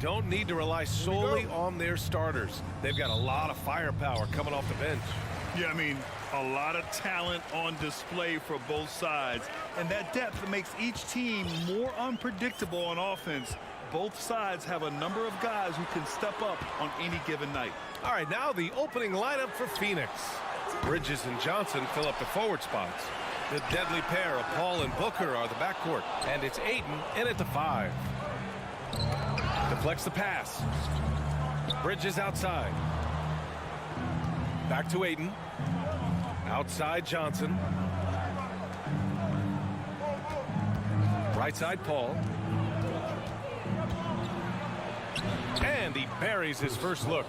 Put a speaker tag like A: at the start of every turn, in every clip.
A: don't need to rely solely on their starters. They've got a lot of firepower coming off the bench.
B: Yeah, I mean, a lot of talent on display for both sides. And that depth makes each team more unpredictable on offense. Both sides have a number of guys who can step up on any given night.
A: All right, now the opening lineup for Phoenix. Bridges and Johnson fill up the forward spots. The deadly pair of Paul and Booker are the backcourt. And it's Ayton in at the 5. Deflects the pass. Bridges outside. Back to Ayton. Outside Johnson. Right side Paul. And he buries his first look.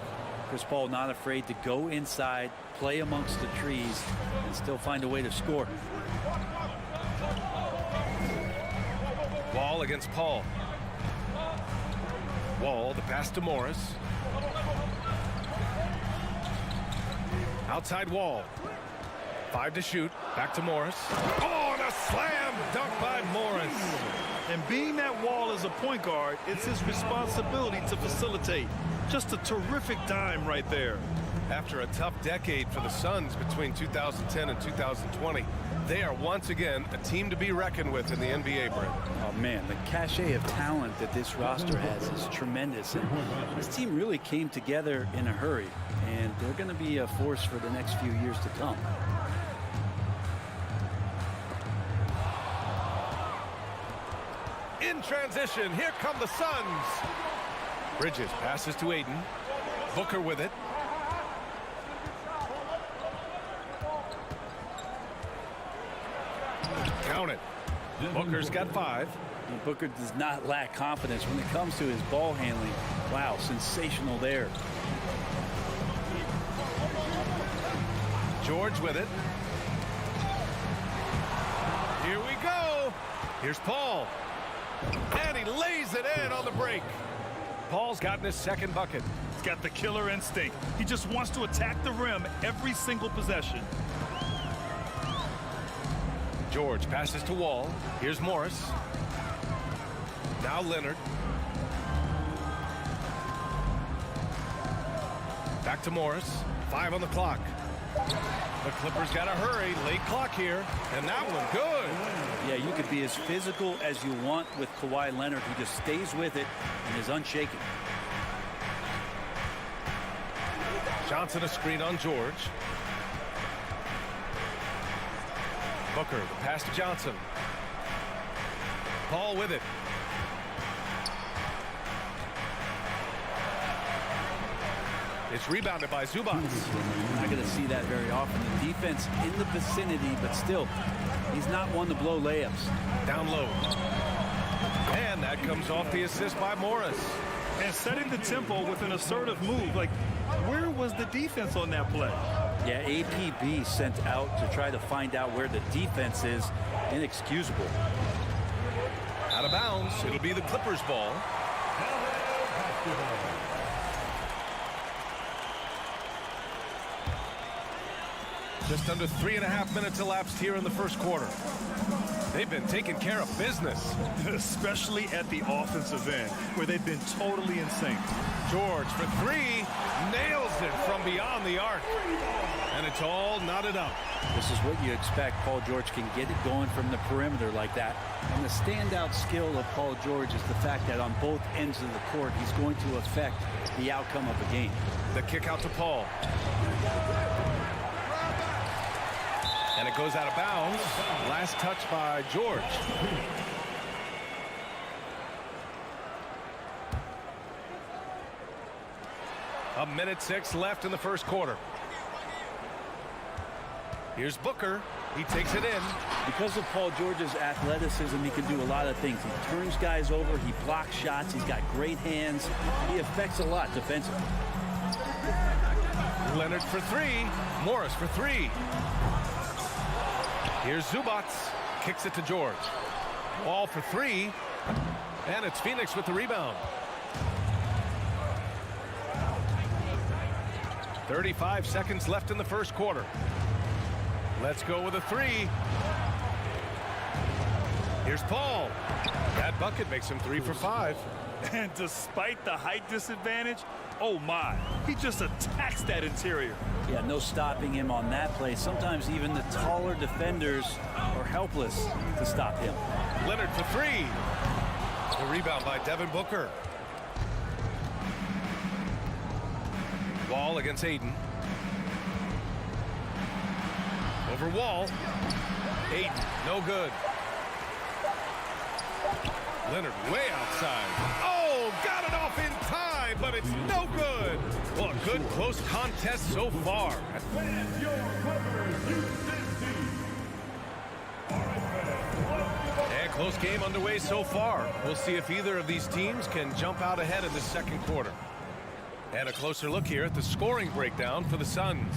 C: Chris Paul not afraid to go inside, play amongst the trees, and still find a way to score.
A: Wall against Paul. Wall, the pass to Morris. Outside Wall. 5 to shoot. Back to Morris. Oh, and a slam dunk by Morris.
B: And being that Wall is a point guard, it's his responsibility to facilitate. Just a terrific dime right there.
A: After a tough decade for the Suns between 2010 and 2020, they are once again a team to be reckoned with in the NBA, Brent.
C: Oh, man, the cachet of talent that this roster has is tremendous. And this team really came together in a hurry, and they're going to be a force for the next few years to come.
A: In transition, here come the Suns. Bridges passes to Ayton. Booker with it. Count it. Booker's got 5.
C: And Booker does not lack confidence when it comes to his ball handling. Wow, sensational there.
A: George with it. Here we go. Here's Paul. And he lays it in on the break. Paul's gotten his second bucket.
B: He's got the killer instinct. He just wants to attack the rim every single possession.
A: George passes to Wall. Here's Morris. Now Leonard. Back to Morris. 5 on the clock. The Clippers got to hurry. Late clock here. And that one good.
C: Yeah, you could be as physical as you want with Kawhi Leonard, who just stays with it and is unshaken.
A: Johnson a screen on George. Booker, the pass to Johnson. Paul with it. It's rebounded by Zubac.
C: Not going to see that very often. The defense in the vicinity, but still, he's not one to blow layups.
A: Down low. And that comes off the assist by Morris.
B: And setting the tempo with an assertive move. Like, where was the defense on that play?
C: Yeah, APB sent out to try to find out where the defense is. Inexcusable.
A: Out of bounds. It'll be the Clippers' ball. Just under 3.5 minutes elapsed here in the first quarter. They've been taking care of business.
B: Especially at the offensive end, where they've been totally in sync.
A: George for 3. Nails it from beyond the arc. And it's all knotted up.
C: This is what you expect. Paul George can get it going from the perimeter like that. And the standout skill of Paul George is the fact that on both ends of the court, he's going to affect the outcome of the game.
A: The kick out to Paul. And it goes out of bounds. Last touch by George. A minute 6 left in the first quarter. Here's Booker. He takes it in.
C: Because of Paul George's athleticism, he can do a lot of things. He turns guys over. He blocks shots. He's got great hands. He affects a lot defensively.
A: Leonard for 3. Morris for 3. Here's Zubac. Kicks it to George. Wall for 3. And it's Phoenix with the rebound. 35 seconds left in the first quarter. Let's go with a 3. Here's Paul. That bucket makes him 3 for 5.
B: And despite the height disadvantage, oh my, he just attacks that interior.
C: Yeah, no stopping him on that play. Sometimes even the taller defenders are helpless to stop him.
A: Leonard for 3. The rebound by Devin Booker. Wall against Aiden. Over Wall. Aiden, no good. Leonard way outside. Oh, got it off in time, but it's no good. Well, a good close contest so far. And close game underway so far. We'll see if either of these teams can jump out ahead in the second quarter. And a closer look here at the scoring breakdown for the Suns.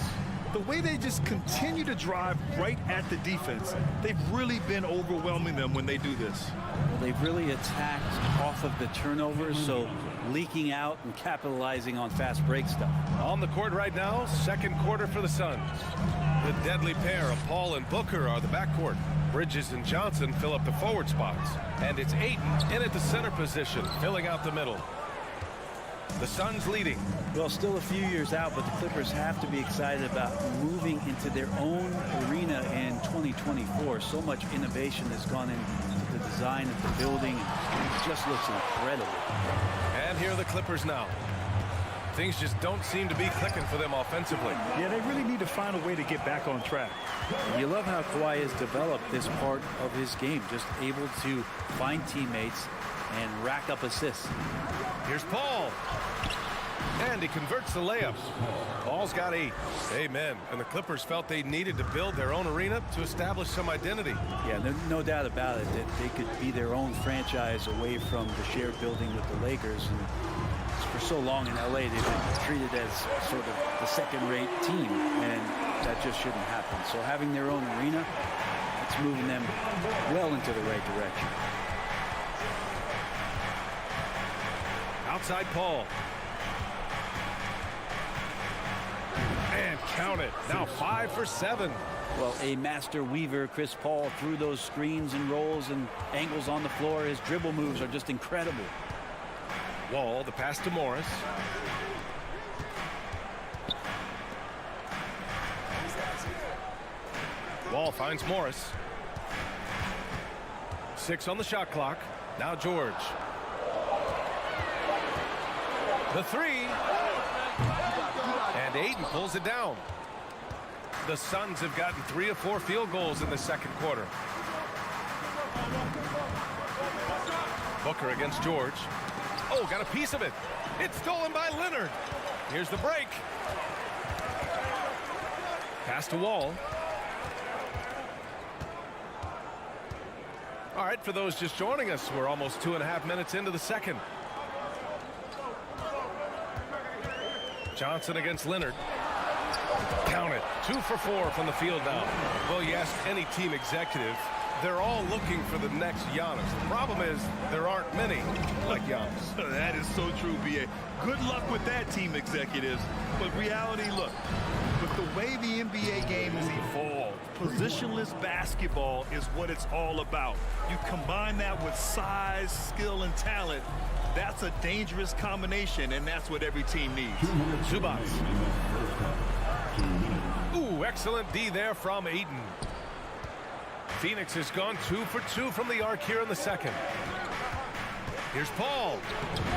B: The way they just continue to drive right at the defense, they've really been overwhelming them when they do this.
C: Well, they've really attacked off of the turnovers, so leaking out and capitalizing on fast break stuff.
A: On the court right now, second quarter for the Suns. The deadly pair of Paul and Booker are the backcourt. Bridges and Johnson fill up the forward spots. And it's Aiden in at the center position, filling out the middle. The Suns leading.
C: Well, still a few years out, but the Clippers have to be excited about moving into their own arena in 2024. So much innovation has gone into the design of the building. It just looks incredible.
A: And here are the Clippers now. Things just don't seem to be clicking for them offensively.
B: Yeah, they really need to find a way to get back on track.
C: You love how Kawhi has developed this part of his game, just able to find teammates and rack up assists.
A: Here's Paul. And he converts the layup. Paul's got 8. Amen. And the Clippers felt they needed to build their own arena to establish some identity.
C: Yeah, no doubt about it that they could be their own franchise away from the shared building with the Lakers. And for so long in LA, they've been treated as sort of the second-rate team, and that just shouldn't happen. So having their own arena, it's moving them well into the right direction.
A: Outside Paul. And count it. Now 5 for 7.
C: Well, a master weaver, Chris Paul, through those screens and rolls and angles on the floor. His dribble moves are just incredible.
A: Wall, the pass to Morris. Wall finds Morris. 6 on the shot clock. Now George. The 3. And Aiden pulls it down. The Suns have gotten 3 of 4 field goals in the second quarter. Booker against George. Oh, got a piece of it. It's stolen by Leonard. Here's the break. Pass to Wall. All right, for those just joining us, we're almost 2.5 minutes into the second. Johnson against Leonard. Count it. 2 for 4 from the field now. Well, you ask any team executive, they're all looking for the next Giannis. The problem is there aren't many like Giannis.
B: That is so true, B.A. Good luck with that, team executives. But reality, look, with the way the NBA game has evolved, positionless basketball is what it's all about. You combine that with size, skill, and talent. That's a dangerous combination, and that's what every team needs.
A: Zubac. Ooh, excellent D there from Aiden. Phoenix has gone 2 for 2 from the arc here in the second. Here's Paul.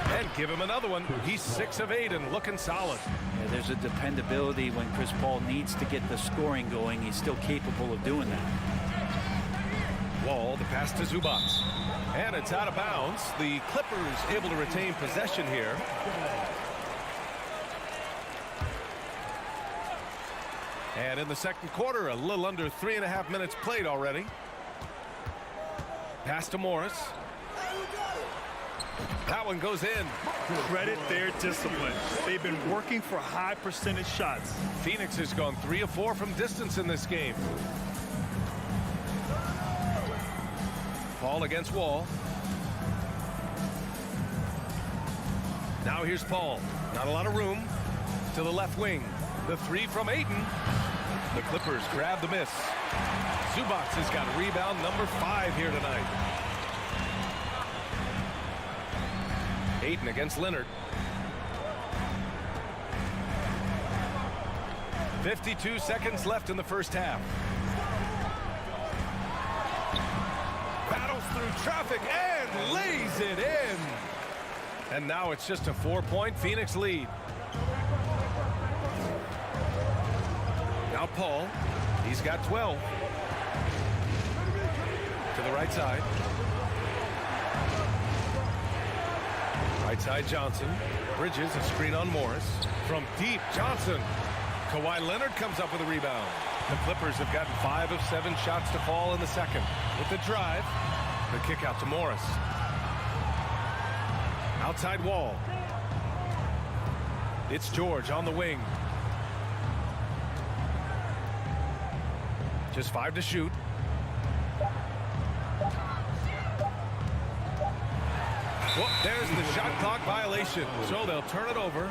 A: And give him another one. He's 6 of 8 and looking solid.
C: Yeah, there's a dependability when Chris Paul needs to get the scoring going. He's still capable of doing that.
A: Wall, the pass to Zubac. And it's out of bounds. The Clippers able to retain possession here. And in the second quarter, a little under 3.5 minutes played already. Pass to Morris. That one goes in.
B: Credit their discipline. They've been working for high percentage shots.
A: Phoenix has gone 3 of 4 from distance in this game. Paul against Wall. Now here's Paul. Not a lot of room. To the left wing. The 3 from Aiden. The Clippers grab the miss. Zubac has got rebound number 5 here tonight. Ayton against Leonard. 52 seconds left in the first half. Battles through traffic and lays it in. And now it's just a 4-point Phoenix lead. Now Paul, he's got 12. To the right side. Right side Johnson. Bridges, a screen on Morris. From deep, Johnson. Kawhi Leonard comes up with a rebound. The Clippers have gotten 5 of 7 shots to fall in the second. With the drive, the kick out to Morris. Outside Wall. It's George on the wing. Just 5 to shoot. Well, there's the shot clock violation. So they'll turn it over.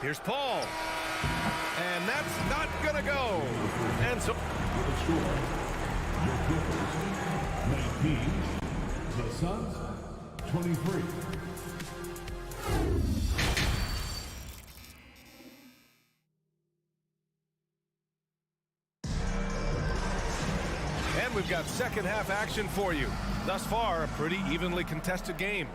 A: Here's Paul. And that's not going to go. And so...
D: The Suns, 23.
A: And we've got second half action for you. Thus far, a pretty evenly contested game.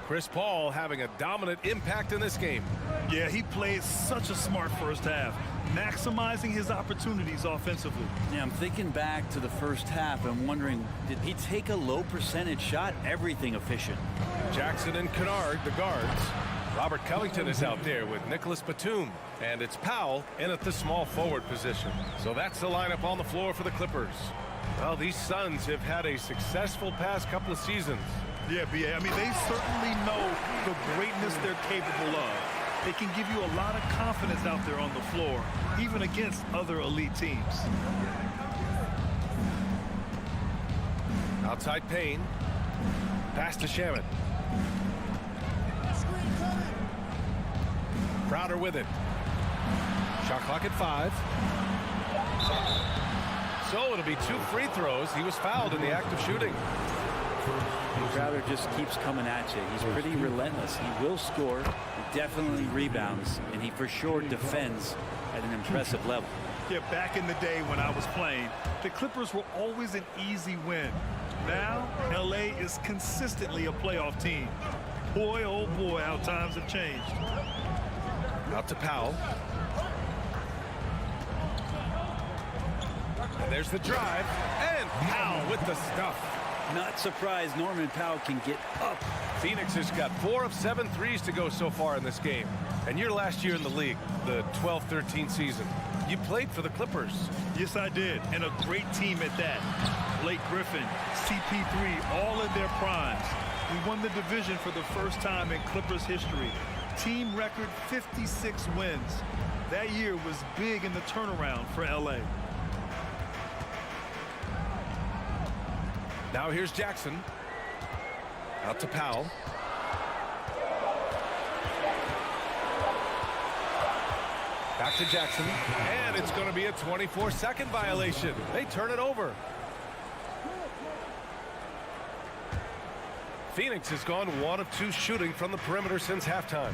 A: Chris Paul having a dominant impact in this game.
B: Yeah, he played such a smart first half, maximizing his opportunities offensively.
C: Yeah, I'm thinking back to the first half. I'm wondering, did he take a low percentage shot? Everything efficient.
A: Jackson and Kennard, the guards. Robert Covington is out there with Nicholas Batum. And it's Powell in at the small forward position. So that's the lineup on the floor for the Clippers. Well, these Suns have had a successful past couple of seasons.
B: Yeah, B.A. I mean, they certainly know the greatness they're capable of. They can give you a lot of confidence out there on the floor, even against other elite teams.
A: Outside Payne. Pass to Shamit. Crowder with it. Shot clock at 5. So it'll be 2 free throws. He was fouled in the act of shooting.
C: Crowder just keeps coming at you. He's pretty relentless. He will score, he definitely rebounds, and he for sure defends at an impressive level.
B: Yeah, back in the day when I was playing, the Clippers were always an easy win. Now, L.A. is consistently a playoff team. Boy, oh boy, how times have changed.
A: Out to Powell. And there's the drive. And Powell with the stuff.
C: Not surprised Norman Powell can get up.
A: Phoenix has got 4 of 7 threes to go so far in this game. And your last year in the league, the 12-13 season, you played for the Clippers.
B: Yes, I did. And a great team at that. Blake Griffin, CP3, all in their primes. We won the division for the first time in Clippers history. Team record 56 wins. That year was big in the turnaround for L.A.
A: Now here's Jackson. Out to Powell. Back to Jackson. And it's going to be a 24-second violation. They turn it over. Phoenix has gone 1 of 2 shooting from the perimeter since halftime.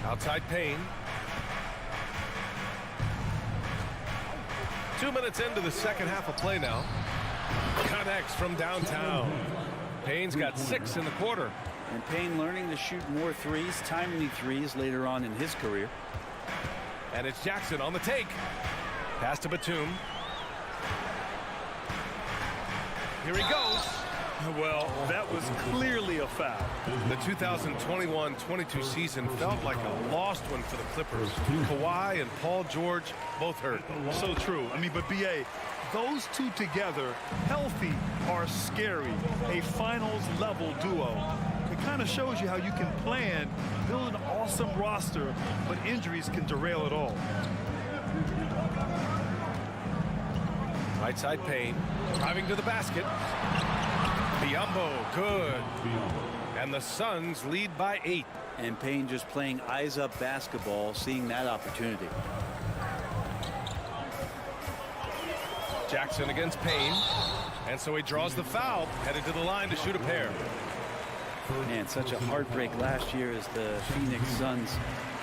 A: Outside Payne. 2 minutes into the second half of play now. Connects from downtown. Payne's got 6 in the quarter.
C: And Payne learning to shoot more threes, timely threes later on in his career.
A: And it's Jackson on the take. Pass to Batum. Here he goes.
B: Well, that was clearly a foul.
A: The 2021-22 season felt like a lost one for the Clippers. Kawhi and Paul George both hurt.
B: So true. I mean, but B.A., those two together, healthy, are scary. A finals-level duo. It kind of shows you how you can plan, build an awesome roster, but injuries can derail it all.
A: Right side Payne, driving to the basket. Biombo, good. And the Suns lead by 8.
C: And Payne just playing eyes-up basketball, seeing that opportunity.
A: Jackson against Payne. And so he draws the foul, headed to the line to shoot a pair.
C: Man, such a heartbreak last year as the Phoenix Suns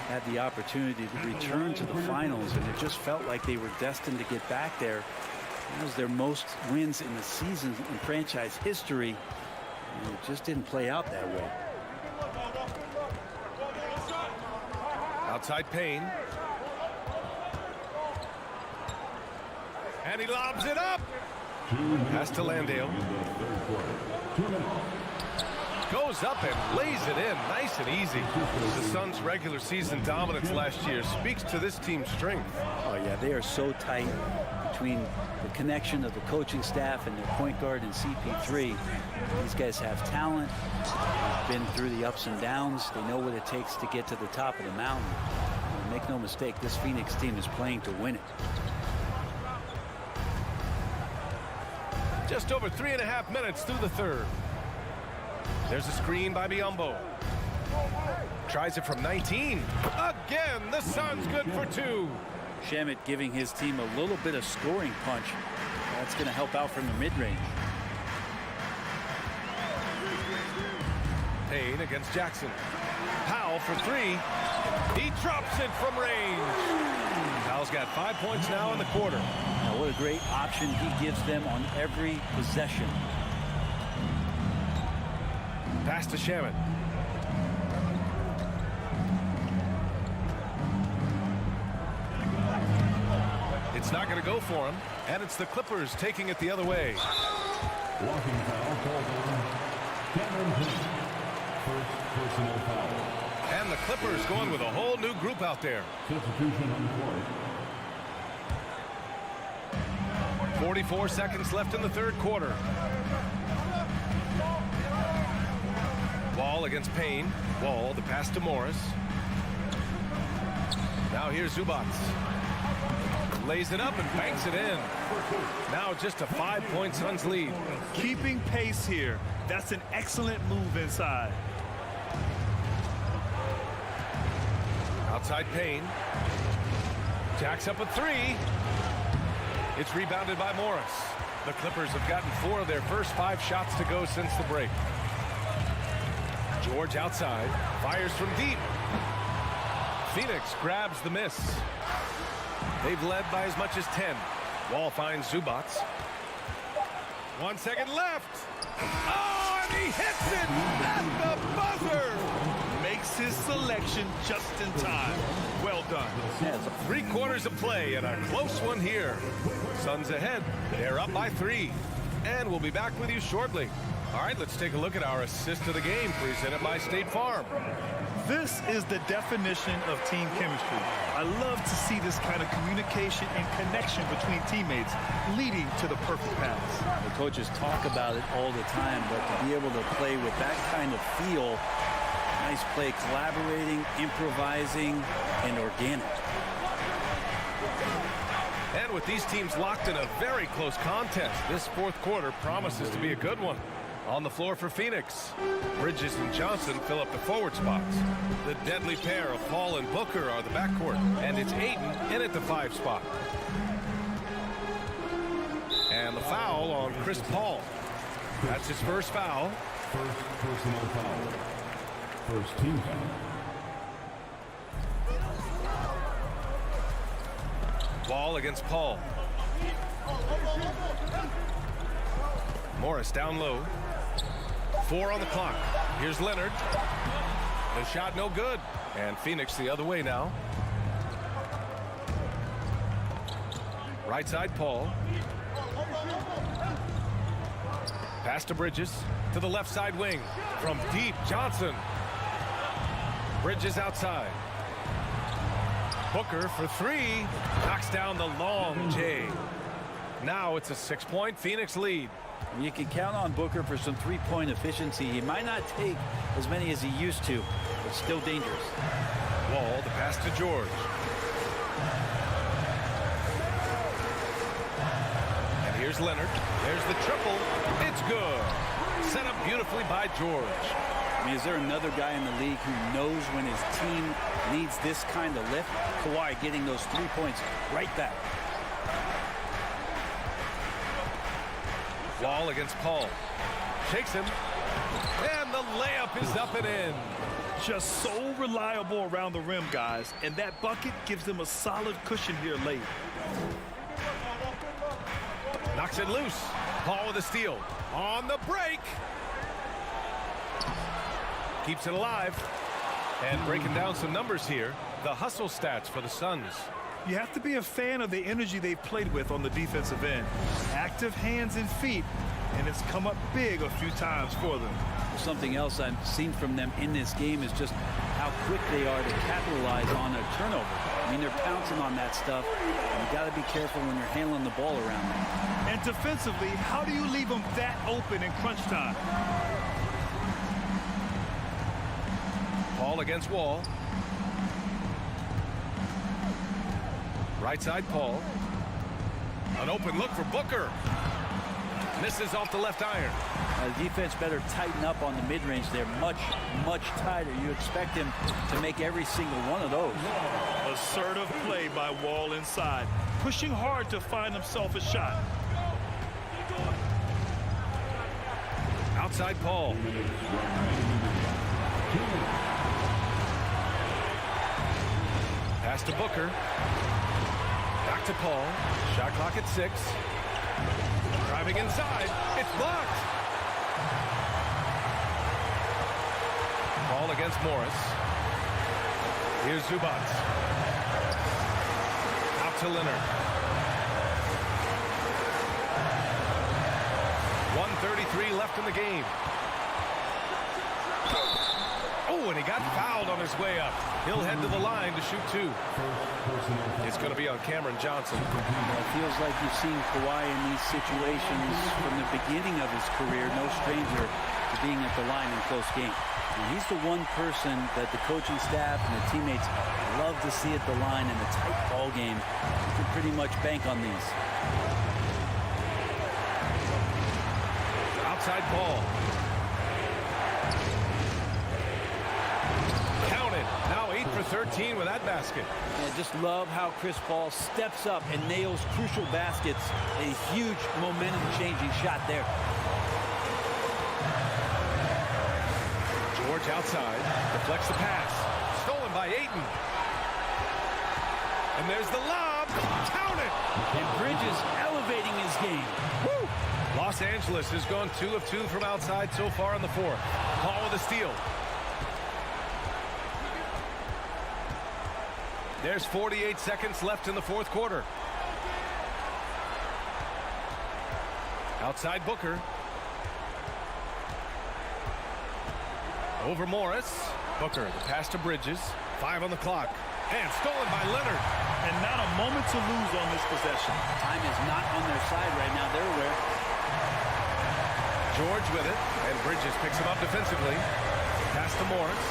C: had the opportunity to return to the finals, and it just felt like they were destined to get back there. That was their most wins in the season in franchise history, and it just didn't play out that way.
A: Outside Payne. And he lobs it up. Pass to Landale. Goes up and lays it in nice and easy. The Suns' regular season dominance last year speaks to this team's strength.
C: Oh yeah, they are so tight between the connection of the coaching staff and their point guard and CP3. These guys have talent. They've been through the ups and downs. They know what it takes to get to the top of the mountain. And make no mistake, this Phoenix team is playing to win it.
A: Just over 3.5 minutes through the third. There's a screen by Biombo. Tries it from 19. Again, the Suns good for 2.
C: Shamet giving his team a little bit of scoring punch. That's going to help out from the mid-range.
A: Payne against Jackson. Powell for 3. He drops it from range. Powell's got 5 points now in the quarter.
C: Now, what a great option he gives them on every possession.
A: Pass to Shamet. It's not going to go for him, and it's the Clippers taking it the other way.
D: Walking foul called on Cameron Payne. First personal foul.
A: And the Clippers going with a whole new group out there.
D: Substitution on the court.
A: 44 seconds left in the third quarter. Wall against Payne. Wall, the pass to Morris. Now here's Zubats. Lays it up and banks it in. Now just a 5-point Suns lead.
B: Keeping pace here. That's an excellent move inside.
A: Outside Payne. Jacks up a 3. It's rebounded by Morris. The Clippers have gotten 4 of their first 5 shots to go since the break. George outside, fires from deep. Phoenix grabs the miss. They've led by as much as 10. Wall finds Zubats. 1 second left. Oh, and he hits it at the buzzer.
B: Makes his selection just in time. Well done.
A: 3 quarters of play and a close one here. Suns ahead. They're up by 3. And we'll be back with you shortly. All right, let's take a look at our assist of the game presented by State Farm.
B: This is the definition of team chemistry. I love to see this kind of communication and connection between teammates leading to the perfect pass.
C: The coaches talk about it all the time, but to be able to play with that kind of feel, nice play, collaborating, improvising, and organic.
A: And with these teams locked in a very close contest, this fourth quarter promises to be a good one. On the floor for Phoenix, Bridges and Johnson fill up the forward spots. The deadly pair of Paul and Booker are the backcourt, and it's Ayton in at the 5 spot. And the foul on Chris Paul. That's his first foul.
D: First personal foul. First team foul.
A: Wall against Paul. Morris down low. 4 on the clock. Here's Leonard. The shot no good. And Phoenix the other way now. Right side Paul. Pass to Bridges. To the left side wing. From deep, Johnson. Bridges outside. Booker for 3. Knocks down the long J. Now it's a 6-point Phoenix lead.
C: You can count on Booker for some three-point efficiency. He might not take as many as he used to, but still dangerous.
A: Wall, the pass to George. And here's Leonard. There's the triple. It's good. Set up beautifully by George.
C: I mean, is there another guy in the league who knows when his team needs this kind of lift? Kawhi getting those 3 points right back.
A: Wall against Paul. Shakes him. And the layup is up and in.
B: Just so reliable around the rim, guys. And that bucket gives them a solid cushion here late.
A: Knocks it loose. Paul with a steal. On the break. Keeps it alive. And breaking down some numbers here. The hustle stats for the Suns.
B: You have to be a fan of the energy they've played with on the defensive end. Active hands and feet, and it's come up big a few times for them.
C: Something else I've seen from them in this game is just how quick they are to capitalize on a turnover. I mean, they're pouncing on that stuff, and you got to be careful when you're handling the ball around them.
B: And defensively, how do you leave them that open in crunch time?
A: Paul against Wall. Right side, Paul. An open look for Booker. Misses off the left iron.
C: The defense better tighten up on the mid-range. They're much, much tighter. You expect him to make every single one of those.
B: Assertive play by Wall inside. Pushing hard to find himself a shot.
A: Outside Paul. Pass to Booker. Back to Paul. Shot clock at 6. Driving inside. It's blocked. Paul against Morris. Here's Zubats. Out to Leonard. 1:33 left in the game. Oh, and he got fouled on his way up. He'll head to the line to shoot 2. It's going to be on Cameron Johnson.
C: It feels like you've seen Kawhi in these situations from the beginning of his career. No stranger to being at the line in close game. And he's the one person that the coaching staff and the teammates love to see at the line in a tight ball game. You can pretty much bank on these.
A: Outside Paul. Counted. Now 8 for 13 with that basket.
C: I just love how Chris Paul steps up and nails crucial baskets. A huge momentum-changing shot there.
A: George outside. Deflects the pass. Stolen by Ayton. And there's the lob. Count it.
C: And Bridges elevating his game.
A: Woo! Los Angeles has gone 2 of 2 from outside so far in the 4th. Paul with a steal. There's 48 seconds left in the 4th quarter. Outside Booker. Over Morris. Booker, the pass to Bridges. 5 on the clock. And stolen by Leonard.
B: And not a moment to lose on this possession.
C: Time is not on their side right now. They're aware.
A: George with it. And Bridges picks him up defensively. Pass to Morris.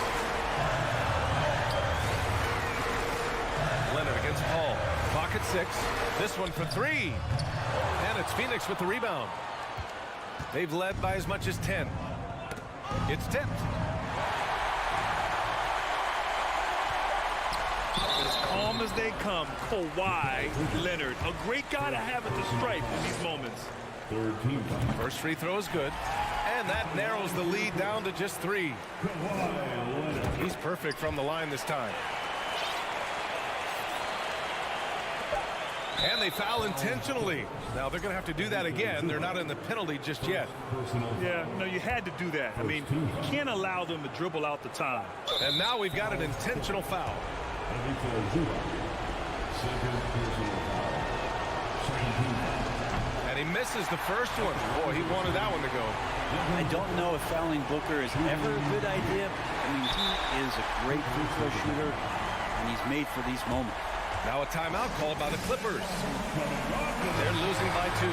A: Leonard against Paul. Clock at 6. This one for 3. And it's Phoenix with the rebound. They've led by as much as 10. It's tipped.
B: As calm as they come, Kawhi Leonard. A great guy to have at the stripe in these moments.
A: First free throw is good. And that narrows the lead down to just 3. He's perfect from the line this time. And they foul intentionally. Now they're going to have to do that again. They're not in the penalty just yet.
B: Yeah, no, you had to do that. I mean, you can't allow them to dribble out the time.
A: And now we've got an intentional foul. And he misses the first one. Boy, he wanted that one to go.
C: I don't know if fouling Booker is ever a good idea. I mean, he is a great free throw shooter, and he's made for these moments.
A: Now a timeout called by the Clippers. They're losing by 2.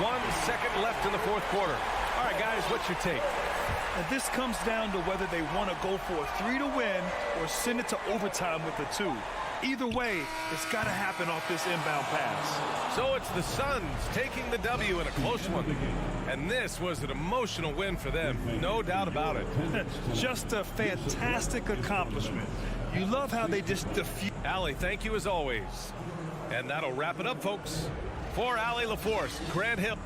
A: 1 second left in the 4th quarter. All right, guys, what's your take?
B: And this comes down to whether they want to go for a 3 to win or send it to overtime with a 2. Either way, it's got to happen off this inbound pass.
A: So it's the Suns taking the W in a close one. And this was an emotional win for them, no doubt about it.
B: Just a fantastic accomplishment. You love how they just defeat.
A: Allie, thank you as always. And that'll wrap it up, folks. For Allie LaForce, Grant Hill.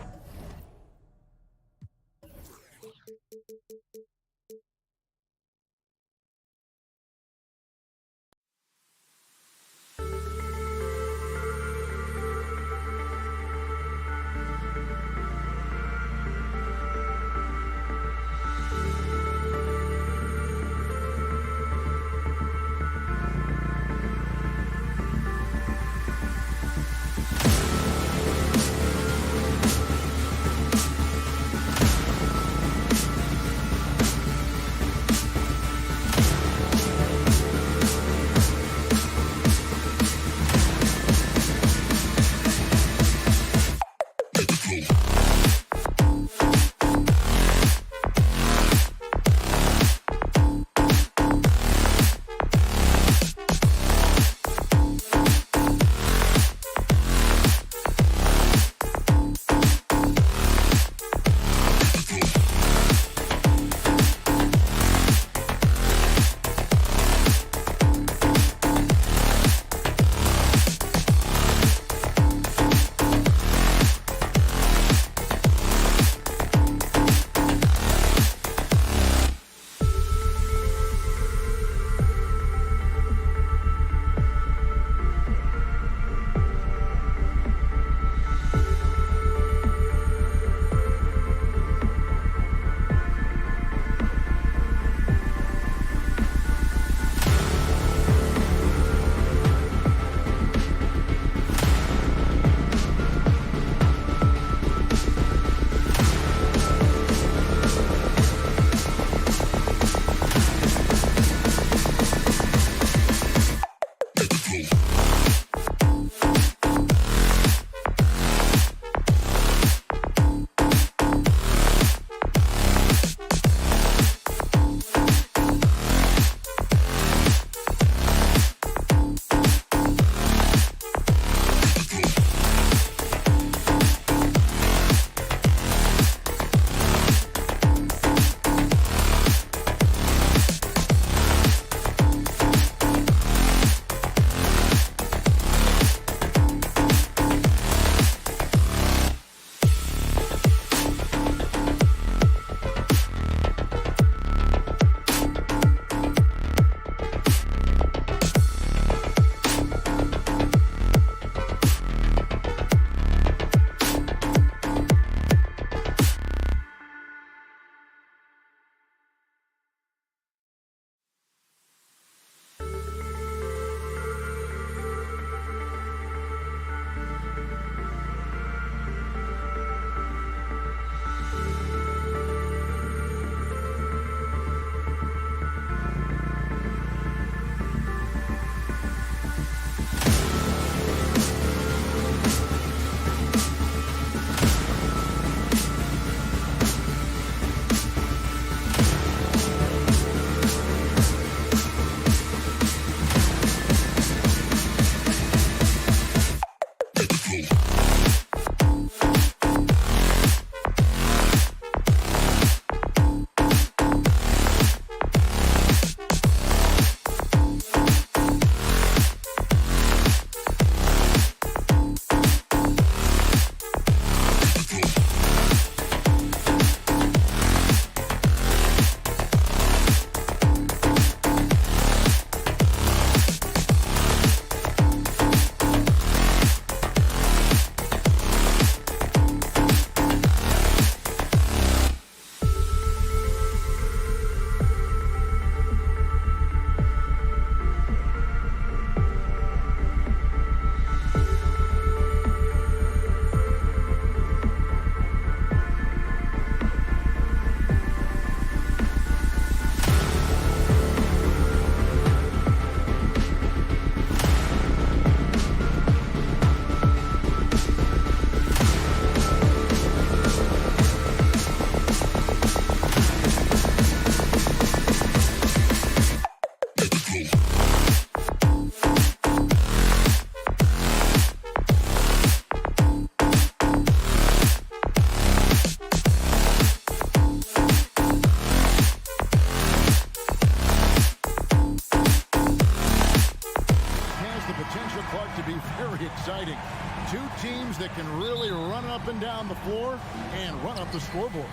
E: Two teams that can really run up and down the floor and run up the scoreboard.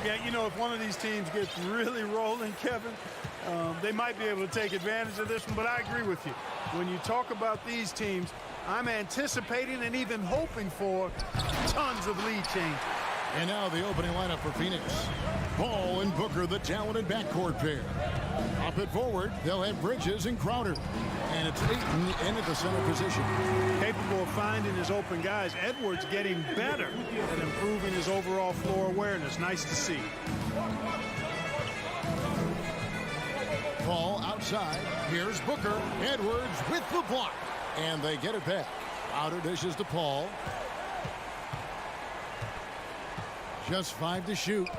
F: Yeah, you know, if one of these teams gets really rolling, Kevin, they might be able to take advantage of this one, but I agree with you. When you talk about these teams, I'm anticipating and even hoping for tons of lead change.
E: And now the opening lineup for Phoenix. Ball and Booker, the talented backcourt pair. Up at forward, they'll have Bridges and Crowder. And it's Ayton in at the center position.
F: Capable of finding his open guys. Edwards getting better at improving his overall floor awareness. Nice to see.
E: Ball outside. Here's Booker. Edwards with the block. And they get it back. Outer dishes to Paul. Just 5 to shoot.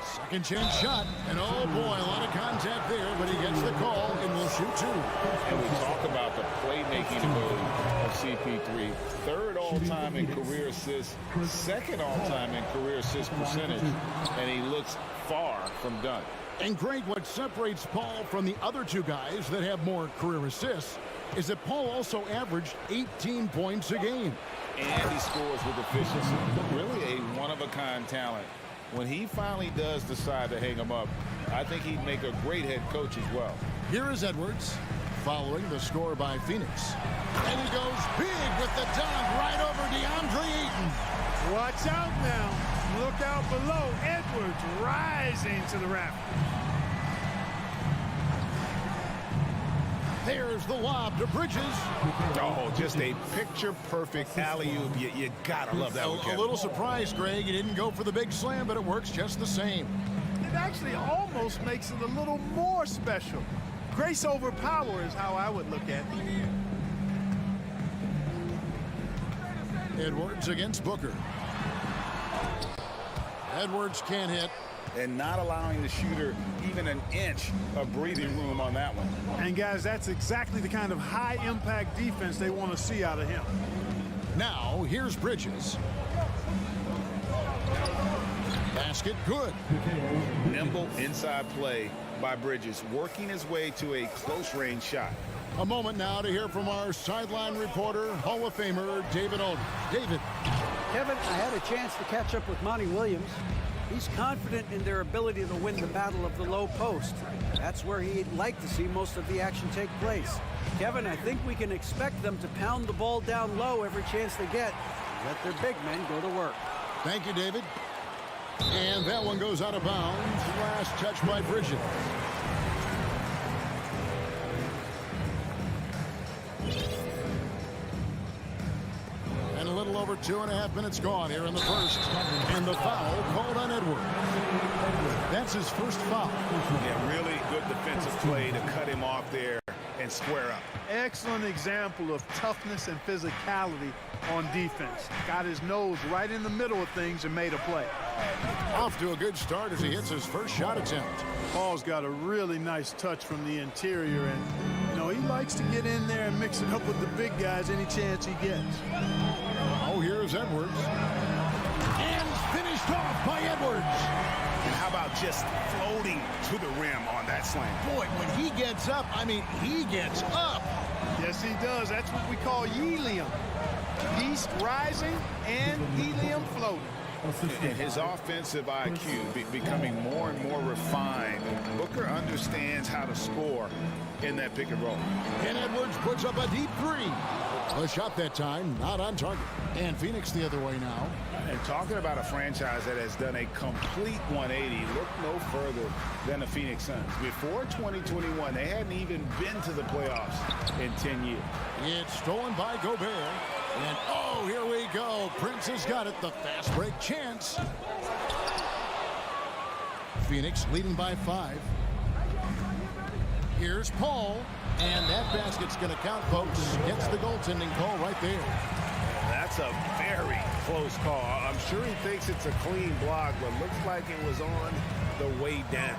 E: Second chance shot. And oh boy, a lot of contact there, but he gets the call and will shoot 2.
G: And we talk about the playmaking ability of CP3. Third all-time in career assists, second all-time in career assist percentage, and he looks far from done.
E: And Greg, what separates Paul from the other two guys that have more career assists is that Paul also averaged 18 points a game.
G: And he scores with efficiency. Really a one-of-a-kind talent. When he finally does decide to hang him up, I think he'd make a great head coach as well.
E: Here is Edwards, following the score by Phoenix. And he goes big with the dunk right over DeAndre Ayton.
F: Watch out now. Look out below. Edwards rising to the rafters.
E: There's the lob to Bridges.
G: Oh, just a picture-perfect alley-oop. You gotta love that one,
E: A
G: Kevin.
E: little surprised, Greg. He didn't go for the big slam, but it works just the same.
F: It actually almost makes it a little more special. Grace over power is how I would look at it.
E: Edwards against Booker. Edwards can't hit.
G: And not allowing the shooter even an inch of breathing room on that one.
F: And guys, that's exactly the kind of high-impact defense they want to see out of him.
E: Now, here's Bridges. Basket good.
G: Nimble inside play by Bridges, working his way to a close-range shot.
E: A moment now to hear from our sideline reporter, Hall of Famer David Aldridge. David.
C: Kevin, I had a chance to catch up with Monty Williams. He's confident in their ability to win the battle of the low post. That's where he'd like to see most of the action take place. Kevin, I think we can expect them to pound the ball down low every chance they get. Let their big men go to work.
E: Thank you, David. And that one goes out of bounds. Last touch by Bridges. And a little over 2.5 minutes gone here in the first. And the foul called on Edwards. That's his first foul.
G: Yeah, really good defensive play to cut him off there and square up.
F: Excellent example of toughness and physicality on defense. Got his nose right in the middle of things and made a play.
E: Off to a good start as he hits his first shot attempt.
F: Paul's got a really nice touch from the interior, and you know, he likes to get in there and mix it up with the big guys any chance he gets.
E: Oh, here's Edwards. And finished off by Edwards.
G: And how about just floating to the rim on that slam?
E: Boy, when he gets up, I mean, he gets up.
F: Yes, he does. That's what we call helium. East rising and helium floating.
G: And his offensive IQ becoming more and more refined. Booker understands how to score in that pick and roll.
E: And Edwards puts up a deep three. A shot that time, not on target. And Phoenix the other way now.
G: And talking about a franchise that has done a complete 180, look no further than the Phoenix Suns. Before 2021, they hadn't even been to the playoffs in 10 years.
E: It's stolen by Gobert. And oh, here we go. Prince has got it. The fast break chance. Phoenix leading by 5. Here's Paul. And that basket's going to count, folks. Gets the goaltending call right there.
G: That's a very close call. I'm sure he thinks it's a clean block, but looks like it was on the way down.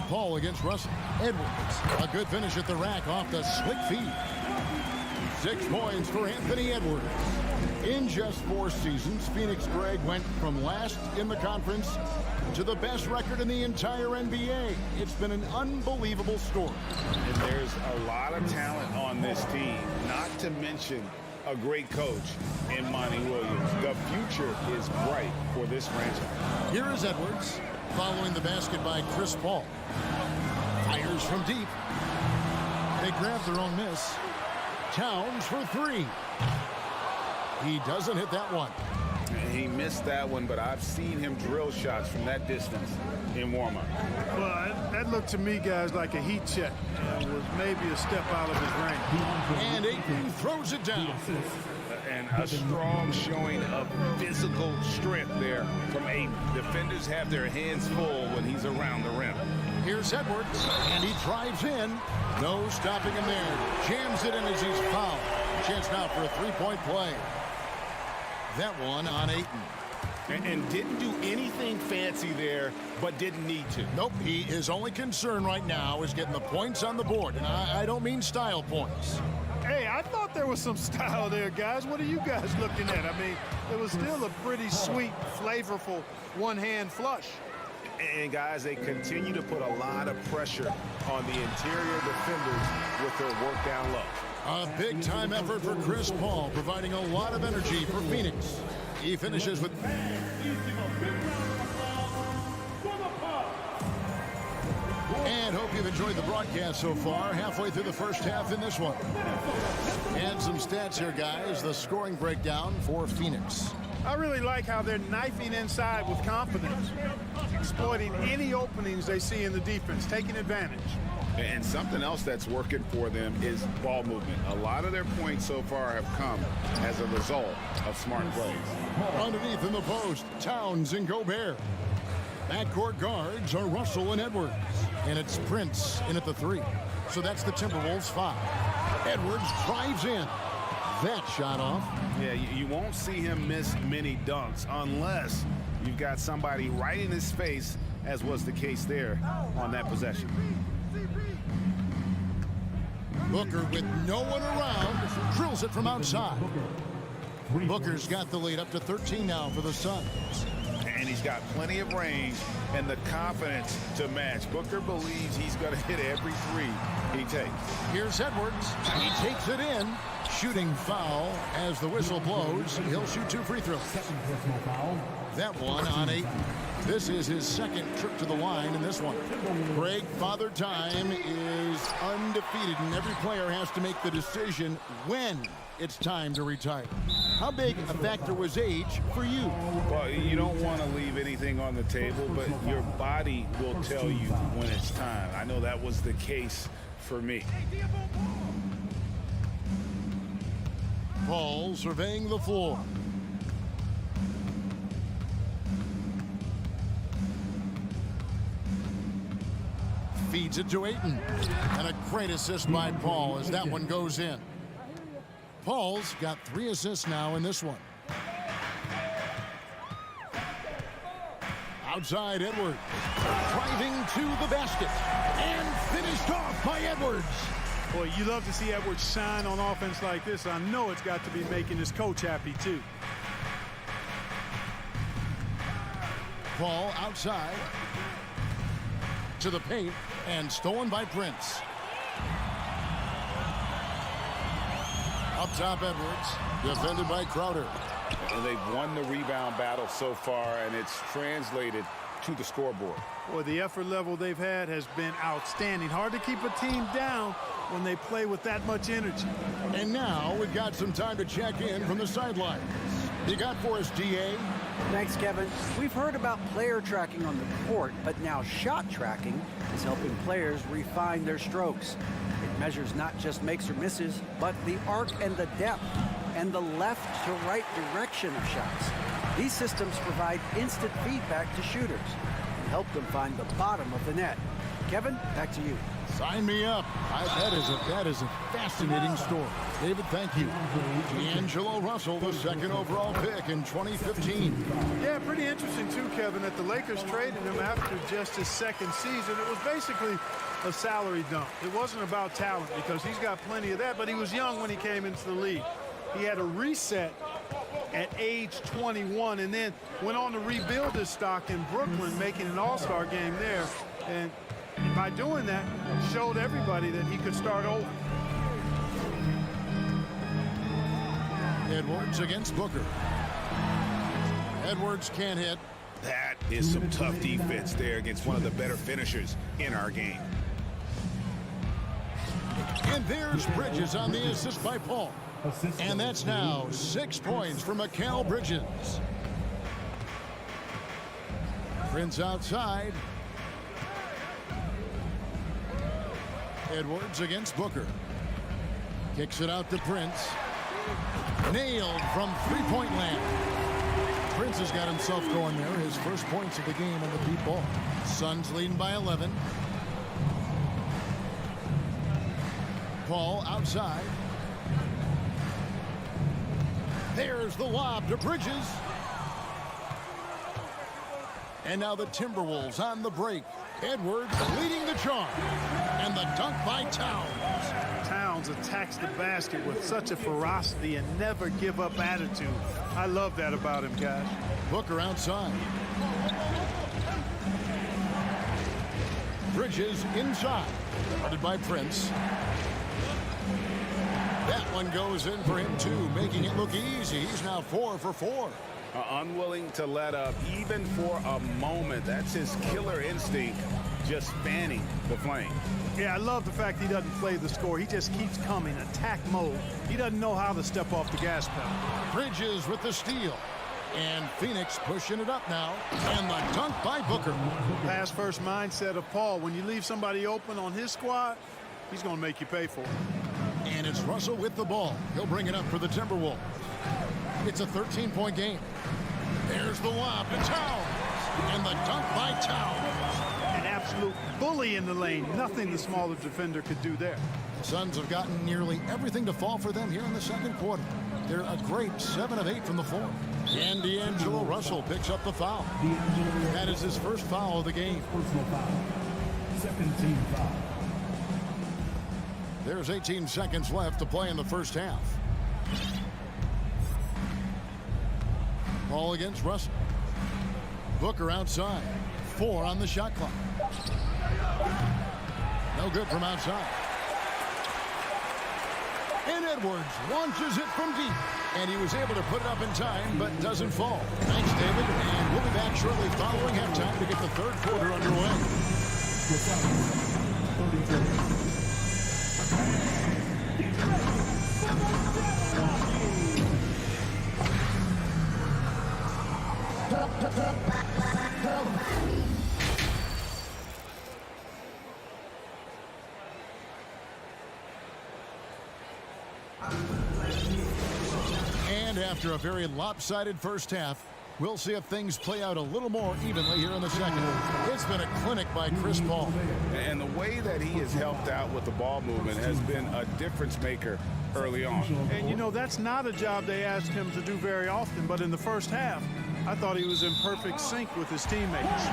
E: Paul against Russell. Edwards. A good finish at the rack off the slick feed. 6 points for Anthony Edwards. In just 4 seasons, Phoenix, Greg, went from last in the conference to the best record in the entire NBA. It's been an unbelievable story.
G: And there's a lot of talent on this team, not to mention a great coach in Monty Williams. The future is bright for this franchise.
E: Here is Edwards, following the basket by Chris Paul. Fires from deep. They grab their own miss. Towns for three. He doesn't hit that one.
G: He missed that one, but I've seen him drill shots from that distance in warm-up.
F: Well, that looked to me, guys, like a heat check. It was maybe a step out of his range.
E: And Ayton throws it down.
G: And a strong showing of physical strength there from Ayton. Defenders have their hands full when he's around the rim.
E: Here's Edwards, and he drives in. No stopping him there. Jams it in as he's fouled. Chance now for a three-point play. That one on Ayton.
G: And didn't do anything fancy there, but didn't need to.
E: Nope, his only concern right now is getting the points on the board. And I don't mean style points.
F: Hey, I thought there was some style there, guys. What are you guys looking at? I mean, it was still a pretty sweet, flavorful one-hand flush.
G: And, guys, they continue to put a lot of pressure on the interior defenders with their work down low.
E: A big-time effort for Chris Paul, providing a lot of energy for Phoenix. He finishes with... And hope you've enjoyed the broadcast so far. Halfway through the first half in this one. And some stats here, guys. The scoring breakdown for Phoenix.
F: I really like how they're knifing inside with confidence, exploiting any openings they see in the defense, taking advantage.
G: And something else that's working for them is ball movement. A lot of their points so far have come as a result of smart plays.
E: Underneath in the post, Towns and Gobert. Backcourt guards are Russell and Edwards. And it's Prince in at the three. So that's the Timberwolves 5. Edwards drives in. That shot off.
G: Yeah, you won't see him miss many dunks unless you've got somebody right in his face, as was the case there on that possession.
E: Booker with no one around drills it from outside. Booker's got the lead up to 13 now for the Suns.
G: And he's got plenty of range and the confidence to match. Booker believes he's going to hit every three he takes.
E: Here's Edwards. He takes it in. Shooting foul as the whistle blows. He'll shoot 2 free throws. That one on Ayton. This is his second trip to the line in this one. Greg, Father Time is undefeated, and every player has to make the decision when it's time to retire. How big a factor was age for you?
G: Well, you don't want to leave anything on the table, but your body will tell you when it's time. I know that was the case for me.
E: Paul surveying the floor. Feeds it to Ayton. And a great assist by Paul as that one goes in. Paul's got 3 assists now in this one. Outside Edwards. Driving to the basket. And finished off by Edwards.
F: Boy, you love to see Edwards shine on offense like this. I know it's got to be making his coach happy, too.
E: Paul outside. To the paint. And stolen by Prince. Up top, Edwards. Defended by Crowder.
G: And they've won the rebound battle so far, and it's translated to the scoreboard.
F: Boy, the effort level they've had has been outstanding. Hard to keep a team down when they play with that much energy.
E: And now we've got some time to check in from the sidelines. You got for us, DA?
H: Thanks, Kevin. We've heard about player tracking on the court, but now shot tracking is helping players refine their strokes. It measures not just makes or misses, but the arc and the depth and the left to right direction of shots. These systems provide instant feedback to shooters and help them find the bottom of the net. Kevin, back to you.
E: Sign me up. That is a fascinating story. David, thank you. D'Angelo Russell, the second overall pick in 2015.
F: Yeah, pretty interesting too, Kevin, that the Lakers traded him after just his second season. It was basically a salary dump. It wasn't about talent because he's got plenty of that, but he was young when he came into the league. He had a reset at age 21 and then went on to rebuild his stock in Brooklyn, making an all-star game there. And by doing that, showed everybody that he could start over.
E: Edwards against Booker. Edwards can't hit.
I: That is some tough defense there against one of the better finishers in our game.
E: And there's Bridges on the assist by Paul. And that's now 6 points for Mikal Bridges. Prince outside. Edwards against Booker. Kicks it out to Prince. Nailed from three-point land. Prince has got himself going there. His first points of the game on the deep ball. Suns leading by 11. Paul outside. There's the lob to Bridges. And now the Timberwolves on the break. Edwards leading the charge. And the dunk by Towns.
F: Towns attacks the basket with such a ferocity and never give up attitude. I love that about him, guys.
E: Booker outside. Bridges inside. Guarded by Prince. That one goes in for him too, making it look easy. He's now 4 for 4.
I: Unwilling to let up even for a moment. That's his killer instinct, just fanning the flame.
F: Yeah, I love the fact he doesn't play the score. He just keeps coming, attack mode. He doesn't know how to step off the gas pedal.
E: Bridges with the steal. And Phoenix pushing it up now. And the dunk by Booker.
F: Pass first mindset of Paul. When you leave somebody open on his squad, he's going to make you pay for it.
E: And it's Russell with the ball. He'll bring it up for the Timberwolves. It's a 13-point game. There's the lob to Towns. And the dunk by Towns.
F: An absolute bully in the lane. Nothing the smaller defender could do there.
E: The Suns have gotten nearly everything to fall for them here in the second quarter. They're a great 7 of 8 from the floor. And D'Angelo Russell picks up the foul. That is his first foul of the game.
D: Personal foul. Second team foul.
E: There's 18 seconds left to play in the first half. Ball against Russell. Booker outside. 4 on the shot clock. No good from outside. And Edwards launches it from deep. And he was able to put it up in time, but doesn't fall. Thanks, David. And we'll be back shortly following halftime to get the third quarter underway. And after a very lopsided first half, we'll see if things play out a little more evenly here in the second. It's been a clinic by Chris Paul.
I: And the way that he has helped out with the ball movement has been a difference maker early on.
F: And you know, that's not a job they asked him to do very often, but in the first half, I thought he was in perfect sync with his teammates.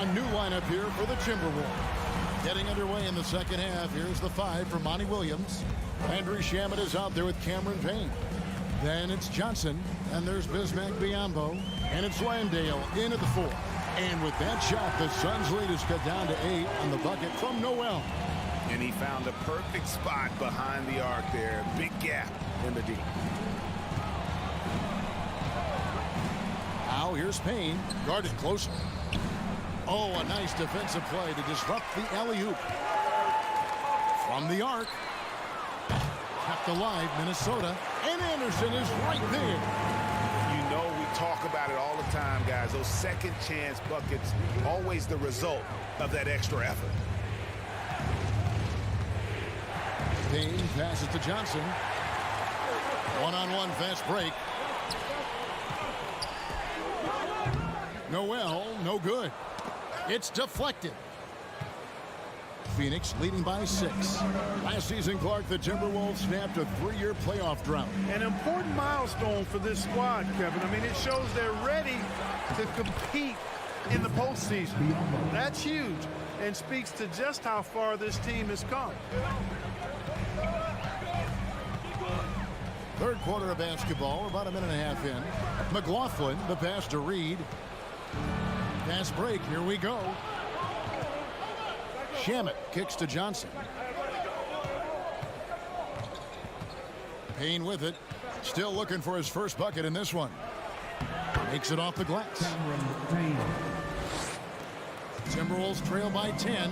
E: A new lineup here for the Timberwolves. Getting underway in the second half. Here's the 5 for Monty Williams. Landry Shamet is out there with Cameron Payne. Then it's Johnson, and there's Bismack Biyombo, and it's Landale in at the 4. And with that shot, the Suns' lead is cut down to 8 on the bucket from Noel.
I: And he found a perfect spot behind the arc there. Big gap in the D.
E: Now here's Payne, guarded closely. Oh, a nice defensive play to disrupt the alley-oop. From the arc. Kept alive, Minnesota. And Anderson is right there.
I: You know, we talk about it all the time, guys. Those second chance buckets, always the result of that extra effort.
E: Payne passes to Johnson. One-on-one fast break. Noel, no good. It's deflected. Phoenix leading by 6. Last season, Clark, the Timberwolves snapped a 3-year playoff drought.
F: An important milestone for this squad, Kevin. I mean, it shows they're ready to compete in the postseason. That's huge and speaks to just how far this team has come.
E: Third quarter of basketball, about a minute and a half in. McLaughlin, the pass to Reed. Pass break, here we go. Shamet kicks to Johnson. Payne with it. Still looking for his first bucket in this one. Makes it off the glass. Timberwolves trail by 10.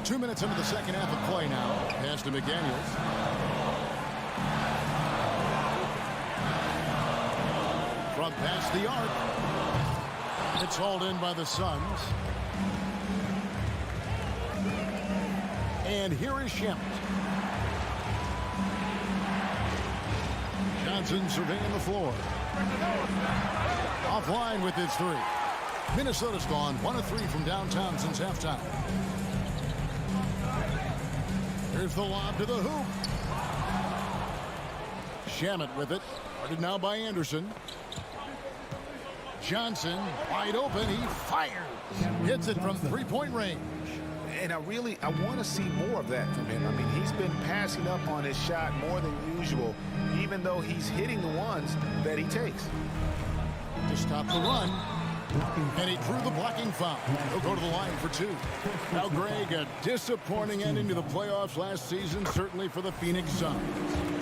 E: 2 minutes into the second half of play now. Pass to McDaniels. From past the arc. It's hauled in by the Suns. And here is Shamet. Johnson surveying the floor. Offline with his three. Minnesota's gone 1 of 3 from downtown since halftime. Here's the lob to the hoop. Shamet with it. Guarded now by Anderson. Johnson wide open. He fires. Hits it from three-point range.
I: And I want to see more of that from him. I mean, he's been passing up on his shot more than usual, even though he's hitting the ones that he takes.
E: To stop the run. And he drew the blocking foul. He'll go to the line for 2. Now, Greg, a disappointing ending to the playoffs last season, certainly for the Phoenix Suns.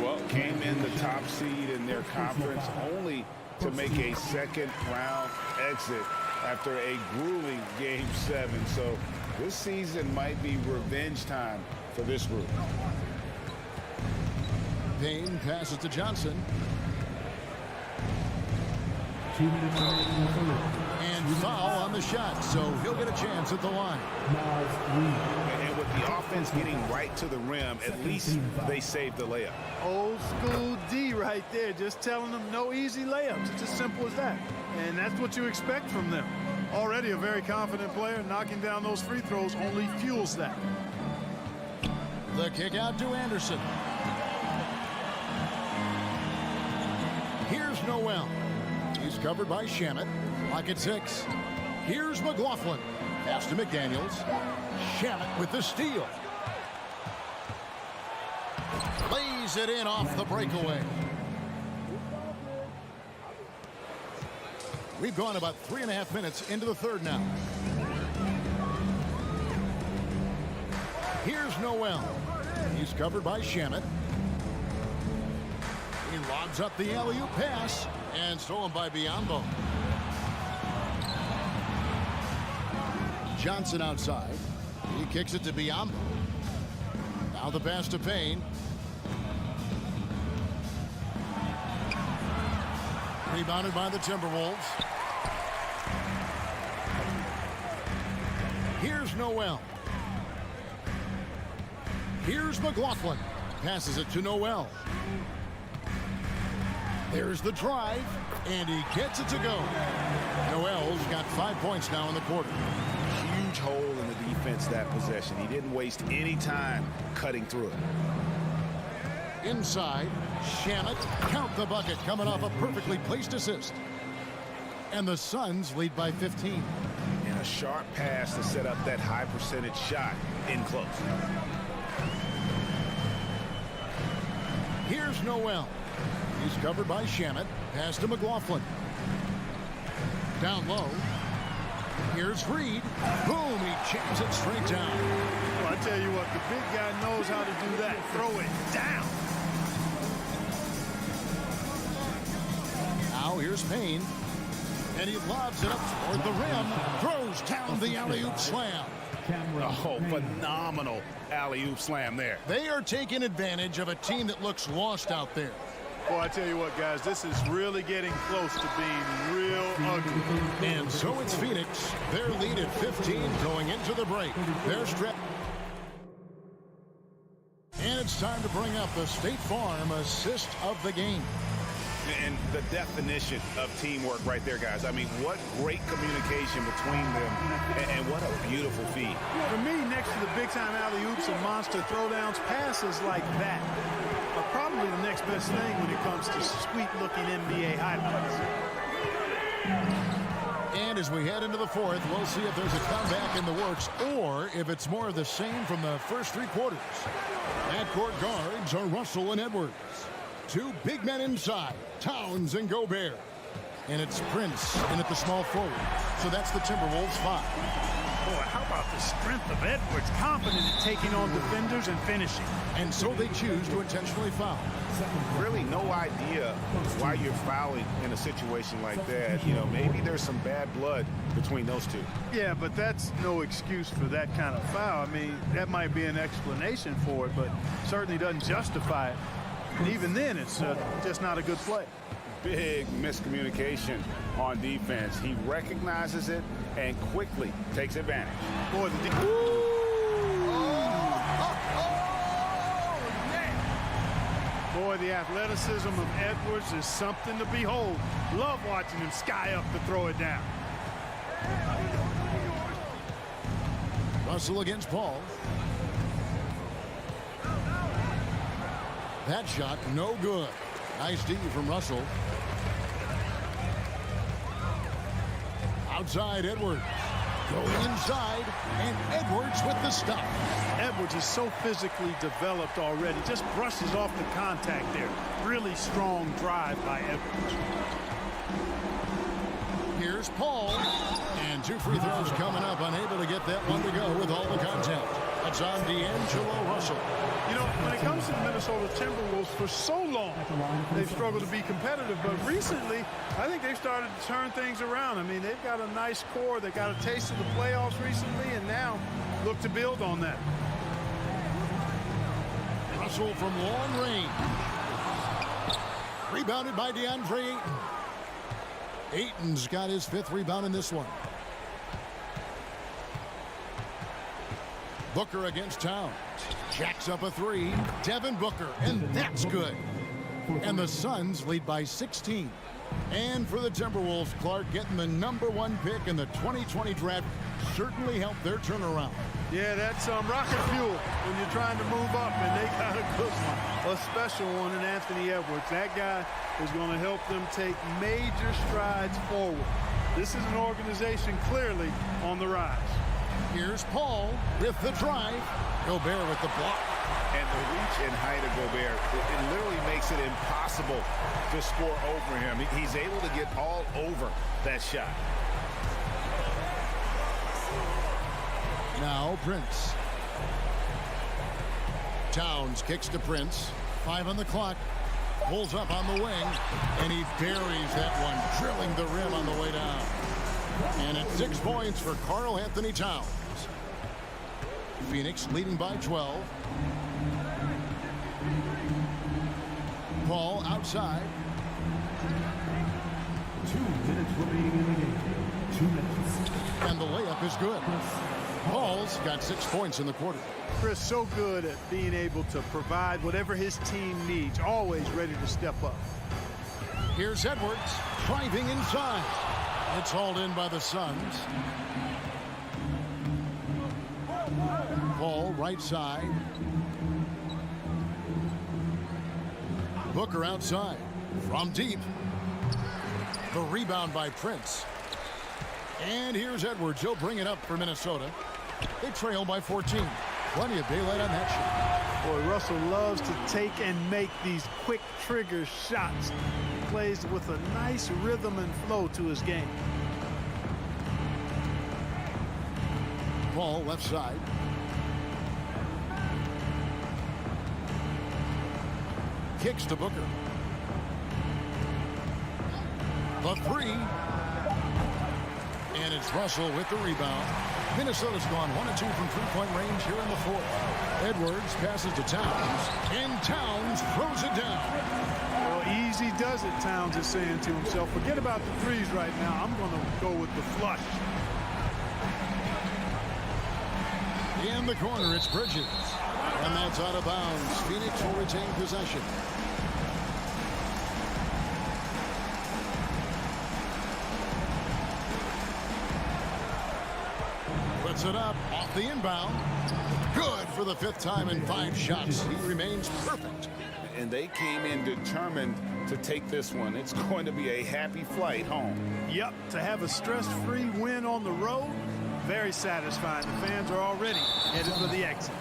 I: Well, came in the top seed in their conference only to make a second-round exit after a grueling Game 7. So this season might be revenge time for this group.
E: Payne passes to Johnson. And foul on the shot, so he'll get a chance at the line.
I: And with the offense getting right to the rim, at least they saved the layup.
F: Old school D right there, just telling them no easy layups. It's as simple as that. And that's what you expect from them. Already a very confident player, knocking down those free throws only fuels that.
E: The kick out to Anderson. Here's Noel. He's covered by Shamet. Lock at 6. Here's McLaughlin. Pass to McDaniels. Shamet with the steal. Lays it in off the breakaway. We've gone about 3.5 minutes into the third now. Here's Noel. He's covered by Shamet. He lobs up the alley-oop pass and stolen by Biombo. Johnson outside. He kicks it to Biombo. Now the pass to Payne. Rebounded by the Timberwolves. Here's Noel. Here's McLaughlin. Passes it to Noel. There's the drive, and he gets it to go. Noel's got 5 points now in the quarter.
I: Huge hole in the defense that possession. He didn't waste any time cutting through it.
E: Inside, Shamet, count the bucket, coming off a perfectly placed assist. And the Suns lead by 15.
I: And a sharp pass to set up that high percentage shot in close.
E: Here's Noel. He's covered by Shamet. Pass to McLaughlin. Down low. Here's Reed. Boom, he jams it straight down.
F: Well, I tell you what, the big guy knows how to do that. Throw it down.
E: Now here's Payne. And he lobs it up toward the rim. Throws down the alley-oop slam.
I: Oh, phenomenal alley-oop slam there.
E: They are taking advantage of a team that looks lost out there.
F: Boy, I tell you what, guys, this is really getting close to being real ugly.
E: And so it's Phoenix. Their lead at 15 going into the break. They're strapped. And it's time to bring up the State Farm assist of the game.
I: And the definition of teamwork right there, guys. I mean, what great communication between them, and what a beautiful feed.
F: For me, next to the big-time alley-oops and monster throwdowns, passes like that are probably the next best thing when it comes to sweet-looking NBA highlights.
E: And as we head into the fourth, we'll see if there's a comeback in the works or if it's more of the same from the first three quarters. At-court guards are Russell and Edwards. Two big men inside, Towns and Gobert. And it's Prince in at the small forward. So that's the Timberwolves 5.
F: Boy, how about the strength of Edwards, confident in taking on defenders and finishing.
E: And so they choose to intentionally foul.
I: Really no idea why you're fouling in a situation like that. You know, maybe there's some bad blood between those two.
F: Yeah, but that's no excuse for that kind of foul. I mean, that might be an explanation for it, but certainly doesn't justify it. And even then, it's just not a good play.
I: Big miscommunication on defense. He recognizes it and quickly takes advantage.
F: Boy, Boy, the athleticism of Edwards is something to behold. Love watching him sky up to throw it down.
E: Russell against Paul. That shot no good. Nice D from Russell. Outside Edwards. Going inside, and Edwards with the stop.
F: Edwards is so physically developed already. Just brushes off the contact there. Really strong drive by Edwards.
E: Here's Paul. And two free throws coming up. Unable to get that one to go with all the contact. That's on D'Angelo Russell.
F: You know, when it comes to the Minnesota Timberwolves, for so long, they've struggled to be competitive. But recently, I think they've started to turn things around. I mean, they've got a nice core. They got a taste of the playoffs recently, and now look to build on that.
E: Russell from long range. Rebounded by DeAndre Ayton. Ayton's got his 5th rebound in this one. Booker against Towns. Jacks up a 3. Devin Booker, and that's good. And the Suns lead by 16. And for the Timberwolves, Clark getting the #1 pick in the 2020 draft certainly helped their turnaround.
F: Yeah, that's rocket fuel when you're trying to move up, and they got a good one, a special one in Anthony Edwards. That guy is going to help them take major strides forward. This is an organization clearly on the rise.
E: Here's Paul with the drive. Gobert with the block.
I: And the reach and height of Gobert, it literally makes it impossible to score over him. He's able to get all over that shot.
E: Now Prince. Towns kicks to Prince. 5 on the clock. Pulls up on the wing. And he buries that one, drilling the rim on the way down. And it's 6 points for Karl Anthony Towns. Phoenix leading by 12. Paul outside.
D: 2 minutes remaining in the game. 2 minutes.
E: And the layup is good. Paul's got 6 points in the quarter.
F: Chris, so good at being able to provide whatever his team needs. Always ready to step up.
E: Here's Edwards driving inside. It's hauled in by the Suns. Paul right side. Booker outside. From deep. The rebound by Prince. And here's Edwards. He'll bring it up for Minnesota. They trail by 14. Plenty of daylight on that shot.
F: Boy, Russell loves to take and make these quick trigger shots. He plays with a nice rhythm and flow to his game.
E: Paul left side. Kicks to Booker. The 3. And it's Russell with the rebound. Minnesota's gone 1 of 2 from three-point range here in the fourth. Edwards passes to Towns. And Towns throws it down.
F: Well, easy does it, Towns is saying to himself. Forget about the threes right now. I'm going to go with the flush.
E: In the corner, it's Bridges. And that's out of bounds. Phoenix will retain possession. puts it up off the inbound. Good for the 5th time in 5 shots. He remains perfect.
I: And they came in determined to take this one. It's going to be a happy flight home.
F: Yep, to have a stress-free win on the road, very satisfying. The fans are already headed for the exit.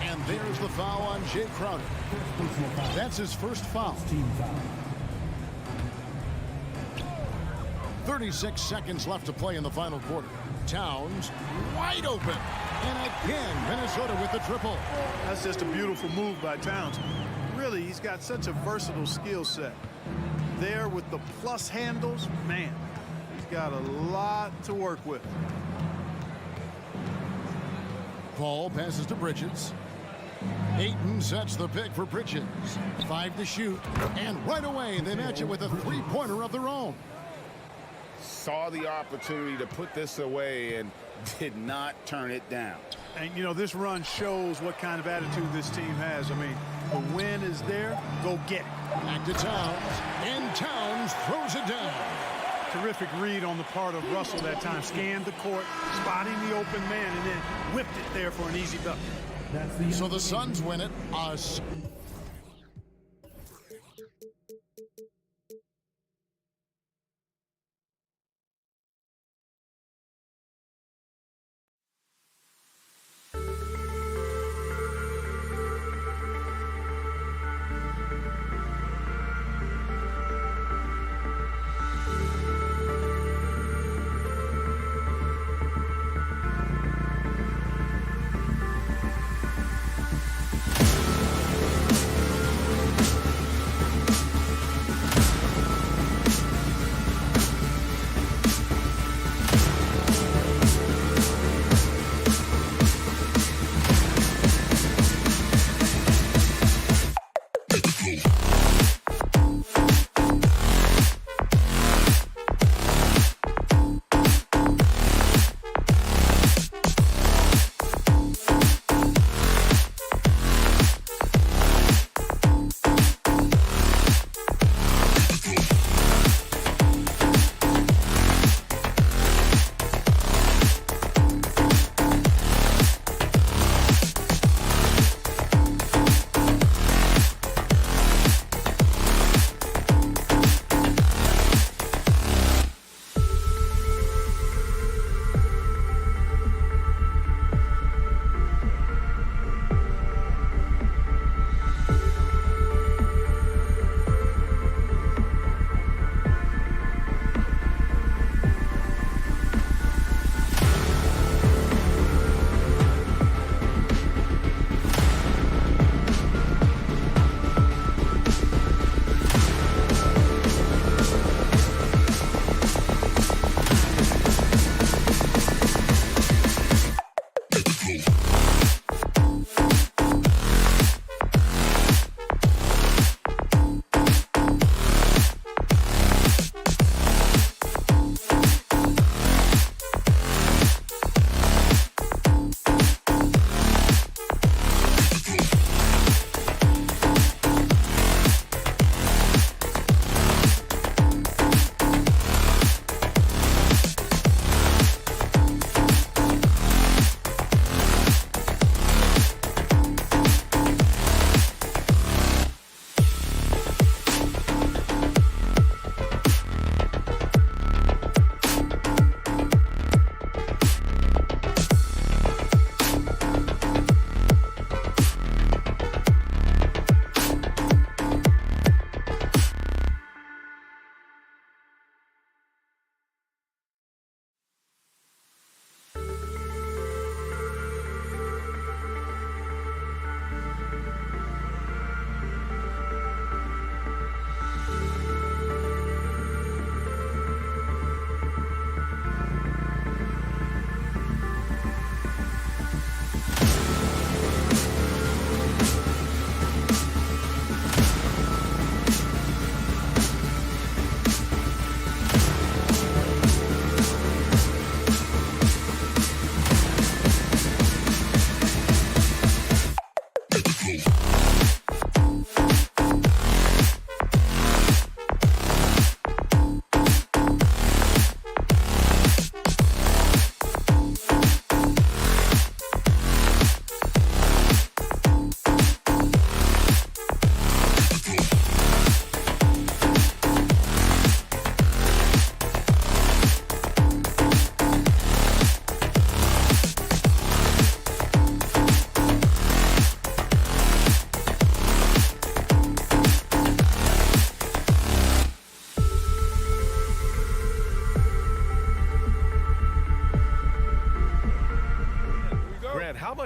E: And there's the foul on Jay Crowder. That's his first foul. 36 seconds left to play in the final quarter. Towns wide open. And again, Minnesota with the triple.
F: That's just a beautiful move by Towns. Really, he's got such a versatile skill set. There with the plus handles, man, he's got a lot to work with.
E: Paul passes to Bridges. Ayton sets the pick for Bridges. 5 to shoot. And right away, they match it with a 3-pointer of their own.
I: Saw the opportunity to put this away and did not turn it down.
F: And, you know, this run shows what kind of attitude this team has. I mean, the win is there. Go get it.
E: Back to Towns. And Towns throws it down.
F: Terrific read on the part of Russell that time. Scanned the court, spotting the open man, and then whipped it there for an easy bucket.
E: So the Suns win it.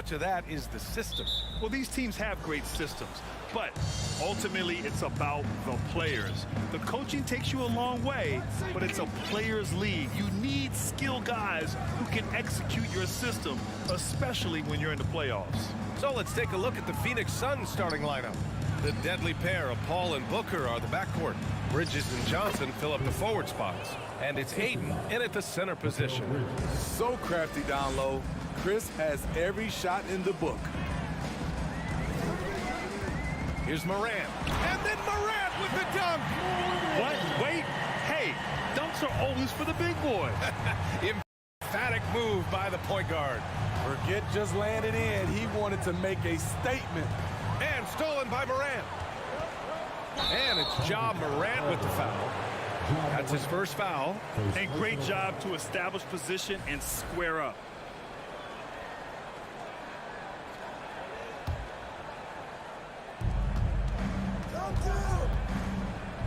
A: to that is the system.
B: Well, these teams have great systems, but ultimately it's about the players. The coaching takes you a long way, but it's a players' league. You need skilled guys who can execute your system, especially when you're in the playoffs.
A: So let's take a look at the Phoenix Suns starting lineup. The deadly pair of Paul and Booker are the backcourt. Bridges and Johnson fill up the forward spots. And it's Ayton in at the center position.
J: So crafty down low. Chris has every shot in the book.
A: Here's Morant. And then Morant with the dunk.
B: What? Wait. Hey, dunks are always for the big boy.
A: Emphatic move by the point guard.
J: Forget just landing in. He wanted to make a statement.
A: And stolen by Morant. And it's Ja Morant with the foul. That's his first foul.
B: And great job to establish position and square up.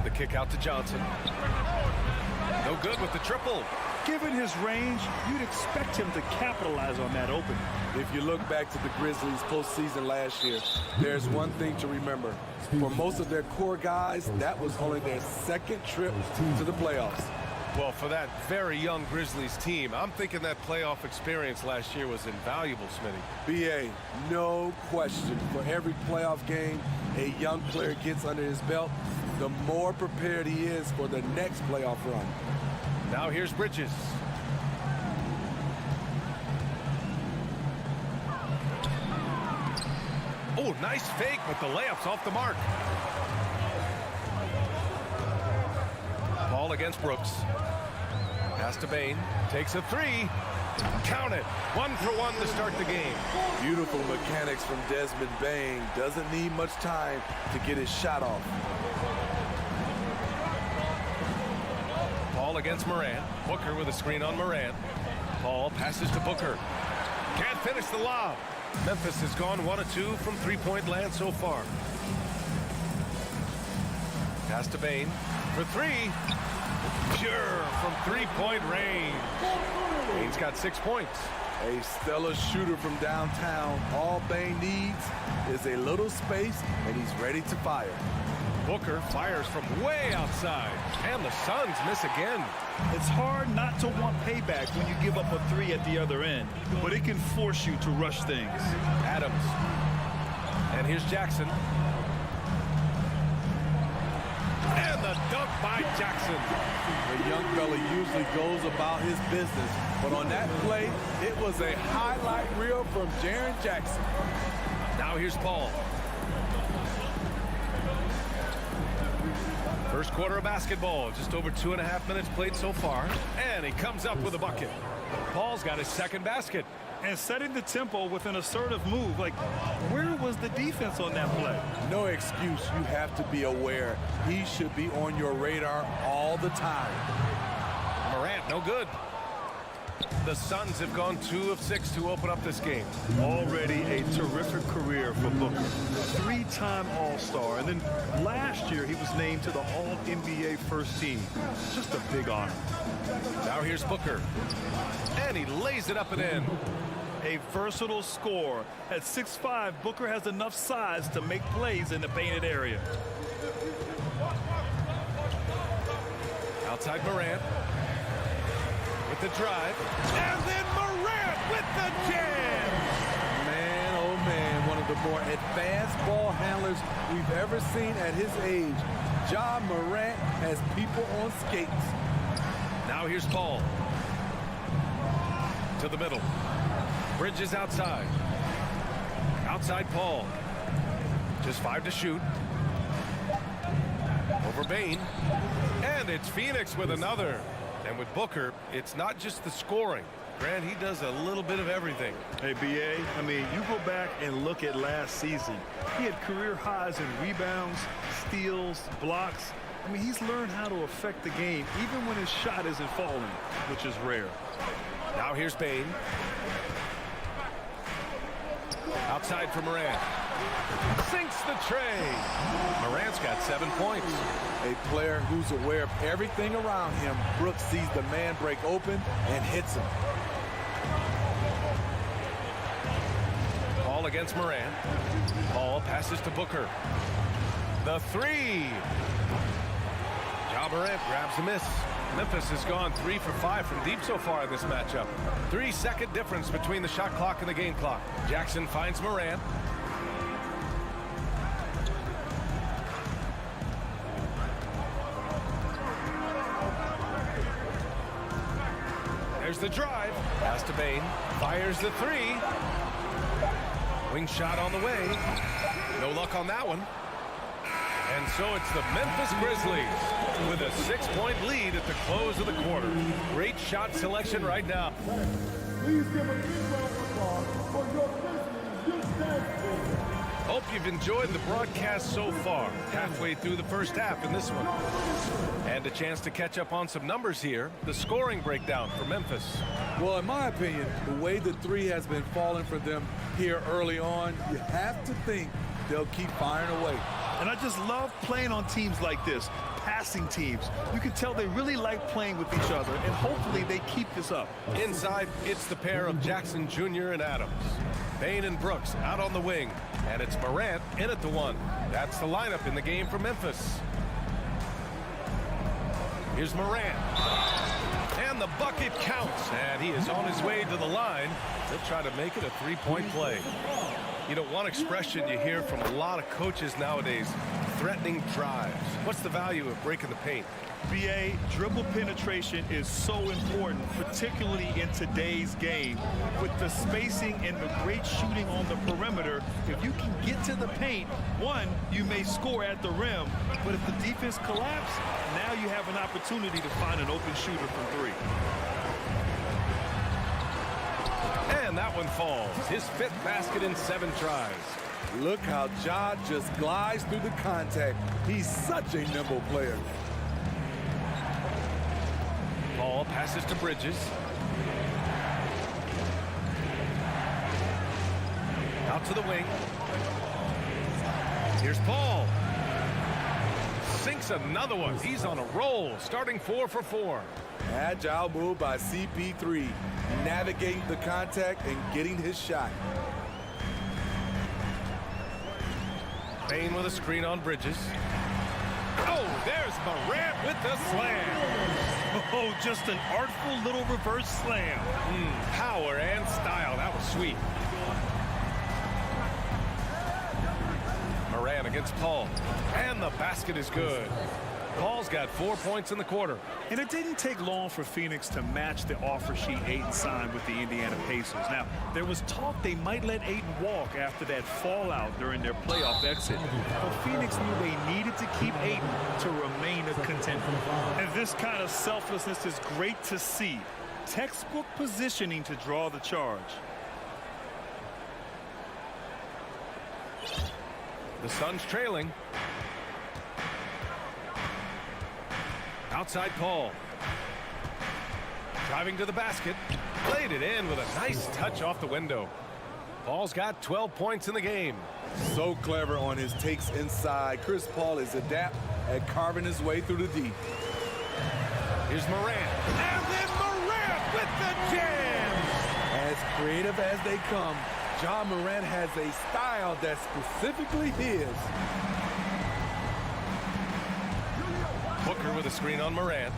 A: The kick out to Johnson. No good with the triple.
B: Given his range, you'd expect him to capitalize on that opening.
J: If you look back to the Grizzlies postseason last year, there's one thing to remember. For most of their core guys, that was only their second trip to the playoffs.
A: Well, for that very young Grizzlies team, I'm thinking that playoff experience last year was invaluable, Smitty.
J: BA, no question. For every playoff game a young player gets under his belt, the more prepared he is for the next playoff run.
A: Now here's Bridges. Oh, nice fake, but the layup's off the mark. Ball against Brooks. Pass to Bain. Takes a three. Count it. 1 for 1 to start the game.
J: Beautiful mechanics from Desmond Bain. Doesn't need much time to get his shot off.
A: Paul against Morant. Booker with a screen on Morant. Paul passes to Booker. Can't finish the lob. Memphis has gone 1 of 2 from three-point land so far. Pass to Bain for three. Pure from three-point range. Bain's got 6 points.
J: A stellar shooter from downtown. All Bain needs is a little space, and he's ready to fire.
A: Booker fires from way outside, and the Suns miss again.
B: It's hard not to want payback when you give up a three at the other end, but it can force you to rush things.
A: Adams. And here's Jackson. And the dunk by Jackson.
J: The young fella usually goes about his business, but on that play, it was a highlight reel from Jaren Jackson.
A: Now here's Paul. First quarter of basketball, just over 2.5 minutes played so far, and he comes up with a bucket. Paul's got his second basket.
B: And setting the tempo with an assertive move. Like, where was the defense on that play?
J: No excuse. You have to be aware. He should be on your radar all the time.
A: Morant, no good. The Suns have gone 2 of 6 to open up this game.
B: Already a terrific career for Booker. 3-time All-Star. And then last year, he was named to the All-NBA first team. Just a big honor.
A: Now here's Booker. And he lays it up and in.
B: A versatile scorer. At 6'5", Booker has enough size to make plays in the painted area.
A: Outside Morant. With the drive. And then Morant with the jam.
J: Man, oh man, one of the more advanced ball handlers we've ever seen at his age. Ja Morant has people on skates.
A: Now here's Paul. To the middle. Bridges outside. Outside Paul. Just 5 to shoot. Over Bain. And it's Phoenix with another. And with Booker, it's not just the scoring. Grant, he does a little bit of everything.
B: Hey, B.A., I mean, you go back and look at last season. He had career highs in rebounds, steals, blocks. I mean, he's learned how to affect the game, even when his shot isn't falling, which is rare.
A: Now here's Bain. Outside for Morant. Sinks the tray. Morant's got 7 points.
J: A player who's aware of everything around him. Brooks sees the man break open and hits him.
A: against Morant. Paul passes to Booker. The three. Ja Morant grabs the miss. Memphis has gone 3 for 5 from deep so far in this matchup. 3-second difference between the shot clock and the game clock. Jackson finds Morant. There's the drive. Pass to Bane. Fires the three. Wing shot on the way. No luck on that one. And so it's the Memphis Grizzlies with a 6-point lead at the close of the quarter. Great shot selection right now.
D: Please give a big round of applause for your Grizzlies.
A: Hope you've enjoyed the broadcast so far. Halfway through the first half in this one. And a chance to catch up on some numbers here. The scoring breakdown for Memphis.
J: Well, in my opinion, the way the three has been falling for them here early on, you have to think they'll keep firing away.
B: And I just love playing on teams like this, passing teams. You can tell they really like playing with each other, and hopefully they keep this up.
A: Inside, it's the pair of Jackson Jr. and Adams. Bane and Brooks out on the wing, and it's Morant in at the one. That's the lineup in the game for Memphis. Here's Morant. And the bucket counts, and he is on his way to the line. They'll try to make it a three-point play. You know, one expression you hear from a lot of coaches nowadays, threatening drives. What's the value of breaking the paint?
B: BA, dribble penetration is so important, particularly in today's game. With the spacing and the great shooting on the perimeter, if you can get to the paint, one, you may score at the rim, but if the defense collapses, now you have an opportunity to find an open shooter from three.
A: And that one falls. His 5th basket in 7 tries.
J: Look how Ja just glides through the contact. He's such a nimble player.
A: Paul passes to Bridges. Out to the wing. Here's Paul. Sinks another one. He's on a roll, starting 4 for 4.
J: Agile move by CP3, navigating the contact and getting his shot.
A: Bane with a screen on Bridges. Oh, there's Morant with the slam.
B: Oh, just an artful little reverse slam.
A: Power and style. That was sweet. Morant against Paul. And the basket is good. Paul's got 4 points in the quarter.
B: And it didn't take long for Phoenix to match the offer sheet Ayton signed with the Indiana Pacers. Now, there was talk they might let Ayton walk after that fallout during their playoff exit. But Phoenix knew they needed to keep Ayton to remain a contender. And this kind of selflessness is great to see. Textbook positioning to draw the charge.
A: The Suns trailing. Outside Paul. Driving to the basket. Played it in with a nice touch off the window. Paul's got 12 points in the game.
J: So clever on his takes inside. Chris Paul is adept at carving his way through the deep.
A: Here's Morant. And then Morant with the jam.
J: As creative as they come, Ja Morant has a style that's specifically his.
A: Booker with a screen on Morant.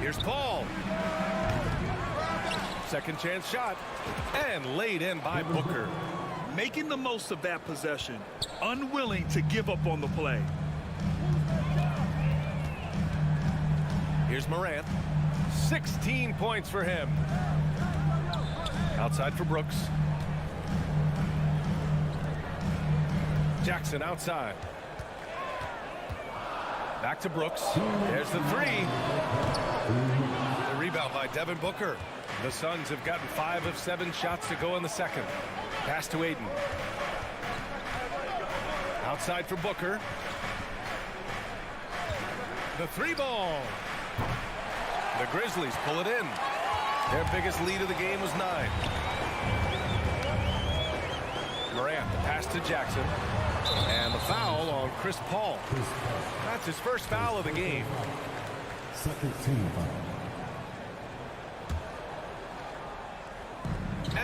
A: Here's Paul. Second chance shot. And laid in by Booker.
B: Making the most of that possession. Unwilling to give up on the play.
A: Here's Morant. 16 points for him. Outside for Brooks. Jackson outside. Back to Brooks. There's the three. The rebound by Devin Booker. The Suns have gotten 5 of 7 shots to go in the second. Pass to Ayton. Outside for Booker. The 3 ball. The Grizzlies pull it in. Their biggest lead of the game was 9. Morant, the pass to Jackson. And the foul on Chris Paul. That's his first foul of the game.
D: Second team foul.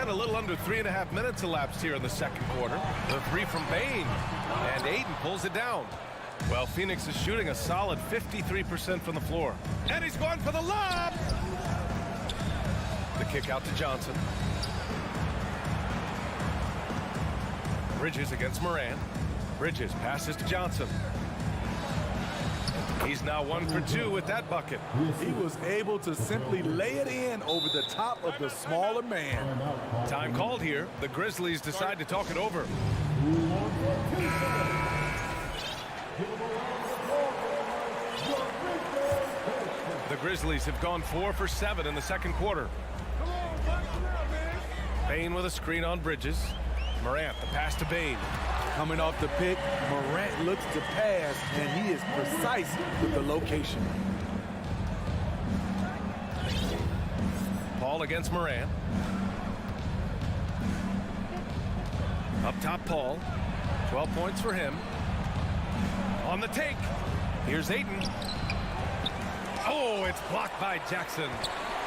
A: And a little under 3.5 minutes elapsed here in the second quarter. The three from Bain, and Ayton pulls it down. Well, Phoenix is shooting a solid 53% from the floor. And he's going for the lob! The kick out to Johnson. Bridges against Morant. Bridges passes to Johnson. He's now 1 for 2 with that bucket.
J: He was able to simply lay it in over the top of the smaller man.
A: Time called here. The Grizzlies decide to talk it over. The Grizzlies have gone 4 for 7 in the second quarter. Bain with a screen on Bridges. Morant, the pass to Bain.
J: Coming off the pick, Morant looks to pass, and he is precise with the location.
A: Paul against Morant. Up top, Paul. 12 points for him. On the take. Here's Ayton. Oh, it's blocked by Jackson.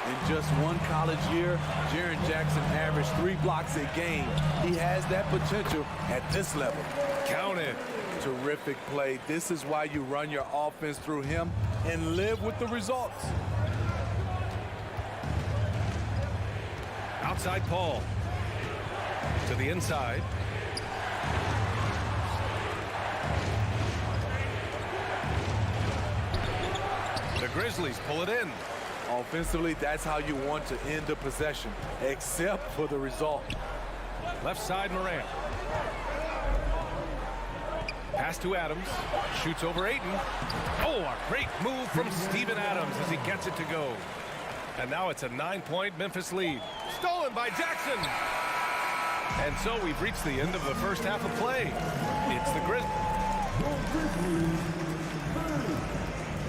J: In just one college year, Jaren Jackson averaged 3 blocks a game. He has that potential at this level.
A: Count it.
J: Terrific play. This is why you run your offense through him and live with the results.
A: Outside Paul. To the inside. The Grizzlies pull it in.
J: Offensively, that's how you want to end the possession, except for the result.
A: Left side, Morant. Pass to Adams. Shoots over Ayton. Oh, a great move from Steven Adams as he gets it to go. And now it's a 9-point Memphis lead. Stolen by Jackson. And so we've reached the end of the first half of play. It's the Grizzlies.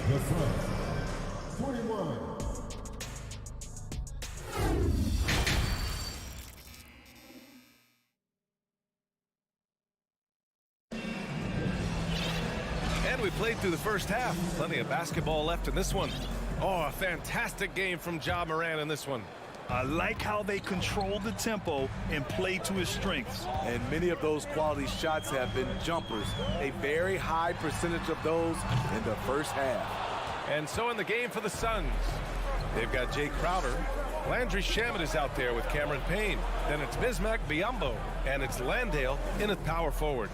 D: The Suns, 21.
A: And we played through the first half. Plenty of basketball left in this one. Oh, a fantastic game from Ja Morant in this one.
B: I like how they control the tempo and play to his strengths.
J: And many of those quality shots have been jumpers. A very high percentage of those in the first half.
A: And so in the game for the Suns, they've got Jay Crowder. Landry Shamet is out there with Cameron Payne. Then it's Bismack Biyombo. And it's Landale in at power forward.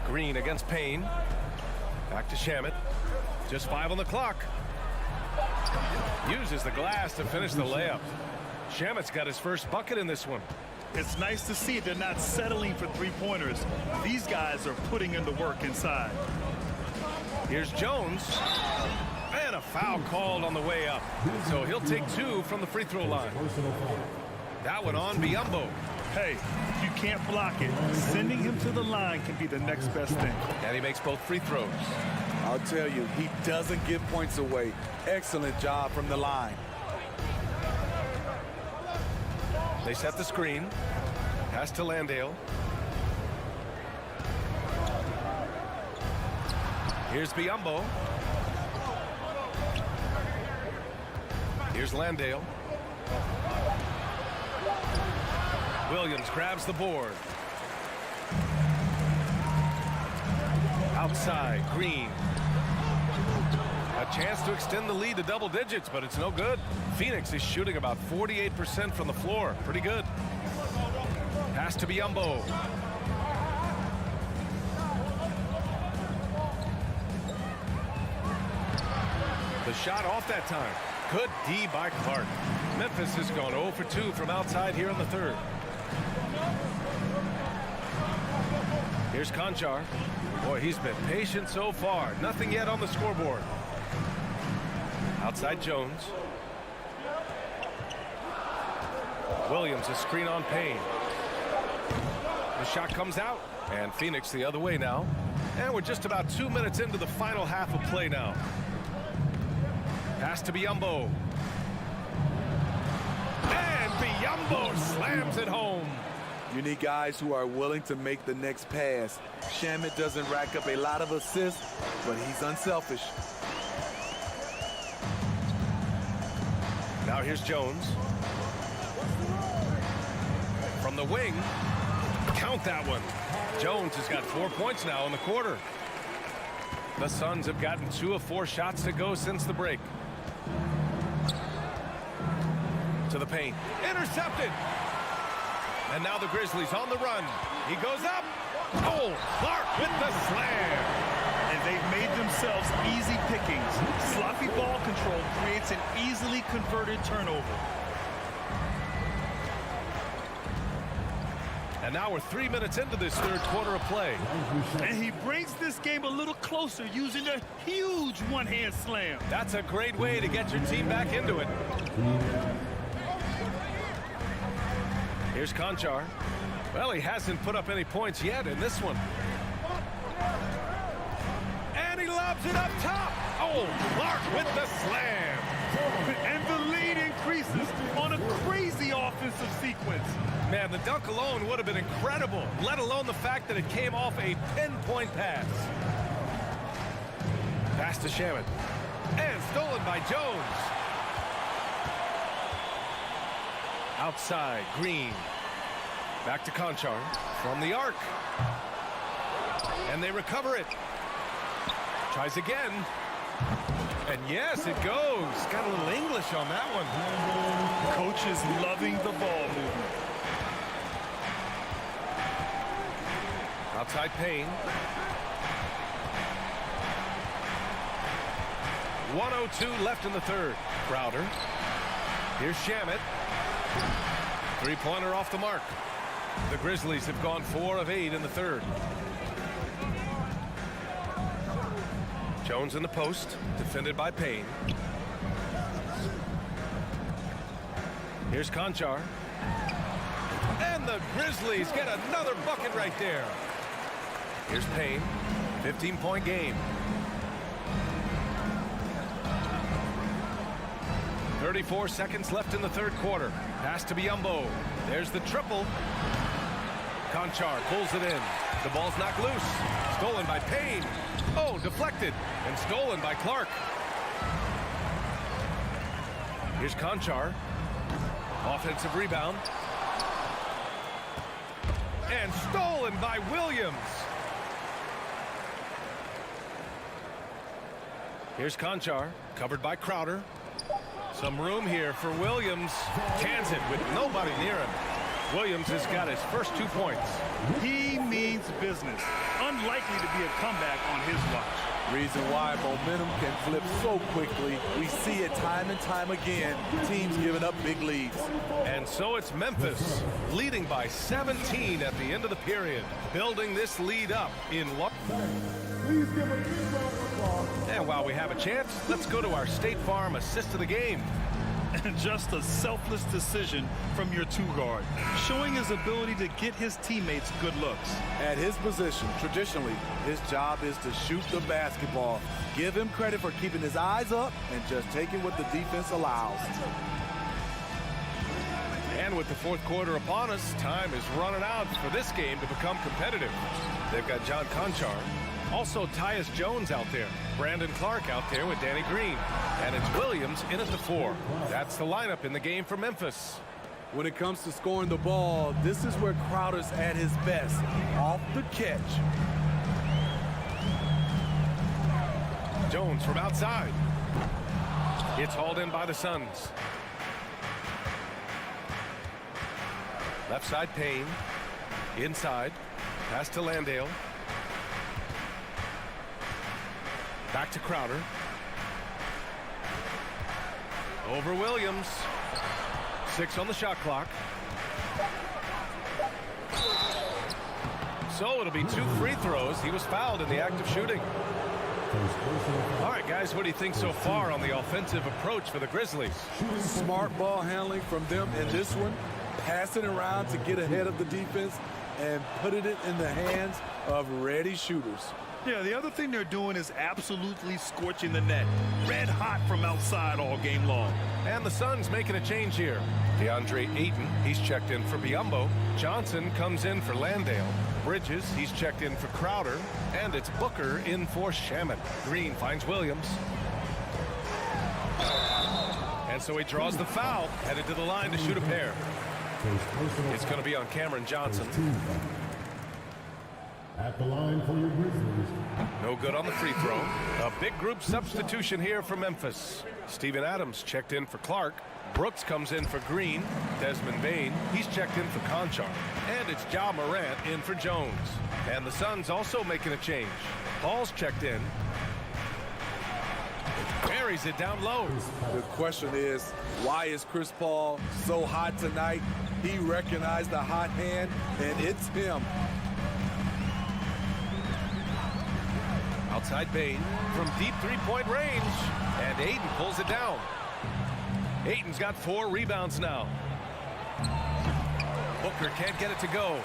A: Green against Payne. Back to Shamet. Just 5 on the clock. Uses the glass to finish the layup. Shamet's got his first bucket in this one.
B: It's nice to see they're not settling for three-pointers. These guys are putting in the work inside.
A: Here's Jones. And a foul called on the way up. So he'll take 2 from the free throw line. That one on Biyombo.
B: Hey, if you can't block it, sending him to the line can be the next best thing.
A: And he makes both free throws.
J: I'll tell you, he doesn't give points away. Excellent job from the line.
A: They set the screen. Pass to Landale. Here's Biyombo. Here's Landale. Williams grabs the board. Outside, Green. A chance to extend the lead to double digits, but it's no good. Phoenix is shooting about 48% from the floor. Pretty good. Pass to Biyombo. The shot off that time. Good D by Clark. Memphis has gone 0 for 2 from outside here in the third. Here's Conchar. Boy, he's been patient so far. Nothing yet on the scoreboard. Outside Jones. Williams, a screen on Payne. The shot comes out, and Phoenix the other way now. And we're just about 2 minutes into the final half of play now. Pass to Biyombo. And Biyombo slams it home.
J: You need guys who are willing to make the next pass. Shamet doesn't rack up a lot of assists, but he's unselfish.
A: Now Now here's Jones. From the wing. Count that one. Jones has got 4 points now in the quarter. The Suns have gotten 2 of 4 shots to go since the break. To the paint. Intercepted. And now the Grizzlies on the run. He goes up. Oh, Clark with the slam.
B: And they've made themselves easy pickings. Sloppy ball control creates an easily converted turnover.
A: And now we're 3 minutes into this third quarter of play.
B: And he brings this game a little closer using a huge one-hand slam.
A: That's a great way to get your team back into it. Here's Conchar. Well, he hasn't put up any points yet in this one. And he lobs it up top. Oh, Clark with the slam.
B: And the lead increases on a crazy offensive sequence.
A: Man, the dunk alone would have been incredible, let alone the fact that it came off a pinpoint pass. Pass to Shaman. And stolen by Jones. Outside, Green. Back to Conchar from the arc. And they recover it. Tries again. And yes, it goes. Got a little English on that one.
B: Coach is loving the ball movement.
A: Outside Payne. 1:02 left in the third. Crowder. Here's Shamet. Three-pointer off the mark. The Grizzlies have gone 4 of 8 in the third. Jones in the post, defended by Payne. Here's Conchar. And the Grizzlies get another bucket right there. Here's Payne, 15-point game. 34 seconds left in the third quarter. Pass to Biyombo. There's the triple. Conchar pulls it in. The ball's knocked loose. Stolen by Payne. Oh, deflected and stolen by Clark. Here's Conchar. Offensive rebound. And stolen by Williams. Here's Conchar, covered by Crowder. Some room here for Williams. Cans it with nobody near him. Williams has got his first 2 points.
B: He means business. Unlikely to be a comeback on his watch.
J: Reason why momentum can flip so quickly. We see it time and time again. Teams giving up big leads.
A: And so it's Memphis leading by 17 at the end of the period. Building this lead up in what?
D: Please give a big round of applause.
A: And while we have a chance, let's go to our State Farm assist of the game.
B: And just a selfless decision from your two-guard, showing his ability to get his teammates good looks.
J: At his position, traditionally, his job is to shoot the basketball. Give him credit for keeping his eyes up and just taking what the defense allows.
A: And with the fourth quarter upon us, time is running out for this game to become competitive. They've got John Conchar. Also, Tyus Jones out there. Brandon Clark out there with Danny Green. And it's Williams in at the 4. That's the lineup in the game for Memphis.
J: When it comes to scoring the ball, this is where Crowder's at his best. Off the catch.
A: Jones from outside. It's hauled in by the Suns. Left side Payne. Inside. Pass to Landale. Back to Crowder. Over Williams. 6 on the shot clock. So it'll be 2 free throws. He was fouled in the act of shooting. All right, guys, what do you think so far on the offensive approach for the Grizzlies?
J: Smart ball handling from them in this one. Passing around to get ahead of the defense and putting it in the hands of ready shooters.
B: Yeah, the other thing they're doing is absolutely scorching the net. Red hot from outside all game long.
A: And the Suns making a change here. DeAndre Ayton, he's checked in for Biyombo. Johnson comes in for Landale. Bridges, he's checked in for Crowder. And it's Booker in for Shaman. Green finds Williams. And And so he draws the foul, headed to the line to shoot a pair. It's going to be on Cameron Johnson.
D: At the line for your Grizzlies.
A: No good on the free throw. A big group substitution here for Memphis. Steven Adams checked in for Clark. Brooks comes in for Green. Desmond Bain, he's checked in for Conchar. And it's Ja Morant in for Jones. And the Suns also making a change. Paul's checked in. Buries it down low.
J: The question is, why is Chris Paul so hot tonight? He recognized the hot hand, and it's him.
A: Outside Bain from deep three-point range. And Ayton pulls it down. Ayton's got 4 rebounds now. Booker can't get it to go.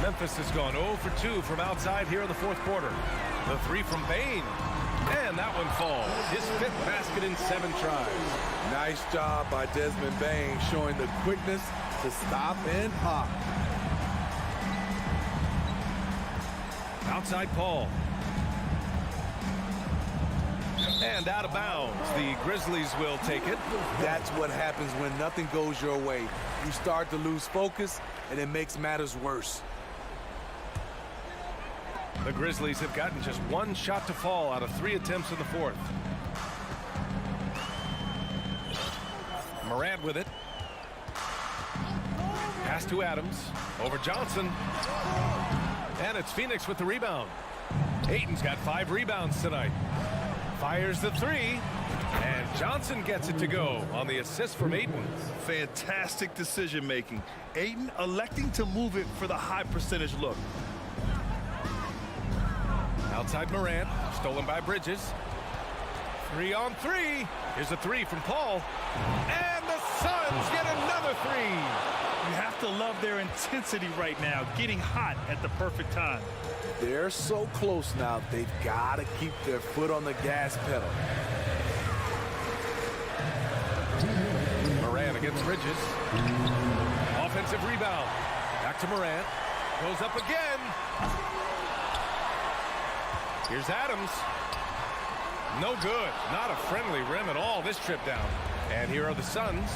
A: Memphis has gone 0 for 2 from outside here in the fourth quarter. The 3 from Bain. And that one falls. His 5th basket in 7 tries.
J: Nice job by Desmond Bain, showing the quickness to stop and pop.
A: Outside Paul. And out of bounds. The Grizzlies will take it.
J: That's what happens when nothing goes your way. You start to lose focus, and it makes matters worse.
A: The Grizzlies have gotten just 1 shot to fall out of 3 attempts in the fourth. Morant with it. Pass to Adams. Over Johnson. And it's Phoenix with the rebound. Ayton's got 5 rebounds tonight. Fires the 3. And Johnson gets it to go on the assist from Ayton.
B: Fantastic decision making. Ayton electing to move it for the high percentage look.
A: Outside Morant, stolen by Bridges. 3 on 3. Here's a 3 from Paul. And the Suns get another 3.
B: You have to love their intensity right now, getting hot at the perfect time.
J: They're so close now, they've got to keep their foot on the gas pedal.
A: Morant against Bridges. Offensive rebound. Back to Morant. Goes up again. Here's Adams. No good. Not a friendly rim at all this trip down. And here are the Suns.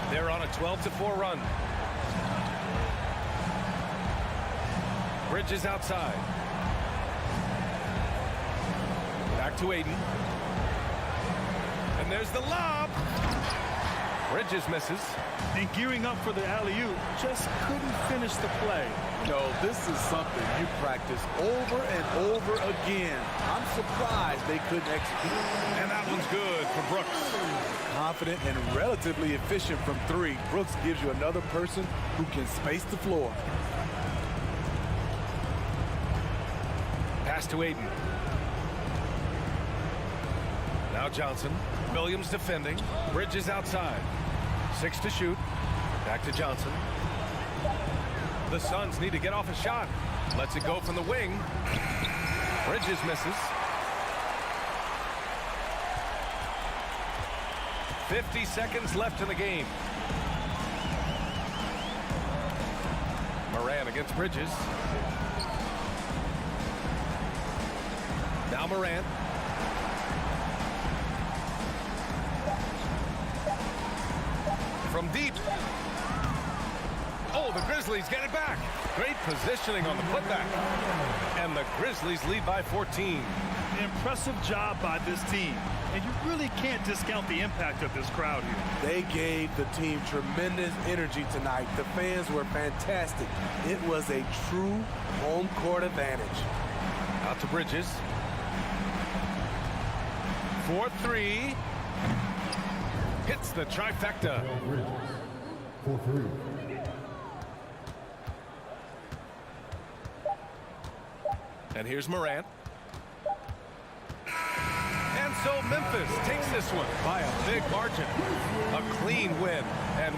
A: They're on a 12-4 run. Bridges outside. Back to Ayton. And there's the lob. Bridges misses.
B: And gearing up for the alley-oop, just couldn't finish the play.
J: No, this is something you practice over and over again. I'm surprised they couldn't execute.
A: And that one's good for Brooks.
J: Confident and relatively efficient from 3. Brooks gives you another person who can space the floor.
A: Pass to Ayton. Now Johnson. Williams defending. Bridges outside. 6 to shoot. Back to Johnson. The Suns need to get off a shot. Lets it go from the wing. Bridges misses. 50 seconds left in the game. Morant against Bridges. Now Morant. From deep. Oh, the Grizzlies get it back. Great positioning on the putback. And the Grizzlies lead by 14.
B: Impressive job by this team. And you really can't discount the impact of this crowd here.
J: They gave the team tremendous energy tonight. The fans were fantastic. It was a true home court advantage.
A: Out to Bridges. 4-3. Hits the trifecta.
D: Bridges for 3.
A: And here's Morant. And so Memphis takes this one by a big margin. A clean win. And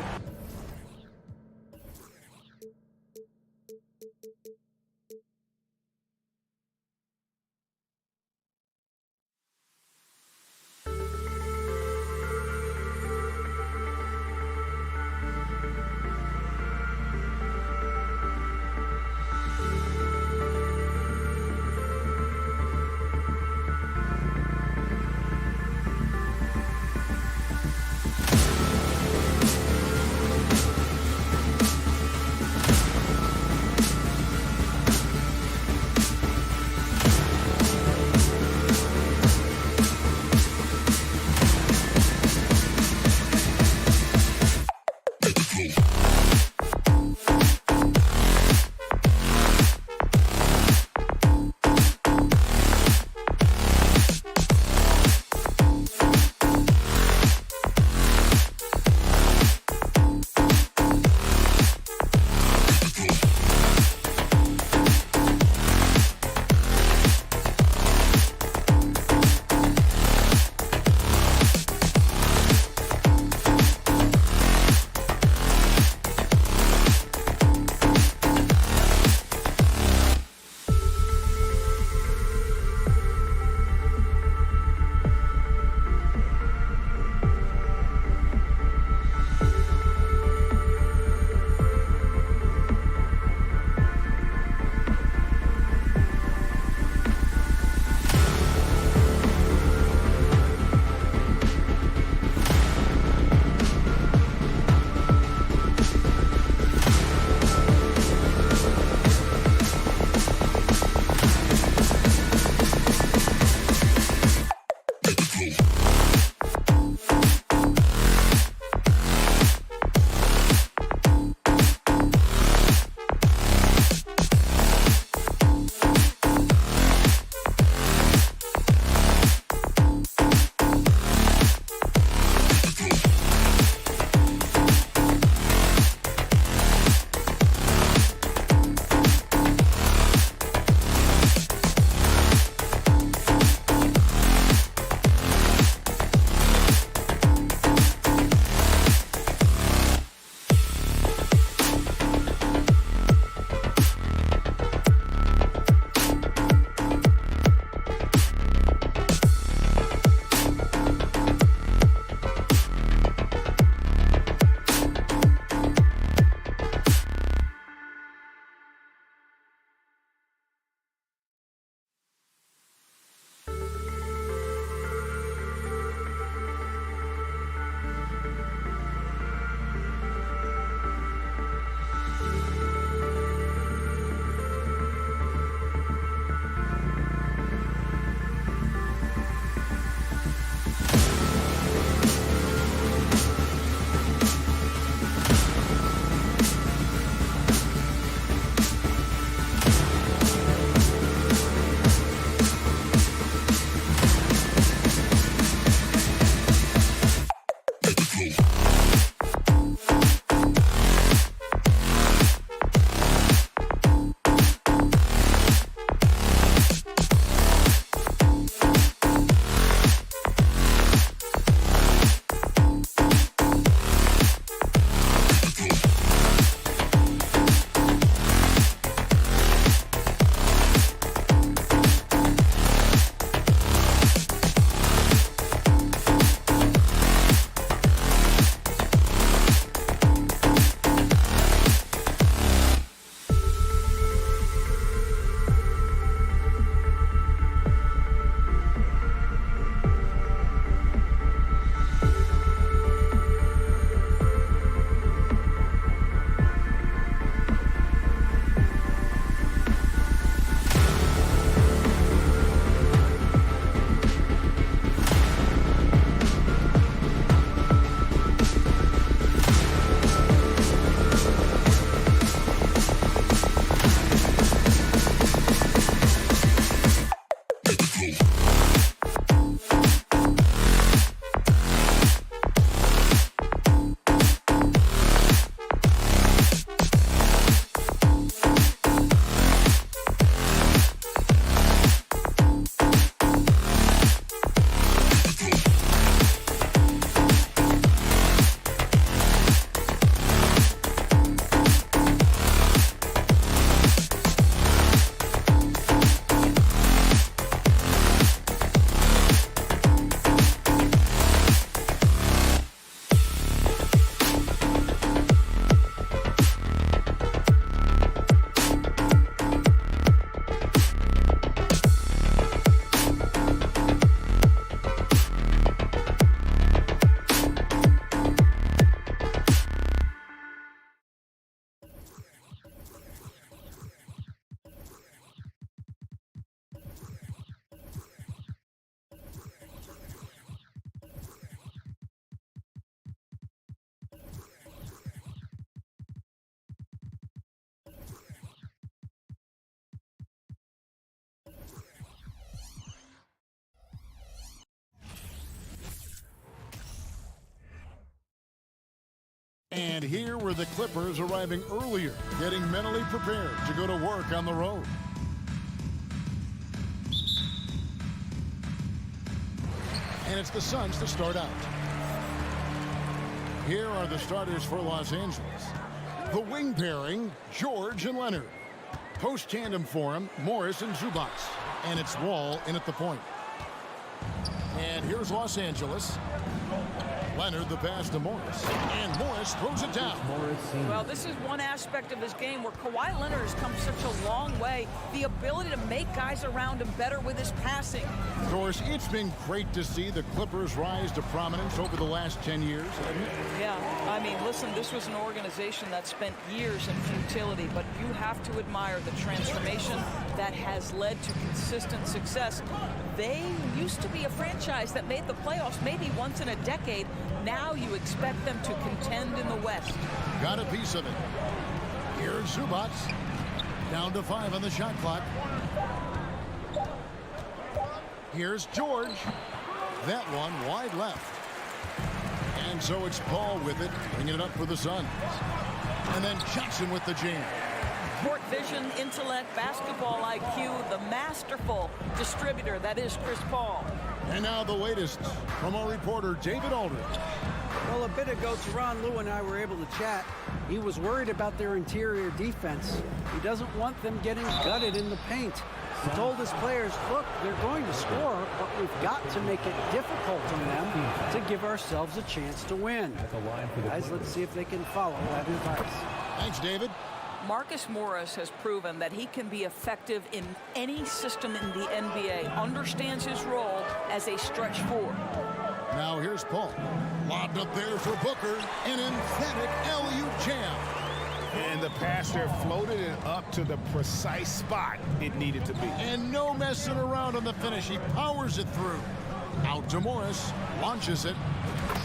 E: And here were the Clippers arriving earlier, getting mentally prepared to go to work on the road. And it's the Suns to start out. Here are the starters for Los Angeles. The wing pairing, George and Leonard. Post tandem for him, Morris and Zubac. And it's Wall in at the point. And here's Los Angeles. Leonard the pass to Morris. And Morris throws it down.
K: Well, this is one aspect of his game where Kawhi Leonard has come such a long way. The ability to make guys around him better with his passing.
E: Of course, it's been great to see the Clippers rise to prominence over the last 10 years.
K: Yeah, I mean, listen, this was an organization that spent years in futility, but you have to admire the transformation that has led to consistent success. They used to be a franchise that made the playoffs maybe once in a decade. Now you expect them to contend in the West.
E: Got a piece of it. Here's Zubac. Down to 5 on the shot clock. Here's George. That one wide left. And so it's Paul with it, bringing it up for the Suns. And then Johnson with the jam.
K: Court vision, intellect, basketball IQ, the masterful distributor that is Chris Paul.
E: And now the latest from our reporter, David Aldridge.
H: Well, a bit ago, Teron Lue and I were able to chat. He was worried about their interior defense. He doesn't want them getting gutted in the paint. He told his players, look, they're going to score, but we've got to make it difficult on them to give ourselves a chance to win. Guys, let's see if they can follow that advice.
E: Thanks, David.
K: Marcus Morris has proven that he can be effective in any system in the NBA, understands his role as a stretch four.
E: Now here's Paul. Lobbed up there for Booker. An emphatic alley-oop jam.
I: And the pass there floated it up to the precise spot it needed to be.
E: And no messing around on the finish. He powers it through. Out to Morris. Launches it.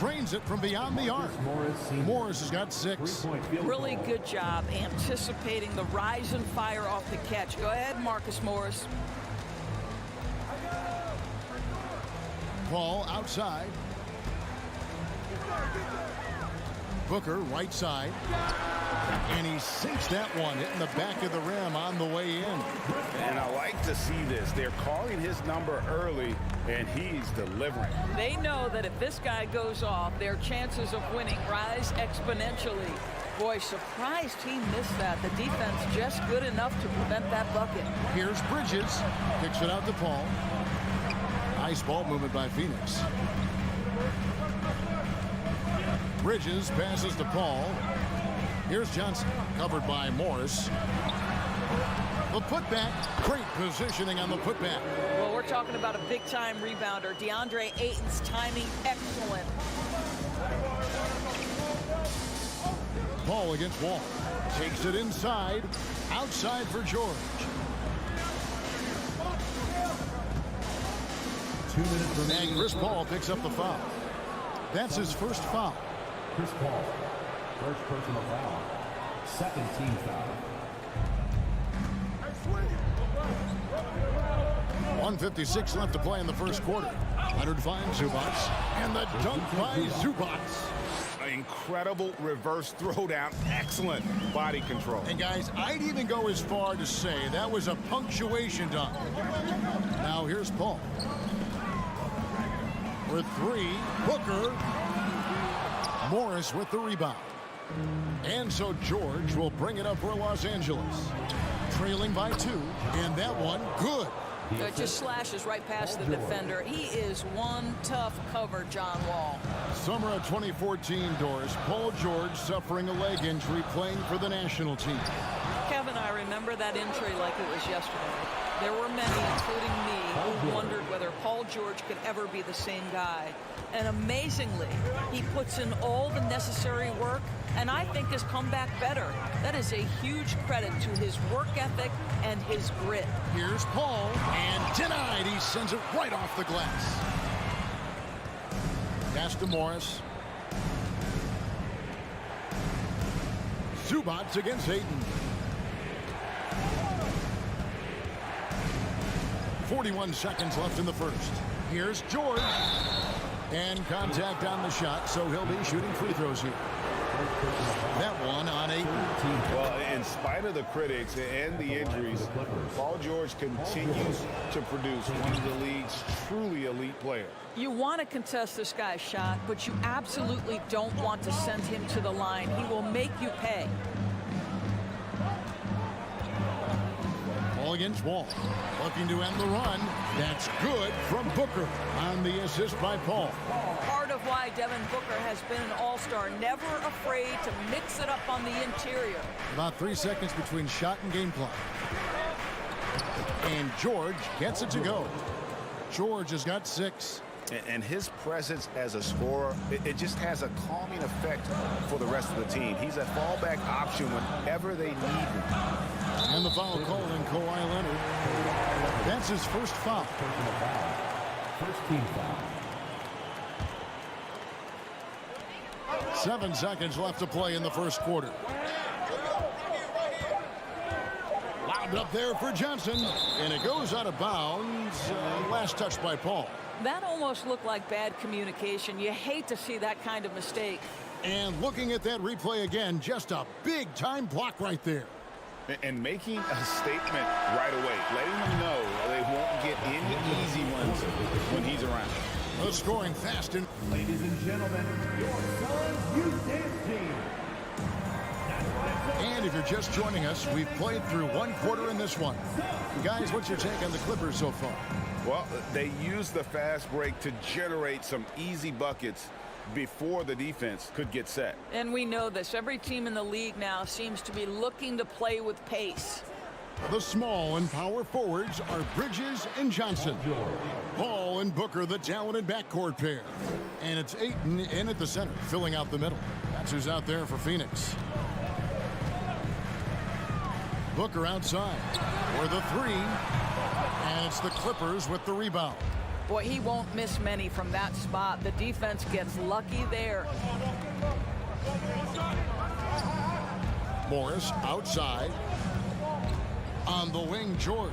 E: Drains it from beyond the arc. Morris has got 6.
K: Really good job anticipating the rise and fire off the catch. Go ahead, Marcus Morris.
E: Paul outside. Booker right side. And he sinks that one, hitting the back of the rim on the way in.
I: And I like to see this. They're calling his number early, and he's delivering.
K: They know that if this guy goes off, their chances of winning rise exponentially. Boy, surprised he missed that. The defense just good enough to prevent that bucket.
E: Here's Bridges. Kicks it out to Paul. Nice ball movement by Phoenix. Bridges passes to Paul. Here's Johnson, covered by Morris. The putback, great positioning on the putback.
K: Well, we're talking about a big-time rebounder. DeAndre Ayton's timing, excellent.
E: Paul against Wall. Takes it inside. Outside for George.
L: 2 minutes remaining.
E: And Chris Paul picks up the foul. That's his first foul.
L: Chris Paul, first personal foul. Second team foul.
E: 1:56 left to play in the first quarter. Leonard finds Zubac. And the dunk by Zubac.
I: An incredible reverse throwdown. Excellent body control.
E: And guys, I'd even go as far to say that was a punctuation dunk. Now here's Paul. For 3, Booker. Morris with the rebound. And so George will bring it up for Los Angeles. Trailing by 2, and that one good.
K: It just slashes right past the defender. He is one tough cover, John Wall.
E: Summer of 2014, Doris. Paul George suffering a leg injury playing for the national team.
K: Kevin, I remember that injury like it was yesterday. There were many, including me, who wondered whether Paul George could ever be the same guy. And amazingly, he puts in all the necessary work, and I think has come back better. That is a huge credit to his work ethic and his grit.
E: Here's Paul, and denied. He sends it right off the glass. Pass to Morris. Zubac against Ayton. 41 seconds left in the first. Here's George. And contact on the shot, so he'll be shooting free throws here. That one on 8.
I: Well, in spite of the critics and the injuries, Paul George continues to produce one of the league's truly elite players.
K: You want to contest this guy's shot, but you absolutely don't want to send him to the line. He will make you pay.
E: Ball against Wall. Looking to end the run. That's good from Booker on the assist by Paul.
K: Part of why Devin Booker has been an all-star, never afraid to mix it up on the interior.
E: About 3 seconds between shot and game clock. And George gets it to go. George has got 6.
I: And his presence as a scorer, it just has a calming effect for the rest of the team. He's a fallback option whenever they need him.
E: And the foul called on Kawhi Leonard. That's his first foul.
L: First team foul.
E: 7 seconds left to play in the first quarter. Lobbed up there for Johnson. And it goes out of bounds. Last touch by Paul.
K: That almost looked like bad communication. You hate to see that kind of mistake.
E: And looking at that replay again, just a big-time block right there.
I: And making a statement right away, letting them know they won't get any easy ones when he's around.
E: The scoring fast. And
L: Ladies and gentlemen, your Suns Youth Dance Team.
E: And if you're just joining us, we've played through one quarter in this one. Guys, what's your take on the Clippers so far?
I: Well, they used the fast break to generate some easy buckets before the defense could get set.
K: And we know this. Every team in the league now seems to be looking to play with pace.
E: The small and power forwards are Bridges and Johnson. Paul and Booker, the talented backcourt pair. And it's Ayton in at the center, filling out the middle. That's who's out there for Phoenix. Booker outside for the 3. And it's the Clippers with the rebound.
K: Boy, he won't miss many from that spot. The defense gets lucky there.
E: Morris outside. On the wing, George.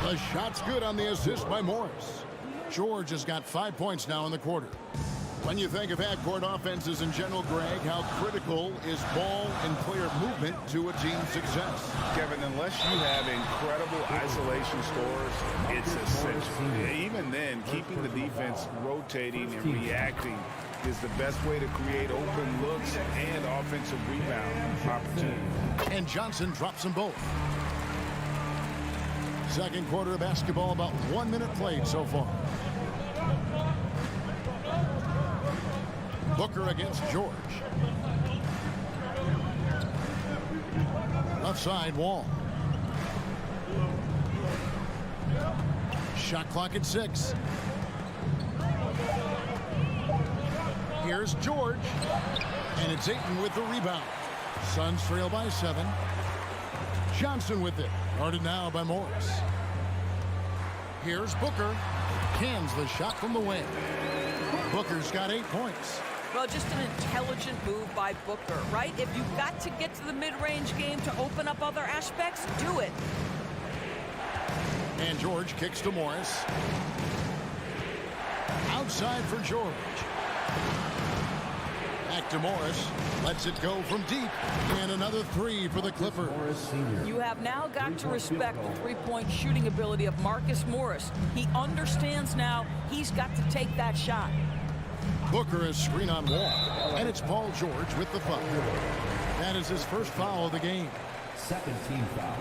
E: The shot's good on the assist by Morris. George has got 5 points now in the quarter. When you think of half-court offenses in general, Greg, how critical is ball and player movement to a team's success?
I: Kevin, unless you have incredible isolation scores, it's essential. Even then, keeping the defense rotating and reacting is the best way to create open looks and offensive rebound opportunities.
E: And Johnson drops them both. Second quarter of basketball, about 1 minute played so far. Booker against George. Left side, Wall. Shot clock at 6. Here's George. And it's Ayton with the rebound. Suns trail by 7. Johnson with it. Guarded now by Morris. Here's Booker. Cans the shot from the wing. Booker's got 8 points.
K: Well, just an intelligent move by Booker, right? If you've got to get to the mid-range game to open up other aspects, do it.
E: And George kicks to Morris. Outside for George. Back to Morris. Lets it go from deep. And another 3 for the Clippers.
K: You have now got to respect the three-point shooting ability of Marcus Morris. He understands now he's got to take that shot.
E: Booker is screen on Wall. And it's Paul George with the foul. That is his first foul of the game.
L: Second team foul.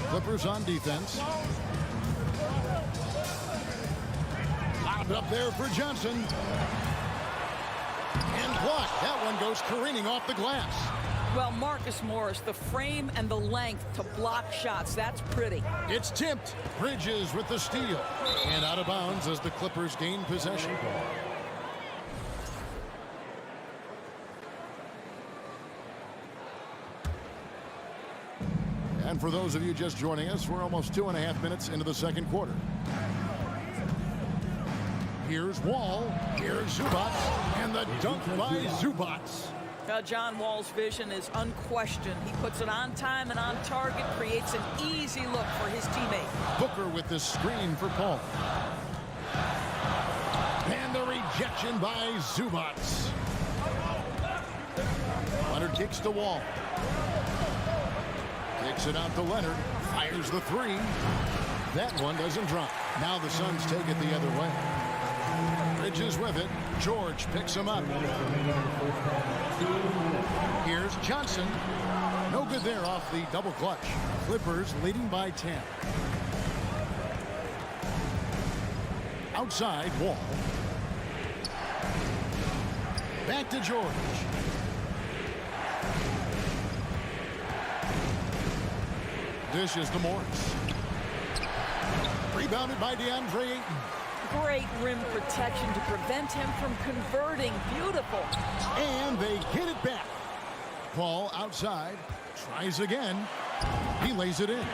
E: Clippers on defense. Lobbed up there for Johnson. And blocked. That one goes careening off the glass.
K: Well, Marcus Morris, the frame and the length to block shots, that's pretty.
E: It's tipped. Bridges with the steal. And out of bounds as the Clippers gain possession. And for those of you just joining us, we're almost 2.5 minutes into the second quarter. Here's Wall. Here's Zubac. And the dunk by Zubac.
K: John Wall's vision is unquestioned. He puts it on time and on target, creates an easy look for his teammate.
E: Booker with the screen for Paul. And Rejection by Zubats. Leonard kicks to Wall. Kicks it out to Leonard. Fires the three. That one doesn't drop. Now the Suns take it the other way. Bridges with it. George picks him up. Here's Johnson. No good there off the double clutch. Clippers leading by 10. Outside, Wall. Back to George. Dishes to Morris. Rebounded by DeAndre Ayton.
K: Great rim protection to prevent him from converting. Beautiful.
E: And they get it back. Paul outside. Tries again. He lays it in.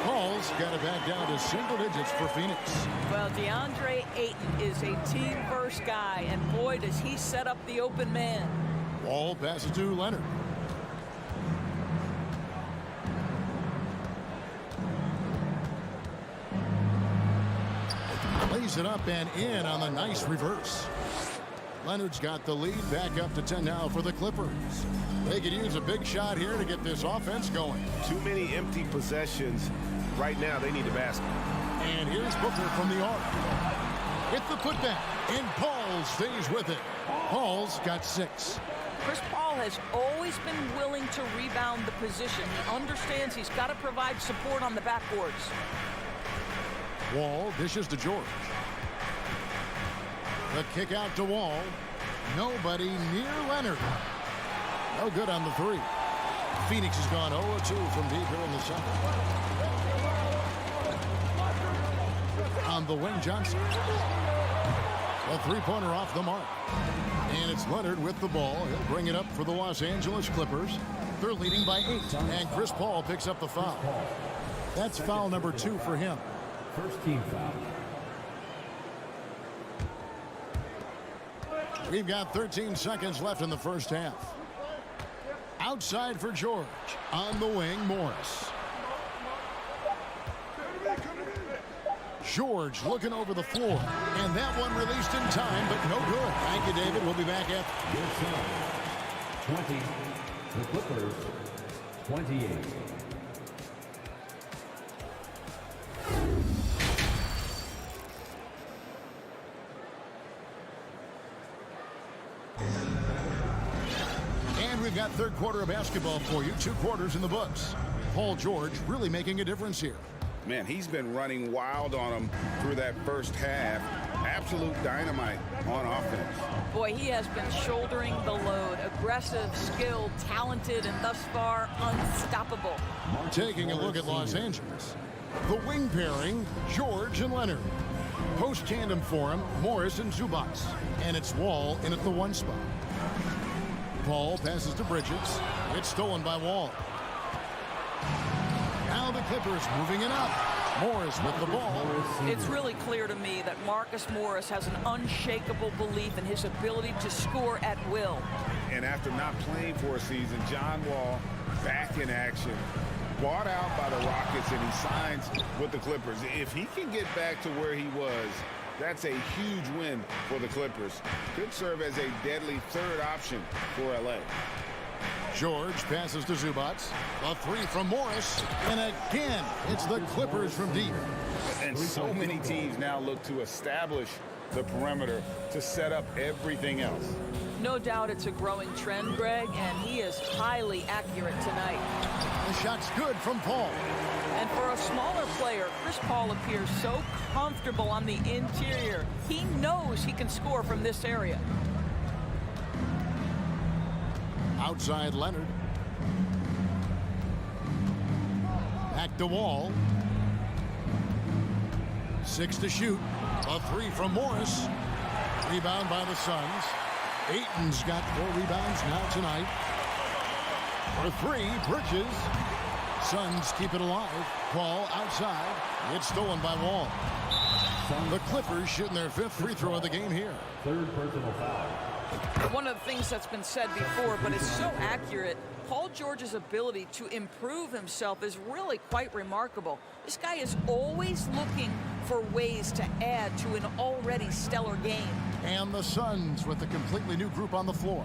E: Paul's got it back down to single digits for Phoenix.
K: Well, DeAndre Ayton is a team-first guy, and boy, does he set up the open man.
E: Wall passes to Leonard. Lays it up and in on the nice reverse. Leonard's got the lead, back up to 10 now for the Clippers. They could use a big shot here to get this offense going.
A: Too many empty possessions. Right now, they need a basket.
E: And here's Booker from the arc. With the putback, and Paul stays with it. Paul's got 6.
K: Chris Paul has always been willing to rebound the position. He understands he's got to provide support on the backboards.
E: Wall dishes to George. The kick out to Wall. Nobody near Leonard. No good on the three. Phoenix has gone 0-2 from deep here in the second. On the wing, Johnson. A three-pointer off the mark. And it's Leonard with the ball. He'll bring it up for the Los Angeles Clippers. They're leading by 8. And Chris Paul picks up the foul. That's foul number 2 for him.
L: First team foul.
E: We've got 13 seconds left in the first half. Outside for George. On the wing, Morris. George looking over the floor. And that one released in time, but no good. Thank you, David. We'll be back at
L: 20. The Clippers, 28.
E: And we've got third quarter of basketball for you. 2 quarters in the books. Paul George really making a difference here.
I: Man, he's been running wild on him through that first half. Absolute dynamite on offense.
K: Boy, he has been shouldering the load. Aggressive, skilled, talented, and thus far unstoppable.
E: Taking a look at Los Angeles. The wing pairing, George and Leonard. Post tandem for him, Morris and Zubats. And it's Wall in at the 1 spot. Paul passes to Bridges. It's stolen by Wall. Now the Clippers moving it up. Morris with the ball.
K: It's really clear to me that Marcus Morris has an unshakable belief in his ability to score at will.
I: And after not playing for a season, John Wall back in action. Bought out by the Rockets, and he signs with the Clippers. If he can get back to where he was, that's a huge win for the Clippers. Could serve as a deadly third option for LA.
E: George passes to Zubats. A 3 from Morris. And again, it's the Clippers from deep.
I: And so many teams now look to establish the perimeter to set up everything else.
K: No doubt it's a growing trend, Greg, and he is highly accurate tonight.
E: The shot's good from Paul.
K: And for a smaller player, Chris Paul appears so comfortable on the interior. He knows he can score from this area.
E: Outside Leonard. Back to Wall. 6 to shoot. A 3 from Morris. Rebound by the Suns. Ayton's got 4 rebounds now tonight. For 3, Bridges. Suns keep it alive. Paul outside. It's stolen by Wall. The Clippers shooting their 5th free throw of the game here.
L: Third personal foul.
K: One of the things that's been said before, but it's so accurate, Paul George's ability to improve himself is really quite remarkable. This guy is always looking for ways to add to an already stellar game.
E: And the Suns with a completely new group on the floor.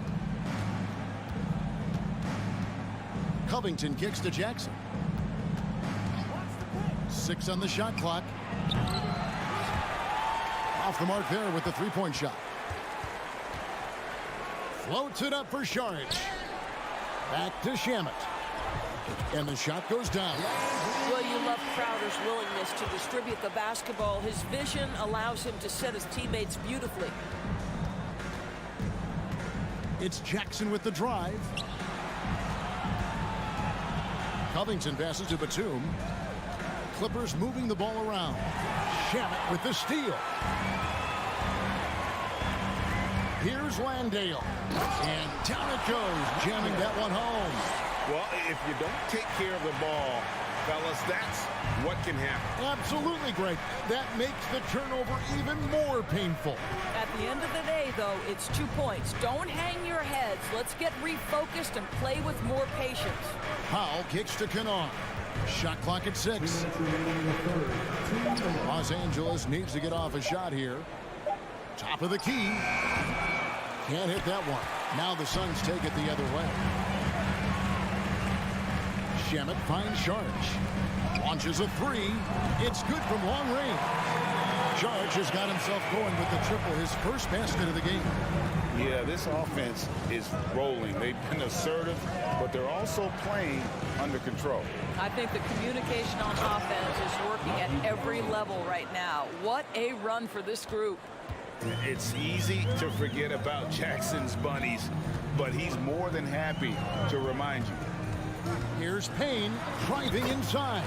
E: Covington kicks to Jackson. 6 on the shot clock. Off the mark there with the three-point shot. Floats it up for Sharge. Back to Shamet. And the shot goes down.
K: Well, you love Crowder's willingness to distribute the basketball. His vision allows him to set his teammates beautifully.
E: It's Jackson with the drive. Covington passes to Batum. Clippers moving the ball around. Shamet with the steal. Here's Landale. And down it goes, jamming that one home.
I: Well, if you don't take care of the ball, fellas, that's what can happen.
E: Absolutely, Greg. That makes the turnover even more painful.
K: At the end of the day, though, it's 2 points. Don't hang your heads. Let's get refocused and play with more patience.
E: Powell kicks to Kennard. Shot clock at 6. Los Angeles needs to get off a shot here. Top of the key. Can't hit that one. Now the Suns take it the other way. Shamet finds Sharge. Launches a 3. It's good from long range. Sharge has got himself going with the triple, his first basket of the game.
I: Yeah, this offense is rolling. They've been assertive, but they're also playing under control.
K: I think the communication on offense is working at every level right now. What a run for this group.
I: It's easy to forget about Jackson's bunnies, but he's more than happy to remind you.
E: Here's Payne driving inside.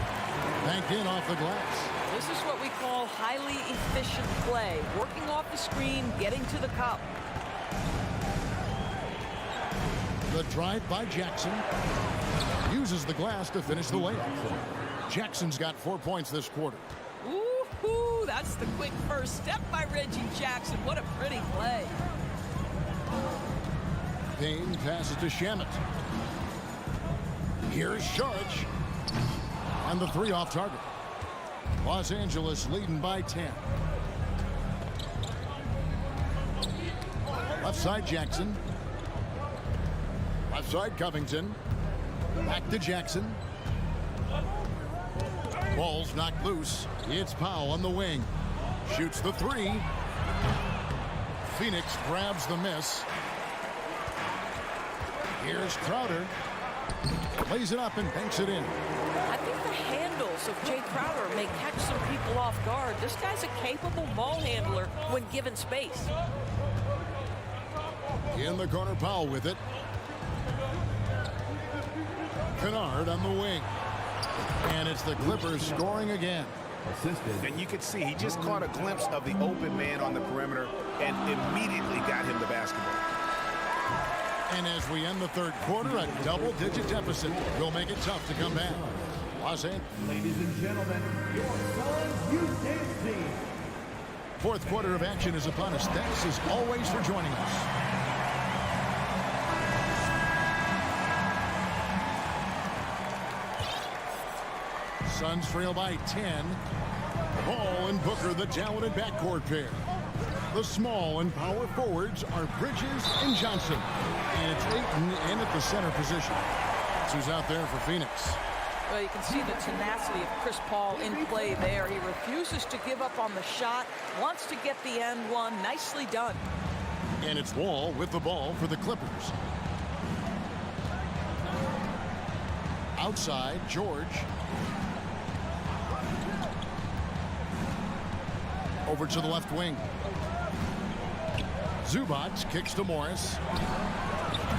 E: Banked in off the glass.
K: This is what we call highly efficient play. Working off the screen, getting to the cup.
E: The drive by Jackson. Uses the glass to finish the layup. Jackson's got 4 points this quarter.
K: Ooh, that's the quick first step by Reggie Jackson. What a pretty play.
E: Payne passes to Shamet. Here's Sharge. And the 3 off target. Los Angeles leading by 10. Left side Jackson. Left side Covington. Back to Jackson. Ball's knocked loose. It's Powell on the wing. Shoots the 3. Phoenix grabs the miss. Here's Crowder. Plays it up and banks it in.
K: I think the handles of Jay Crowder may catch some people off guard. This guy's a capable ball handler when given space.
E: In the corner, Powell with it. Kennard on the wing. And it's the Clippers scoring again.
I: And you can see he just caught a glimpse of the open man on the perimeter and immediately got him the basketball.
E: And as we end the third quarter, a double-digit deficit will make it tough to come back. Los Angeles.
L: Ladies and gentlemen, your Suns Youth Dance Team.
E: Fourth quarter of action is upon us. Thanks as always for joining us. Suns trail by 10. Ball and Booker, the talented backcourt pair. The small and power forwards are Bridges and Johnson. And it's Ayton in at the center position. That's who's out there for Phoenix.
K: Well, you can see the tenacity of Chris Paul in play there. He refuses to give up on the shot, wants to get the end one. Nicely done.
E: And it's Wall with the ball for the Clippers. Outside, George. Over to the left wing. Zubac kicks to Morris.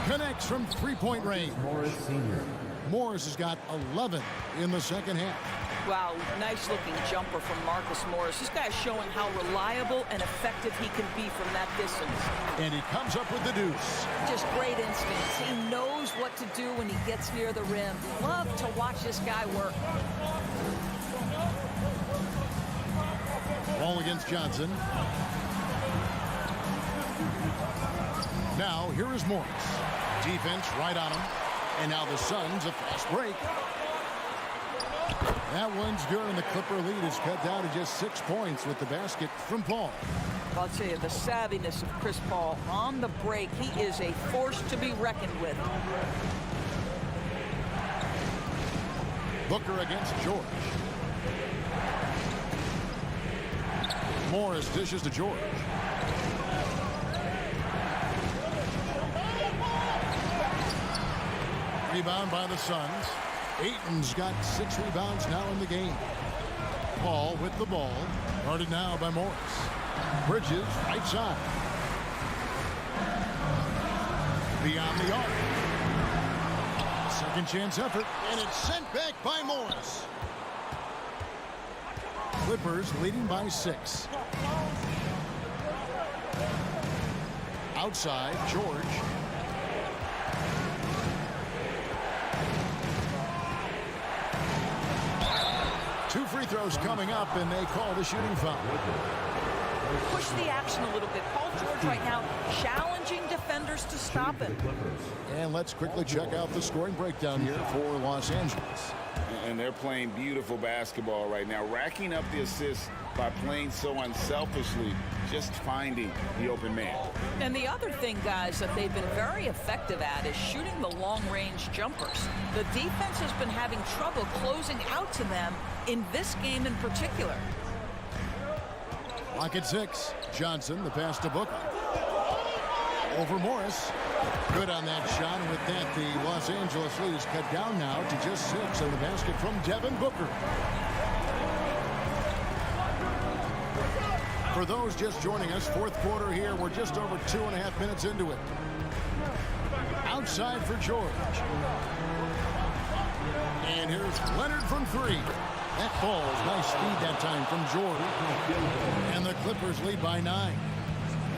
E: Connects from three-point range.
L: Morris Sr.
E: Morris has got 11 in the second half.
K: Wow, nice-looking jumper from Marcus Morris. This guy's showing how reliable and effective he can be from that distance.
E: And he comes up with the deuce.
K: Just great instincts. He knows what to do when he gets near the rim. Love to watch this guy work.
E: Ball against Johnson. Now, here is Morris. Defense right on him. And now the Suns, a fast break. That one's good, and the Clipper lead is cut down to just 6 points with the basket from Paul.
K: I'll tell you, the savviness of Chris Paul on the break, he is a force to be reckoned with.
E: Booker against George. Morris dishes to George. Rebound by the Suns. Ayton's got 6 rebounds now in the game. Paul with the ball. Guarded now by Morris. Bridges, right side. Beyond the arc. Second chance effort, and it's sent back by Morris. Clippers leading by 6. Outside, George. Two free throws coming up, and they call the shooting foul.
K: Push the action a little bit. Paul George right now challenging defenders to stop him.
E: And let's quickly check out the scoring breakdown here for Los Angeles.
I: And they're playing beautiful basketball right now, racking up the assists by playing so unselfishly, just finding the open man.
K: And the other thing, guys, that they've been very effective at is shooting the long-range jumpers. The defense has been having trouble closing out to them in this game in particular.
E: Lock at 6. Johnson, the pass to Booker. Over Morris. Good on that shot, and with that, the Los Angeles lead is cut down now to just 6 on the basket from Devin Booker. For those just joining us, fourth quarter here, we're just over 2.5 minutes into it. Outside for George. And here's Leonard from 3. That falls. Nice speed that time from George. And the Clippers lead by 9.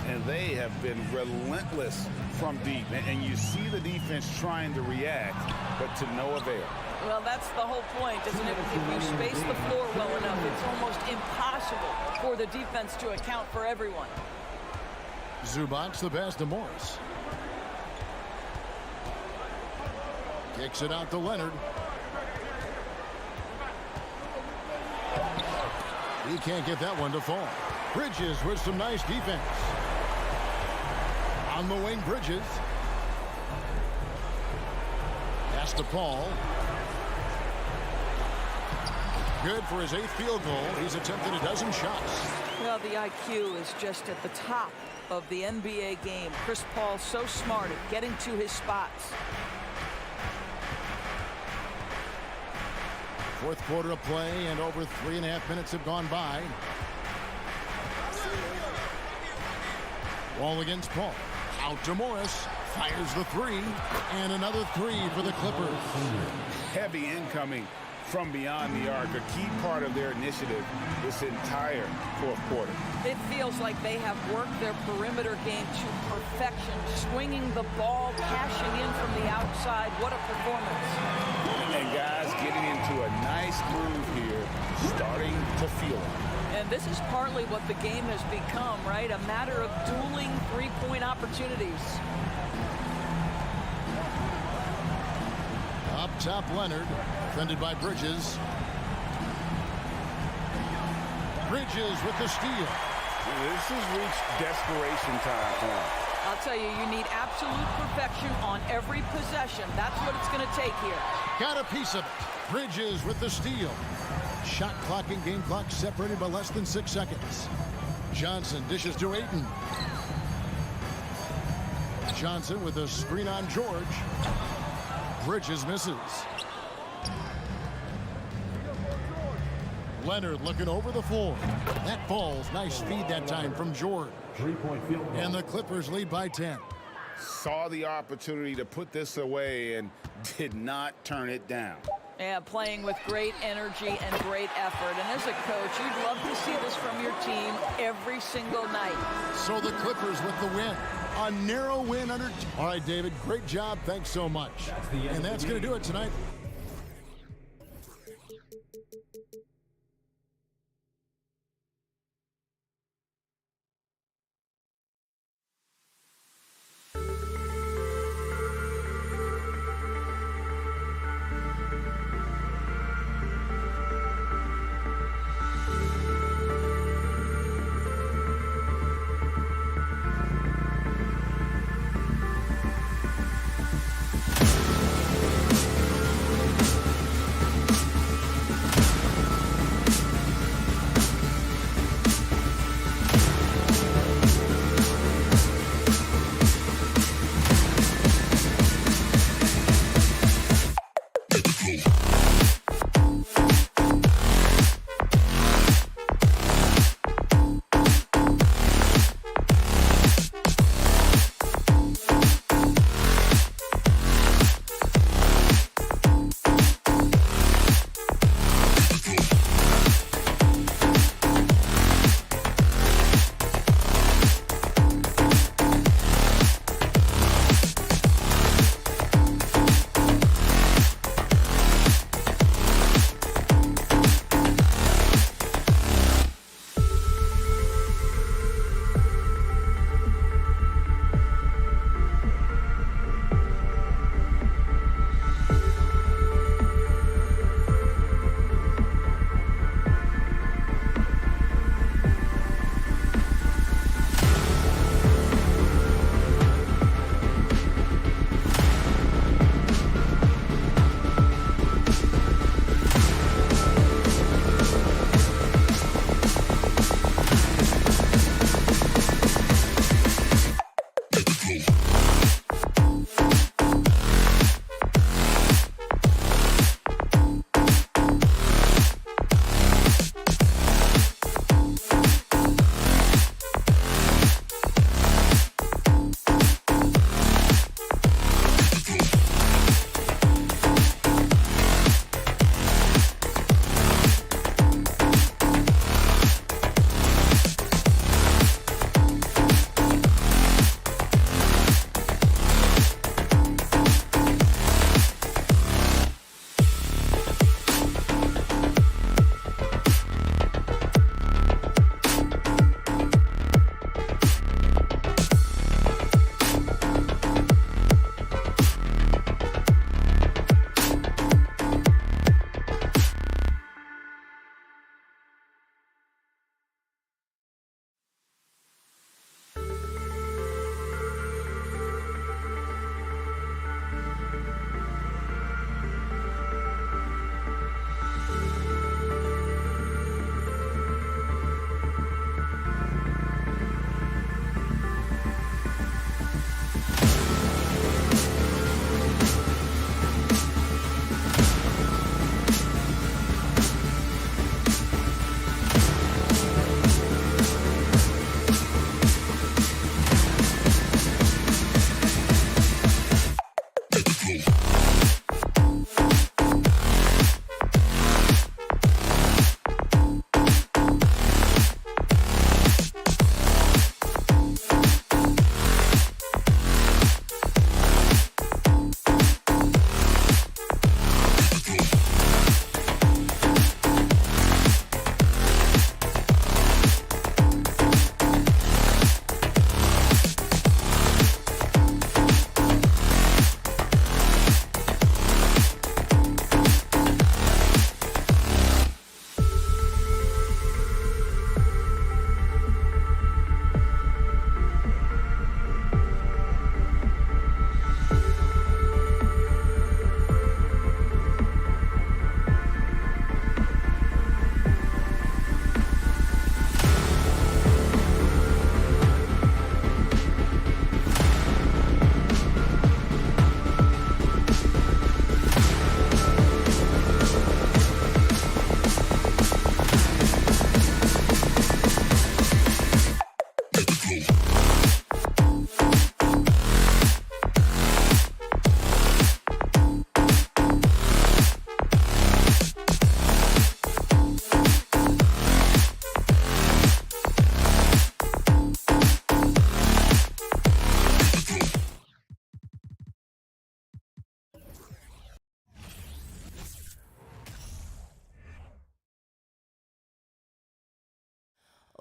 I: And they have been relentless from deep. And you see the defense trying to react, but to no avail.
K: Well, that's the whole point, isn't it? If you space the floor well enough, it's almost impossible for the defense to account for everyone.
E: Zubac, the pass to Morris. Kicks it out to Leonard. He can't get that one to fall. Bridges with some nice defense. On the wing, Bridges. Pass to Paul. Good for his 8th field goal. He's attempted a dozen shots.
K: Well, the IQ is just at the top of the NBA game. Chris Paul so smart at getting to his spots.
E: Fourth quarter of play, and over 3.5 minutes have gone by. Ball against Paul. Out to Morris. Fires the 3. And another 3 for the Clippers.
I: Heavy incoming from beyond the arc, a key part of their initiative this entire fourth quarter.
K: It feels like they have worked their perimeter game to perfection, swinging the ball, cashing in from the outside. What a performance.
I: And guys getting into a nice groove here, starting to feel it.
K: And this is partly what the game has become, right? A matter of dueling three-point opportunities.
E: Up top, Leonard, defended by Bridges. Bridges with the steal.
I: This has reached desperation time for him.
K: I'll tell you, you need absolute perfection on every possession. That's what it's going to take here.
E: Got a piece of it. Bridges with the steal. Shot clock and game clock separated by less than 6 seconds. Johnson dishes to Ayton. Johnson with a screen on George. Bridges misses. Leonard looking over the floor. That falls. Nice feed that time from George.
L: 3-point field goal.
E: And the Clippers lead by 10.
I: Saw the opportunity to put this away and did not turn it down.
K: Yeah, playing with great energy and great effort. And as a coach, you'd love to see this from your team every single night.
E: So the Clippers with the win. A narrow win under... All right, David, great job. Thanks so much. And that's going to do it tonight.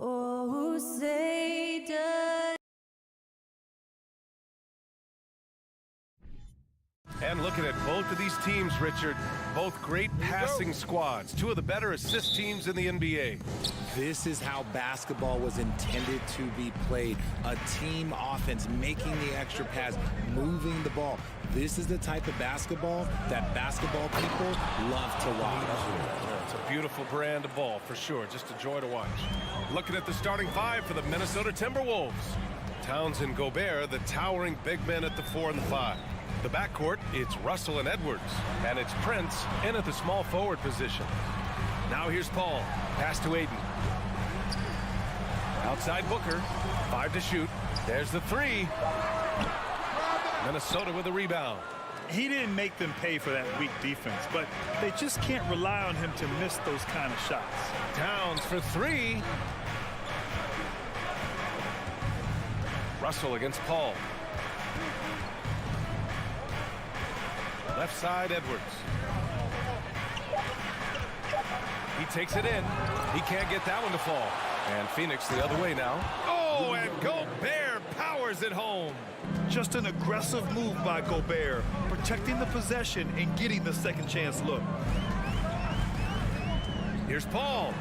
M: Oh, say does.
A: And looking at both of these teams, Richard, both great passing squads, two of the better assist teams in the NBA.
N: This is how basketball was intended to be played. A team offense, making the extra pass, moving the ball. This is the type of basketball that basketball people love to watch.
A: Yeah, it's a beautiful brand of ball, for sure. Just a joy to watch. Looking at the starting five for the Minnesota Timberwolves. Towns and Gobert, the towering big men at the 4 and the 5. The backcourt, it's Russell and Edwards. And it's Prince in at the small forward position. Now here's Paul. Pass to Aiden. Outside Booker. 5 to shoot. There's the 3. Minnesota with a rebound.
B: He didn't make them pay for that weak defense, but they just can't rely on him to miss those kind of shots.
A: Towns for 3. Russell against Paul. Left side, Edwards. He takes it in. He can't get that one to fall. And Phoenix the other way now. Oh, and Gobert powers it home.
B: Just an aggressive move by Gobert, protecting the possession and getting the second chance look.
A: Here's Paul.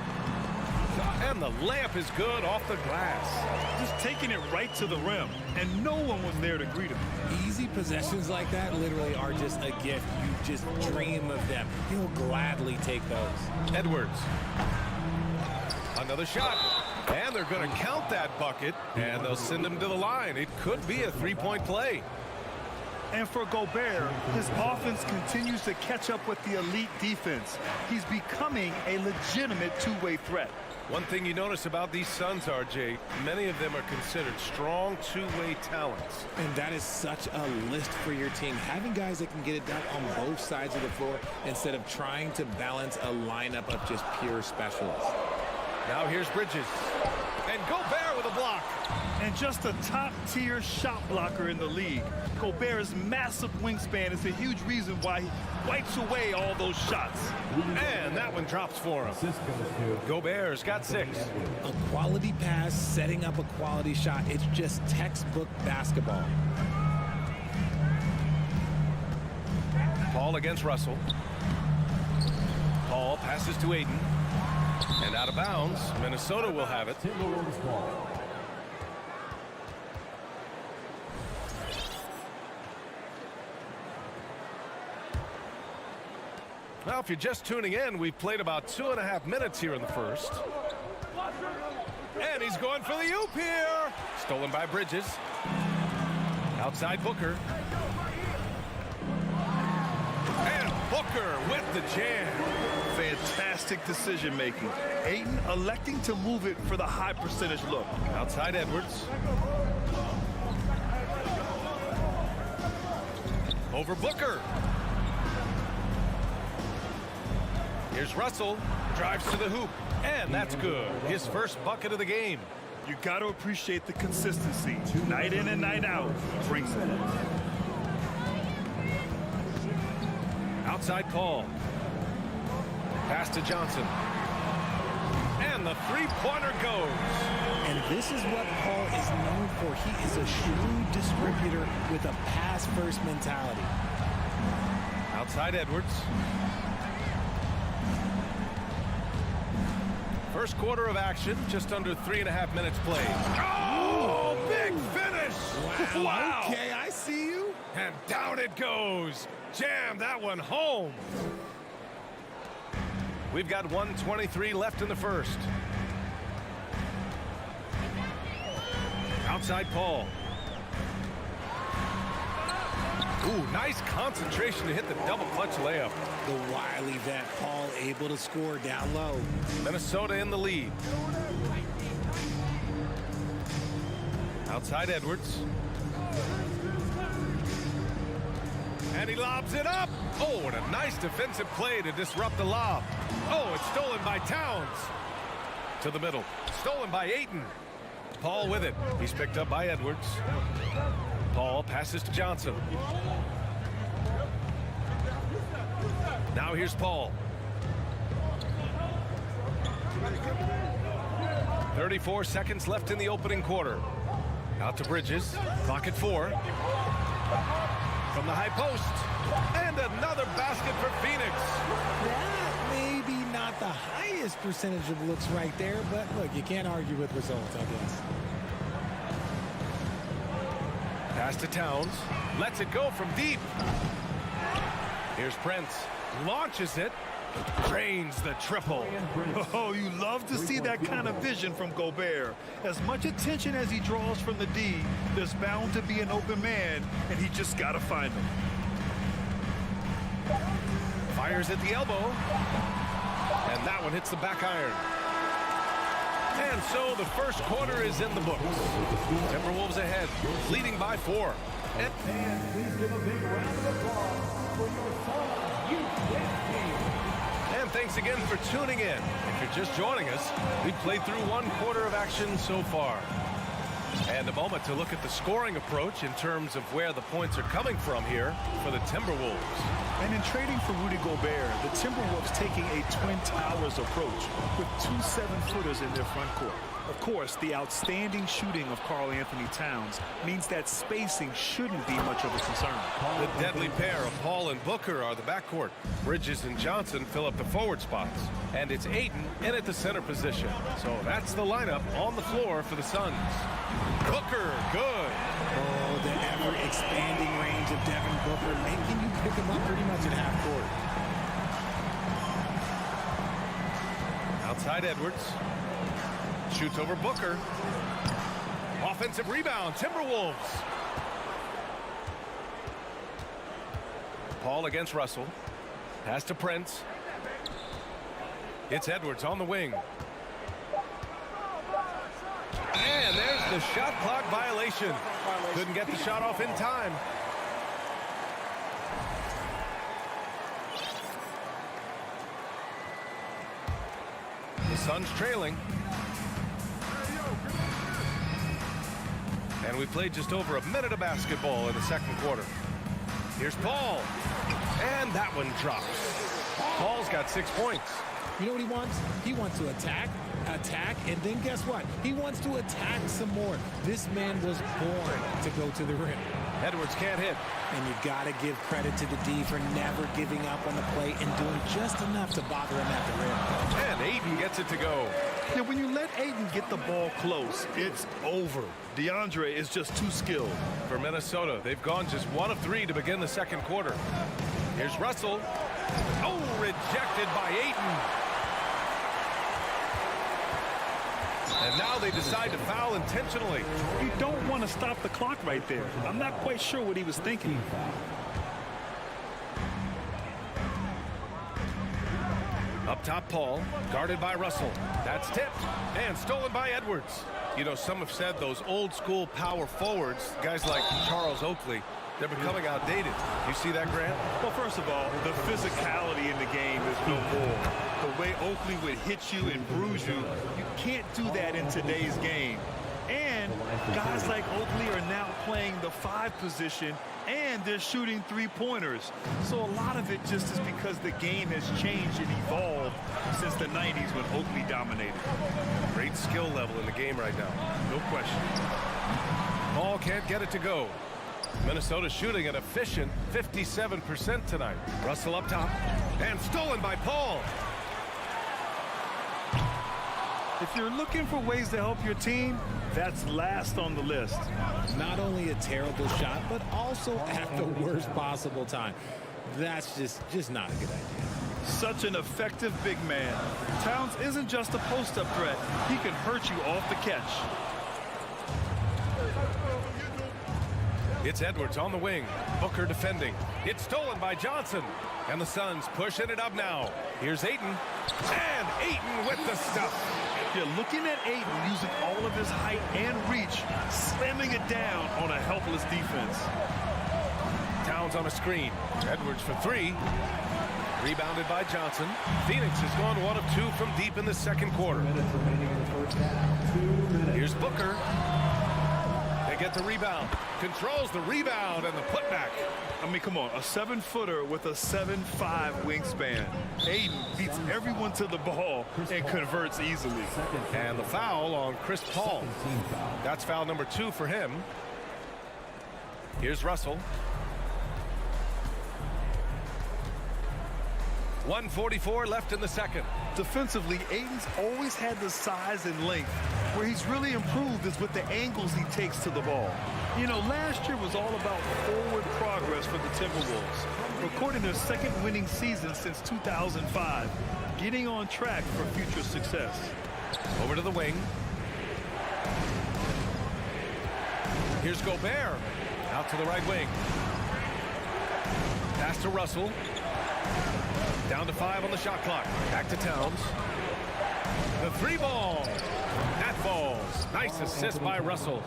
A: And the layup is good off the glass.
B: Just taking it right to the rim, and no one was there to greet him.
N: Easy possessions like that literally are just a gift. You just dream of them. He'll gladly take those.
A: Edwards. Another shot. And they're going to count that bucket, and they'll send him to the line. It could be a three-point play.
B: And for Gobert, his offense continues to catch up with the elite defense. He's becoming a legitimate two-way threat.
A: One thing you notice about these Suns, RJ, many of them are considered strong two-way talents.
N: And that is such a list for your team. Having guys that can get it done on both sides of the floor instead of trying to balance a lineup of just pure specialists.
A: Now here's Bridges. And Gobert with a block.
B: And just a top-tier shot blocker in the league. Gobert's massive wingspan is a huge reason why he wipes away all those shots.
A: And that one drops for him. Gobert's got 6.
N: A quality pass, setting up a quality shot. It's just textbook basketball.
A: Paul against Russell. Paul passes to Aiden. And out of bounds, Minnesota will have it. Well, if you're just tuning in, we've played about 2.5 minutes here in the first. And he's going for the oop here. Stolen by Bridges. Outside Booker. And Booker with the jam.
B: Fantastic decision making. Ayton electing to move it for the high percentage look.
A: Outside Edwards. Over Booker. Here's Russell. Drives to the hoop. And that's good. His first bucket of the game.
B: You got to appreciate the consistency. Night in and night out. Brings it.
A: Outside Paul. Pass to Johnson. And the three-pointer goes.
N: And this is what Paul is known for. He is a shrewd distributor with a pass-first mentality.
A: Outside Edwards. First quarter of action, just under 3.5 minutes played. Oh, big finish! Wow!
N: Okay, I see you.
A: And down it goes. Jam that one home. We've got 1:23 left in the first. Outside Paul. Ooh, nice concentration to hit the double clutch layup.
N: The wily vet Paul able to score down low.
A: Minnesota in the lead. Outside Edwards. And he lobs it up. Oh, and a nice defensive play to disrupt the lob. Oh, it's stolen by Towns. To the middle. Stolen by Ayton. Paul with it. He's picked up by Edwards. Paul passes to Johnson. Now here's Paul. 34 seconds left in the opening quarter. Out to Bridges. Clock at 4. From the high post. And another basket for Phoenix.
N: That may be not the highest percentage of looks right there, but look, you can't argue with results, I guess.
A: Pass to Towns. Lets it go from deep. Here's Prince. Launches it. Drains the triple.
B: Oh, you love to see that kind of vision from Gobert. As much attention as he draws from the D, there's bound to be an open man, and he just got to find him.
A: Fires at the elbow. And that one hits the back iron. And so the first quarter is in the books. Timberwolves ahead, leading by 4.
L: And please give a big round of applause for your son,
A: And thanks again for tuning in. If you're just joining us, we've played through 1 quarter of action so far. And a moment to look at the scoring approach in terms of where the points are coming from here for the Timberwolves.
B: And in trading for Rudy Gobert, the Timberwolves taking a Twin Towers approach with 2 7-footers in their front court. Of course, the outstanding shooting of Karl Anthony Towns means that spacing shouldn't be much of a concern.
A: The deadly pair of Paul and Booker are the backcourt. Bridges and Johnson fill up the forward spots. And it's Ayton in at the center position. So that's the lineup on the floor for the Suns. Booker, good.
N: Oh, the ever-expanding range of Devin Booker, making you pick him up pretty much at half court.
A: Outside Edwards. Shoots over Booker. Offensive rebound, Timberwolves. Paul against Russell. Pass to Prince. It's Edwards on the wing. And there's the shot clock violation. Couldn't get the shot off in time. The Suns trailing. And we played just over a minute of basketball in the second quarter. Here's Paul. And that one drops. Paul's got 6 points.
N: You know what he wants? He wants to attack, and then guess what? He wants to attack some more. This man was born to go to the rim.
A: Edwards can't hit.
N: And you got to give credit to the D for never giving up on the play and doing just enough to bother him at the rim.
A: And Ayton gets it to go.
B: Yeah, when you let Ayton get the ball close, it's over. DeAndre is just too skilled.
A: For Minnesota, they've gone just 1 of 3 to begin the second quarter. Here's Russell. Oh, rejected by Ayton. And now they decide to foul intentionally.
B: You don't want to stop the clock right there. I'm not quite sure what he was thinking.
A: Up top, Paul, guarded by Russell. That's tipped and stolen by Edwards. You know, some have said those old school power forwards, guys like Charles Oakley, they're becoming outdated. You see that, Grant?
B: Well, first of all, the physicality in the game is no more. The way Oakley would hit you and bruise you, you can't do that in today's game. And guys like Oakley are now playing the 5 position, and they're shooting 3-pointers. So a lot of it just is because the game has changed and evolved since the 90s when Oakley dominated.
A: Great skill level in the game right now.
B: No question.
A: Paul can't get it to go. Minnesota shooting an efficient 57% tonight. Russell up top, and stolen by Paul.
B: If you're looking for ways to help your team, that's last on the list.
N: Not only a terrible shot, but also at the worst possible time. That's just not a good idea.
B: Such an effective big man. Towns isn't just a post-up threat. He can hurt you off the catch.
A: It's Edwards on the wing. Booker defending. It's stolen by Johnson. And the Suns pushing it up now. Here's Ayton. And Ayton with the stuff.
B: You're looking at Ayton using all of his height and reach, slamming it down on a helpless defense.
A: Towns on a screen. Edwards for 3. Rebounded by Johnson. Phoenix has gone 1 of 2 from deep in the second quarter. Here's Booker. They get the rebound. Controls the rebound and the putback.
B: I mean, come on, a 7-footer with a 7'5" wingspan. Aiden beats everyone to the ball and converts easily.
A: And the foul on Chris Paul. That's foul number 2 for him. Here's Russell. 1:44 left in the second.
B: Defensively, Aiden's always had the size and length. Where he's really improved is with the angles he takes to the ball. You know, last year was all about forward progress for the Timberwolves, recording their second winning season since 2005, getting on track for future success.
A: Over to the wing. Here's Gobert. Out to the right wing. Pass to Russell. Down to 5 on the shot clock. Back to Towns. The 3-ball. That falls. Nice assist by Russell.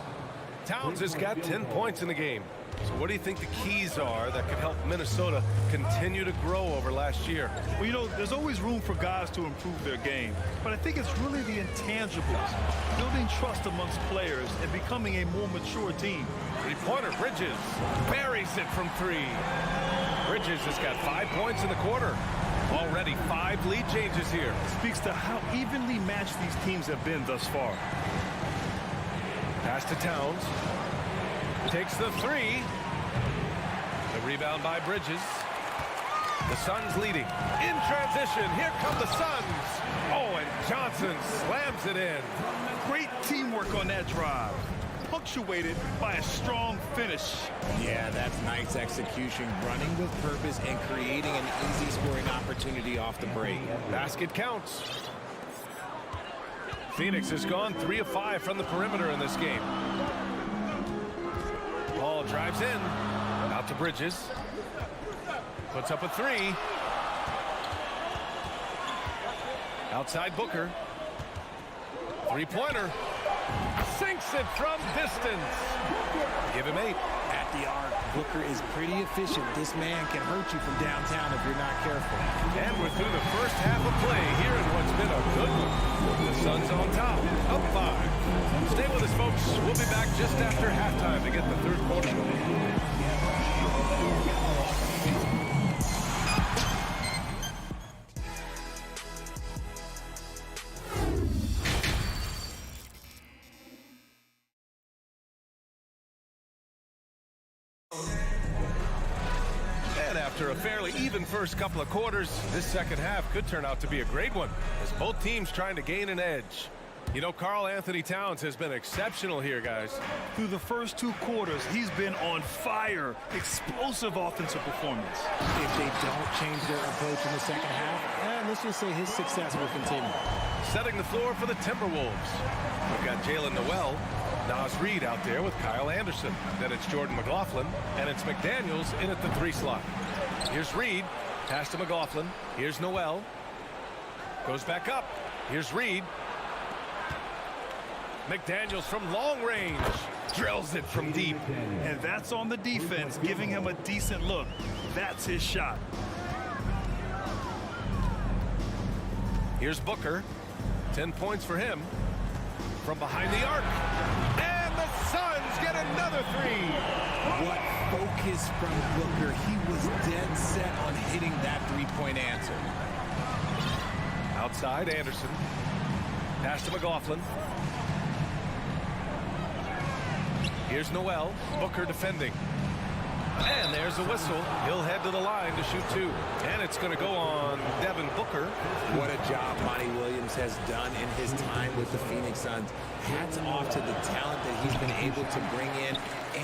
A: Towns has got 10 points in the game. So what do you think the keys are that could help Minnesota continue to grow over last year?
B: Well, you know, there's always room for guys to improve their game. But I think it's really the intangibles. Building trust amongst players and becoming a more mature team.
A: Three-pointer, Bridges. Buries it from 3. Bridges has got 5 points in the quarter. Already 5 lead changes here.
B: Speaks to how evenly matched these teams have been thus far.
A: Pass to Towns. Takes the 3. The rebound by Bridges. The Suns leading. In transition, here come the Suns. Oh, and Johnson slams it in.
B: Great teamwork on that drive. Punctuated by a strong finish.
N: Yeah, that's nice execution, running with purpose and creating an easy scoring opportunity off the break.
A: Basket counts. Phoenix has gone 3 of 5 from the perimeter in this game. Paul drives in. Out to Bridges. Puts up a 3. Outside Booker. 3-pointer. Sinks it from distance. Give him 8.
N: At the arc, Booker is pretty efficient. This man can hurt you from downtown if you're not careful.
A: And we're through the first half of play here in what's been a good one. The Suns on top, up 5. Stay with us, folks. We'll be back just after halftime to get the third quarter going. After a fairly even first couple of quarters, this second half could turn out to be a great one as both teams trying to gain an edge. You know, Karl Anthony Towns has been exceptional here, guys.
B: Through the first 2 quarters, he's been on fire. Explosive offensive performance.
N: If they don't change their approach in the second half, let's just say his success will continue.
A: Setting the floor for the Timberwolves. We've got Jalen Noel, Naz Reid out there with Kyle Anderson. Then it's Jordan McLaughlin, and it's McDaniels in at the 3 slot. Here's Reid. Pass to McLaughlin. Here's Noel. Goes back up. Here's Reid. McDaniels from long range. Drills it from deep.
B: And that's on the defense, giving him a decent look. That's his shot.
A: Here's Booker. 10 points for him. From behind the arc. And the Suns get another 3.
N: What focus from Booker. He was dead set on hitting that 3-point answer.
A: Outside, Anderson. Pass to McLaughlin. Here's Noel. Booker defending. And there's a whistle. He'll head to the line to shoot 2. And it's going to go on Devin Booker.
N: What a job Monty Williams has done in his time with the Phoenix Suns. Hats off to the talent that he's been able to bring in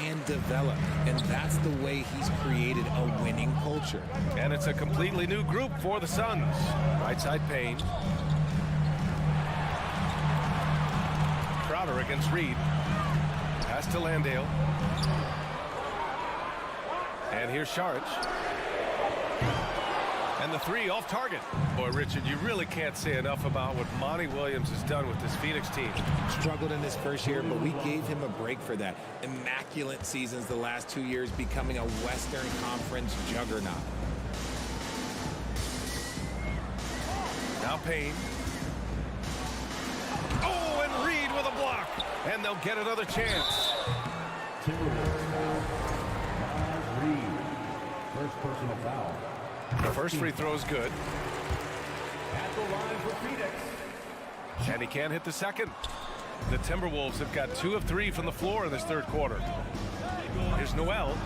N: and develop. And that's the way he's created a winning culture.
A: And it's a completely new group for the Suns. Right side Payne. Crowder against Reid. Pass to Landale. And here's Saric. And the 3 off target. Boy, Richard, you really can't say enough about what Monty Williams has done with this Phoenix team.
N: Struggled in his first year, but we gave him a break for that. Immaculate seasons the last 2 years, becoming a Western Conference juggernaut.
A: Now Payne. Oh, and Reid with a block. And they'll get another chance.
L: First personal foul.
A: The first free throw is good.
L: At the line for Phoenix.
A: And he can't hit the second. The Timberwolves have got 2 of 3 from the floor in this third quarter. Here's Noel.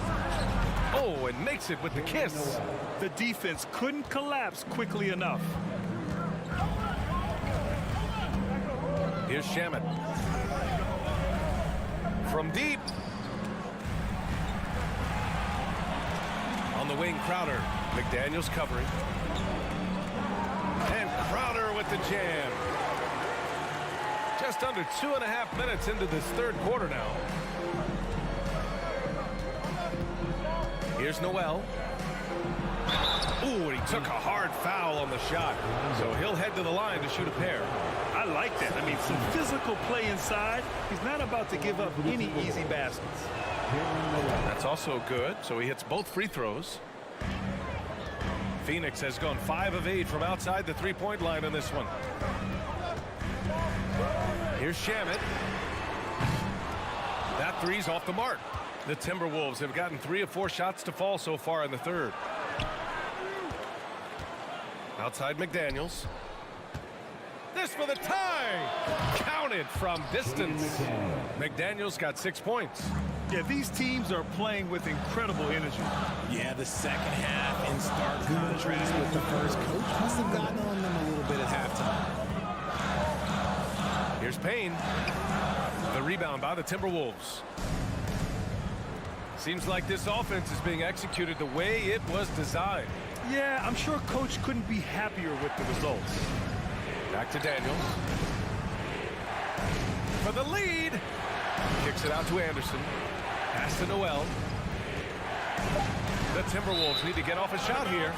A: Oh, and makes it with the kiss.
B: The defense couldn't collapse quickly enough.
A: Here's Shamet. From deep. On the wing, Crowder. McDaniels covering. And Crowder with the jam. Just under 2.5 minutes into this third quarter now. Here's Noel. Ooh, and he took a hard foul on the shot. So he'll head to the line to shoot a pair.
B: I like that. I mean, some physical play inside. He's not about to give up any easy baskets.
A: That's also good. So he hits both free throws. Phoenix has gone 5 of 8 from outside the three-point line in this one. Here's Shamet. That three's off the mark. The Timberwolves have gotten 3 of 4 shots to fall so far in the third. Outside McDaniels. This for the tie. Counted from distance. McDaniels got 6 points.
B: Yeah, these teams are playing with incredible energy.
N: Yeah, the second half in stark contrast with the first. Coach must have gotten on them a little bit at halftime.
A: Here's Payne. The rebound by the Timberwolves. Seems like this offense is being executed the way it was designed.
B: Yeah, I'm sure Coach couldn't be happier with the results.
A: Back to Daniels. For the lead. Kicks it out to Anderson. Pass to Noel. The Timberwolves need to get off a shot here.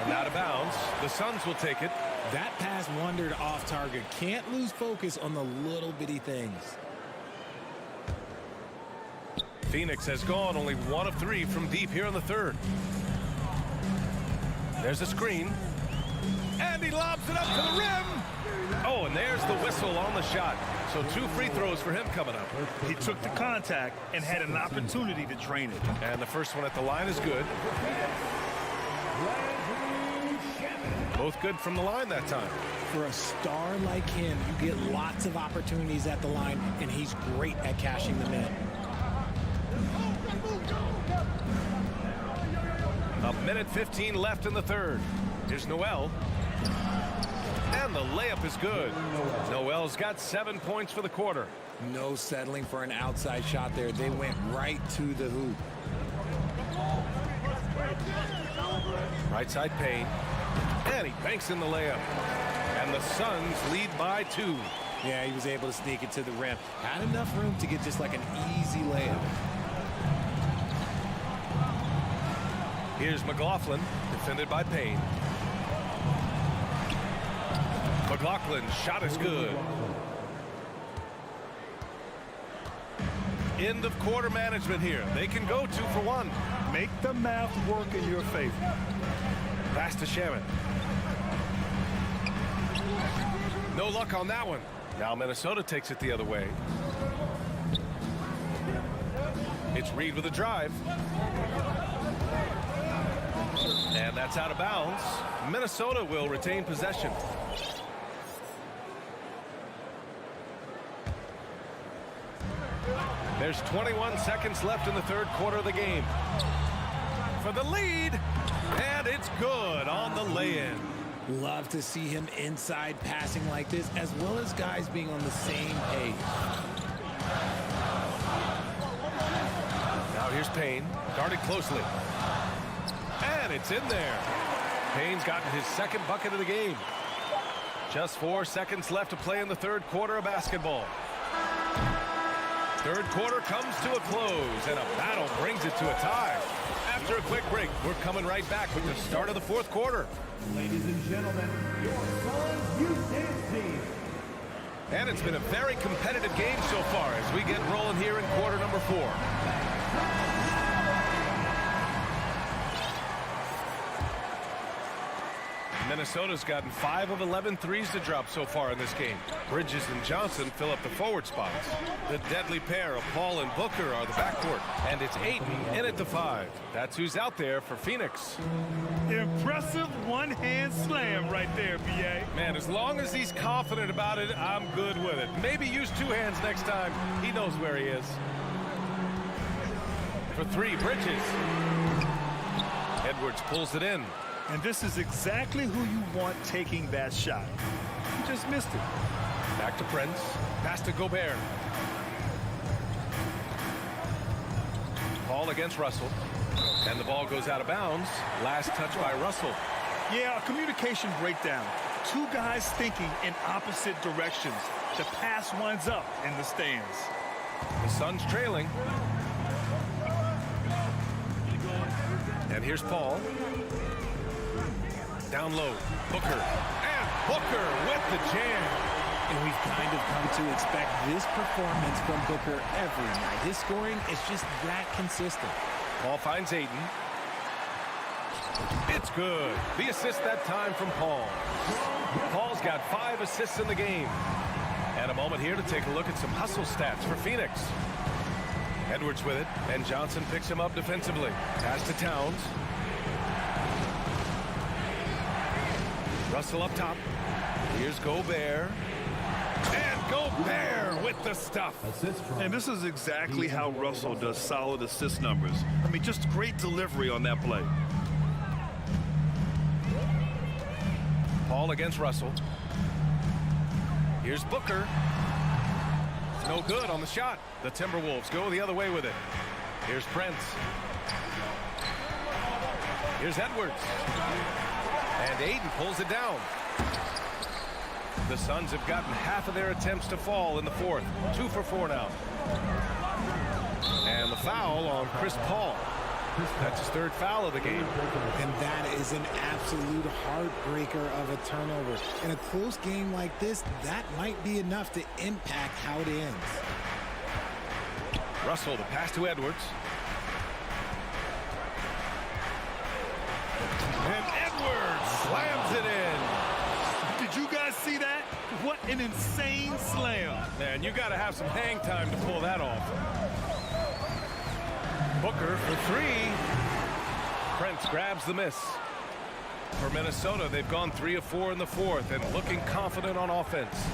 A: And out of bounds. The Suns will take it.
N: That pass wandered off target. Can't lose focus on the little bitty things.
A: Phoenix has gone only 1 of 3 from deep here in the third. There's a screen. And he lobs it up to the rim. Oh, and there's the whistle on the shot. So 2 free throws for him coming up.
B: He took the contact and had an opportunity to drain it.
A: And the first one at the line is good. Both good from the line that time.
N: For a star like him, you get lots of opportunities at the line, and he's great at cashing them in.
A: A minute 15 left in the third. Here's Noel. And the layup is good. Noel's got 7 points for the quarter.
N: No settling for an outside shot there. They went right to the hoop.
A: Right side Payne. And he banks in the layup. And the Suns lead by 2.
N: Yeah, he was able to sneak it to the rim. Had enough room to get just like an easy layup.
A: Here's McLaughlin, defended by Payne. McLaughlin's shot is good. End of quarter management here. They can go 2 for 1.
B: Make the math work in your favor.
A: Pass to Shamet. No luck on that one. Now Minnesota takes it the other way. It's Reed with a drive. And that's out of bounds. Minnesota will retain possession. There's 21 seconds left in the third quarter of the game. For the lead. And it's good on the lay-in.
N: Love to see him inside passing like this, as well as guys being on the same page.
A: Now here's Payne, guarded closely. And it's in there. Payne's gotten his second bucket of the game. Just 4 seconds left to play in the third quarter of basketball. Third quarter comes to a close, and a battle brings it to a tie. After a quick break, we're coming right back with the start of the fourth quarter.
L: Ladies and gentlemen, your Suns youth dance team.
A: And it's been a very competitive game so far as we get rolling here in quarter number 4. Minnesota's gotten 5 of 11 threes to drop so far in this game. Bridges and Johnson fill up the forward spots. The deadly pair of Paul and Booker are the backcourt. And it's Ayton in at the 5. That's who's out there for Phoenix.
B: Impressive one-hand slam right there, B.A.
A: Man, as long as he's confident about it, I'm good with it. Maybe use 2 hands next time. He knows where he is. For 3, Bridges. Edwards pulls it in.
B: And this is exactly who you want taking that shot. He just missed it.
A: Back to Prince. Pass to Gobert. Paul against Russell. And the ball goes out of bounds. Last touch by Russell.
B: Yeah, a communication breakdown. 2 guys thinking in opposite directions. The pass winds up in the stands.
A: The Suns trailing. And here's Paul. Down low, Booker, and Booker with the jam.
N: And we've kind of come to expect this performance from Booker every night. His scoring is just that consistent.
A: Paul finds Ayton. It's good. The assist that time from Paul. Paul's got 5 assists in the game. And a moment here to take a look at some hustle stats for Phoenix. Edwards with it, and Johnson picks him up defensively. Pass to Towns. Russell up top. Here's Gobert. And Gobert with the stuff.
B: And this is exactly how Russell does solid assist numbers. I mean, just great delivery on that play.
A: Paul against Russell. Here's Booker. No good on the shot. The Timberwolves go the other way with it. Here's Prince. Here's Edwards. And Ayton pulls it down. The Suns have gotten half of their attempts to fall in the 4th. 2 for 4 now. And the foul on Chris Paul. That's his 3rd foul of the game.
N: And that is an absolute heartbreaker of a turnover. In a close game like this, that might be enough to impact how it ends.
A: Russell, the pass to Edwards. And Edwards slams it in.
B: Did you guys see that? What an insane slam.
A: Man, you got to have some hang time to pull that off. Booker for 3. Prince grabs the miss. For Minnesota, they've gone 3 of 4 in the 4th and looking confident on offense.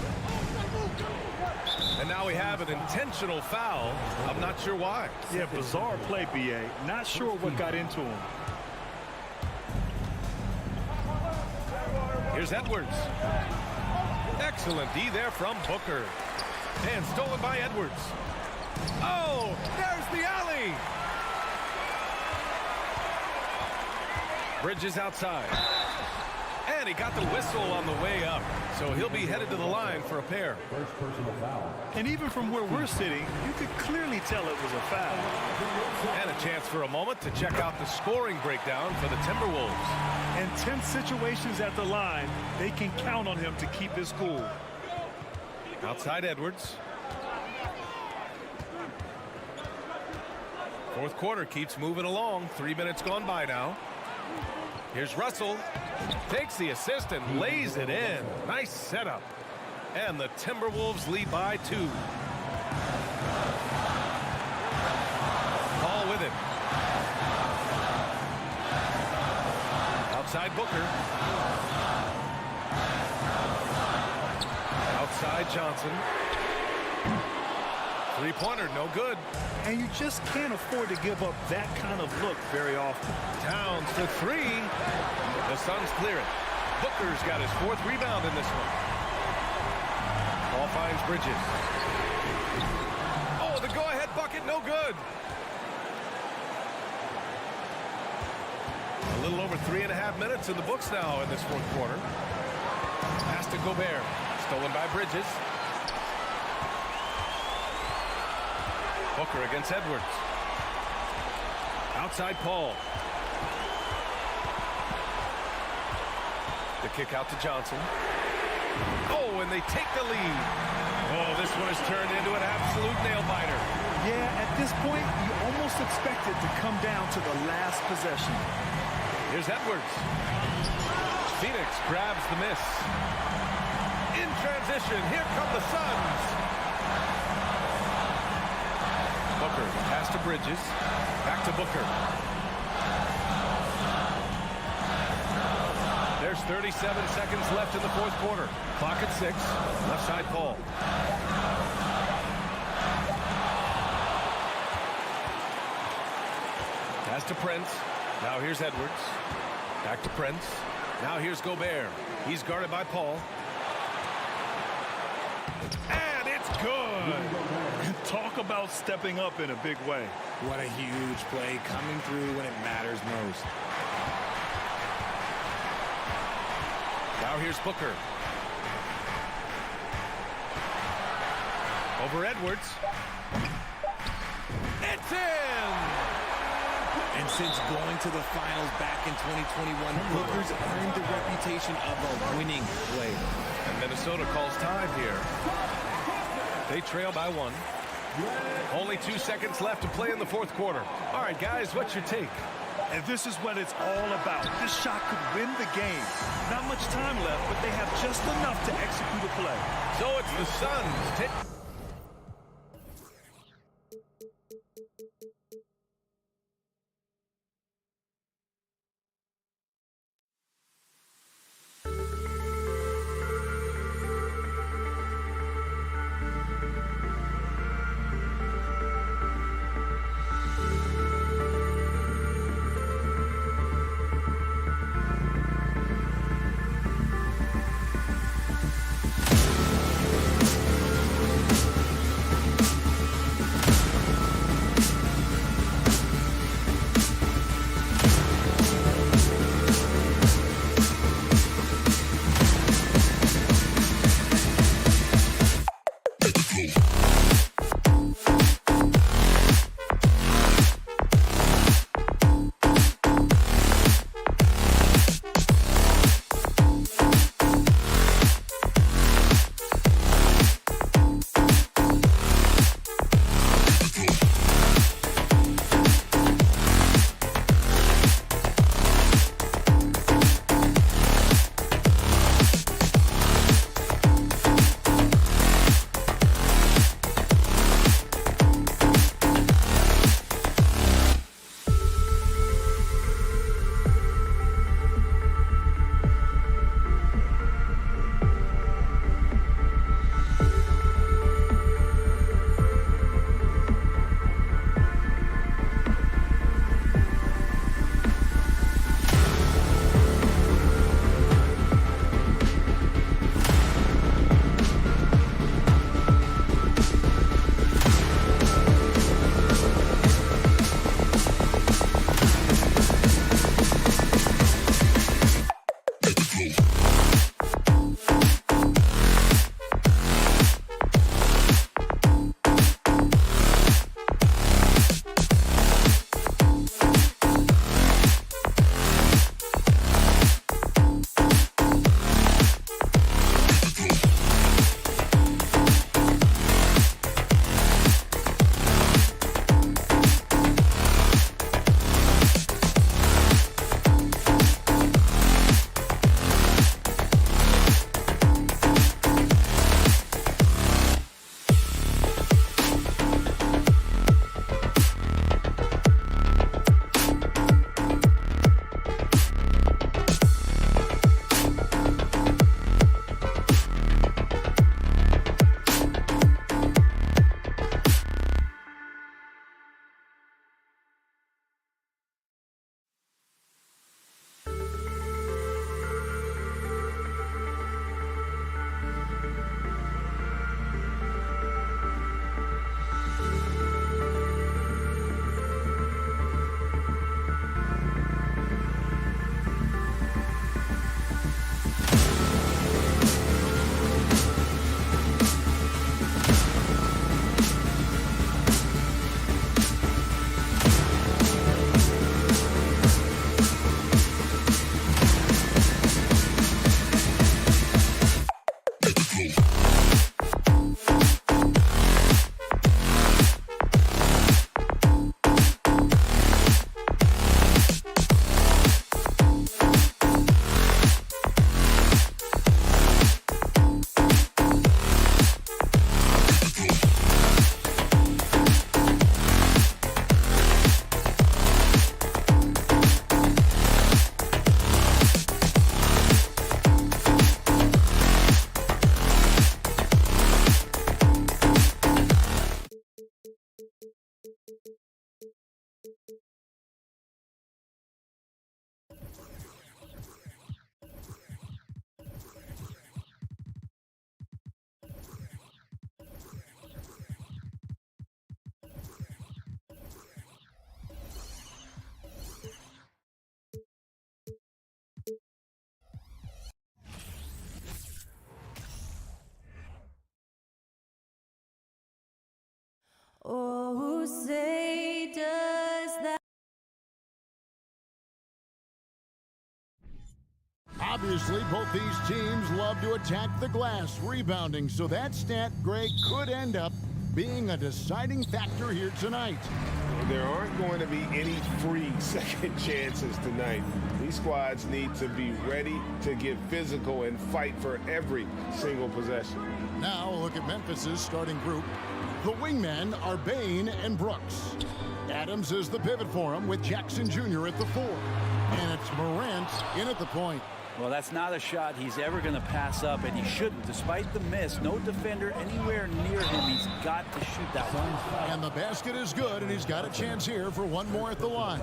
A: And now we have an intentional foul. I'm not sure why.
B: Yeah, bizarre play, B.A. Not sure what got into him.
A: Here's Edwards. Excellent D there from Booker. And stolen by Edwards. Oh, there's the alley. Bridges outside. And he got the whistle on the way up. So he'll be headed to the line for a pair.
L: First personal foul.
B: And even from where we're sitting, you could clearly tell it was a foul.
A: And a chance for a moment to check out the scoring breakdown for the Timberwolves.
B: In tense situations at the line, they can count on him to keep his cool.
A: Outside Edwards. 4th quarter keeps moving along. 3 minutes gone by now. Here's Russell. Takes the assist and lays it in. Nice setup. And the Timberwolves lead by 2. Paul with it. Outside Booker. Outside Johnson. 3-pointer, no good.
B: And you just can't afford to give up that kind of look very often.
A: Towns for 3. The Suns clear it. Booker's got his 4th rebound in this one. Paul finds Bridges. Oh, the go-ahead bucket, no good. A little over 3.5 minutes in the books now in this 4th quarter. Pass to Gobert. Stolen by Bridges. Booker against Edwards. Outside Paul. The kick out to Johnson. Oh, and they take the lead. Oh, this one has turned into an absolute nail-biter.
B: Yeah, at this point, you almost expect it to come down to the last possession.
A: Here's Edwards. Phoenix grabs the miss. In transition, here come the Suns. Booker, pass to Bridges. Back to Booker. There's 37 seconds left in the fourth quarter. Clock at 6. Left side Paul. Pass to Prince. Now here's Edwards. Back to Prince. Now here's Gobert. He's guarded by Paul. And it's good.
B: Talk about stepping up in a big way.
N: What a huge play coming through when it matters most.
A: Now here's Booker. Over Edwards. It's in!
N: And since going to the finals back in 2021, Booker's earned the reputation of a winning player.
A: And Minnesota calls time here. They trail by 1. Only 2 seconds left to play in the fourth quarter. All right, guys, what's your take?
B: And this is what it's all about. This shot could win the game. Not much time left, but they have just enough to execute a play.
A: So it's the Suns.
M: Oh, say does that.
E: Obviously, both these teams love to attack the glass, rebounding, so that stat, Greg, could end up being a deciding factor here tonight.
I: There aren't going to be any free second chances tonight. These squads need to be ready to get physical and fight for every single possession.
E: Now look at Memphis's starting group. The wingmen are Bain and Brooks. Adams is the pivot for him with Jackson Jr. at the 4. And it's Morant in at the point.
C: Well, that's not a shot he's ever going to pass up, and he shouldn't. Despite the miss, no defender anywhere near him. He's got to shoot that one.
E: And the basket is good, and he's got a chance here for one more at the line.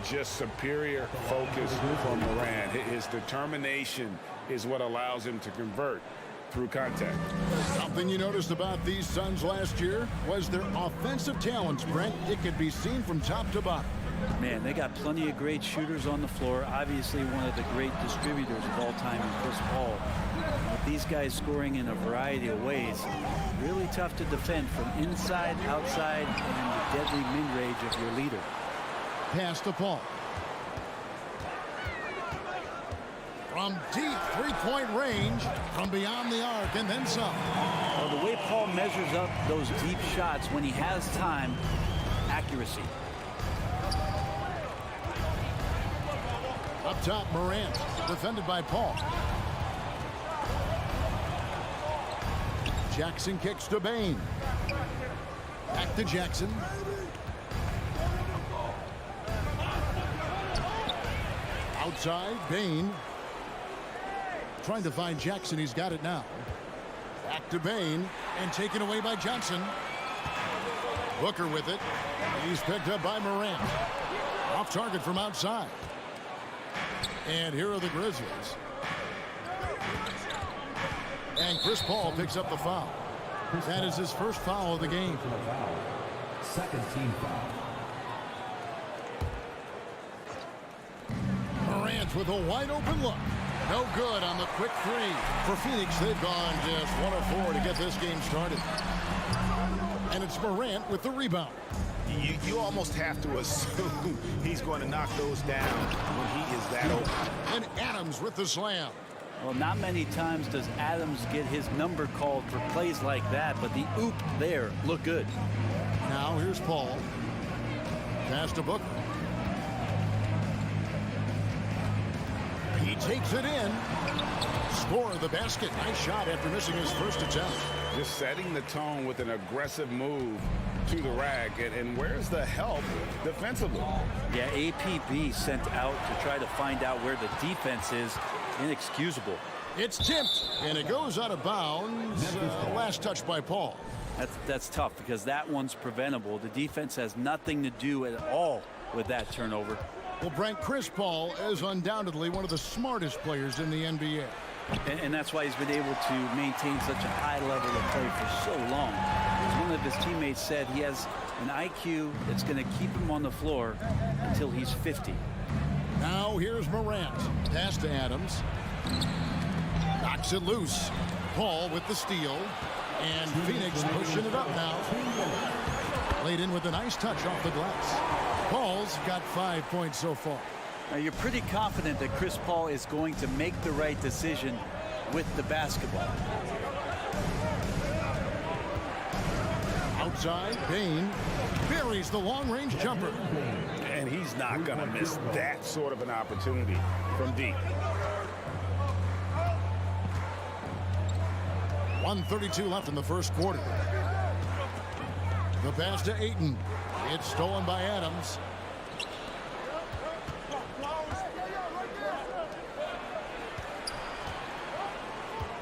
I: Just superior focus from Morant. His determination is what allows him to convert through contact.
E: Something you noticed about these Suns last year was their offensive talents, Brent. It could be seen from top to bottom.
C: Man, they got plenty of great shooters on the floor. Obviously, one of the great distributors of all time in Chris Paul. With these guys scoring in a variety of ways, really tough to defend from inside, outside, and the deadly mid-range of your leader.
E: Pass to Paul. From deep three-point range, from beyond the arc, and then some.
C: Well, the way Paul measures up those deep shots when he has time, accuracy.
E: Up top, Morant, defended by Paul. Jackson kicks to Bain. Back to Jackson. Outside, Bain. Trying to find Jackson. He's got it now. Back to Bain, and taken away by Johnson. Booker with it. He's picked up by Morant. Off target from outside. And here are the Grizzlies. And Chris Paul picks up the foul. That is his first foul of the game.
L: Second team foul.
E: Morant with a wide open look. No good on the quick three. For Phoenix, they've gone just 1 of 4 to get this game started. And it's Morant with the rebound.
I: You almost have to assume he's going to knock those down when he is that open.
E: And Adams with the slam.
C: Well, not many times does Adams get his number called for plays like that, but the oop there looked good.
E: Now here's Paul. Pass to Booker. He takes it in. Score the basket. Nice shot after missing his first attempt.
I: Just setting the tone with an aggressive move to the rack. And where's the help defensively?
C: Yeah, APB sent out to try to find out where the defense is. Inexcusable.
E: It's tipped, and it goes out of bounds. Last touch by Paul.
C: That's tough because that one's preventable. The defense has nothing to do at all with that turnover.
E: Well, Brent, Chris Paul is undoubtedly one of the smartest players in the NBA.
C: And that's why he's been able to maintain such a high level of play for so long. As one of his teammates said, he has an IQ that's going to keep him on the floor until he's 50.
E: Now here's Morant. Pass to Adams. Knocks it loose. Paul with the steal. And Phoenix pushing it up now. Laid in with a nice touch off the glass. Paul's got 5 points so far.
C: Now you're pretty confident that Chris Paul is going to make the right decision with the basketball.
E: Outside, Bain buries the long-range jumper.
I: And he's not going to miss that sort of an opportunity from deep.
E: 1:32 left in the first quarter. The pass to Ayton. It's stolen by Adams.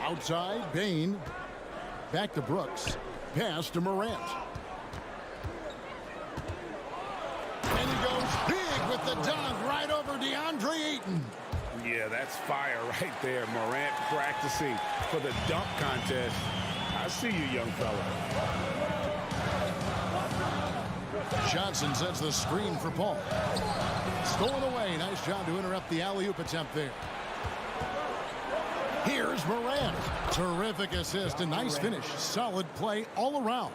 E: Outside, Bain. Back to Brooks. Pass to Morant. And he goes big with the dunk right over DeAndre Ayton.
I: Yeah, that's fire right there. Morant practicing for the dunk contest. I see you, young fella.
E: Johnson sets the screen for Paul. Stolen away. Nice job to interrupt the alley-oop attempt there. Here's Morant. Terrific assist and nice finish. Solid play all around.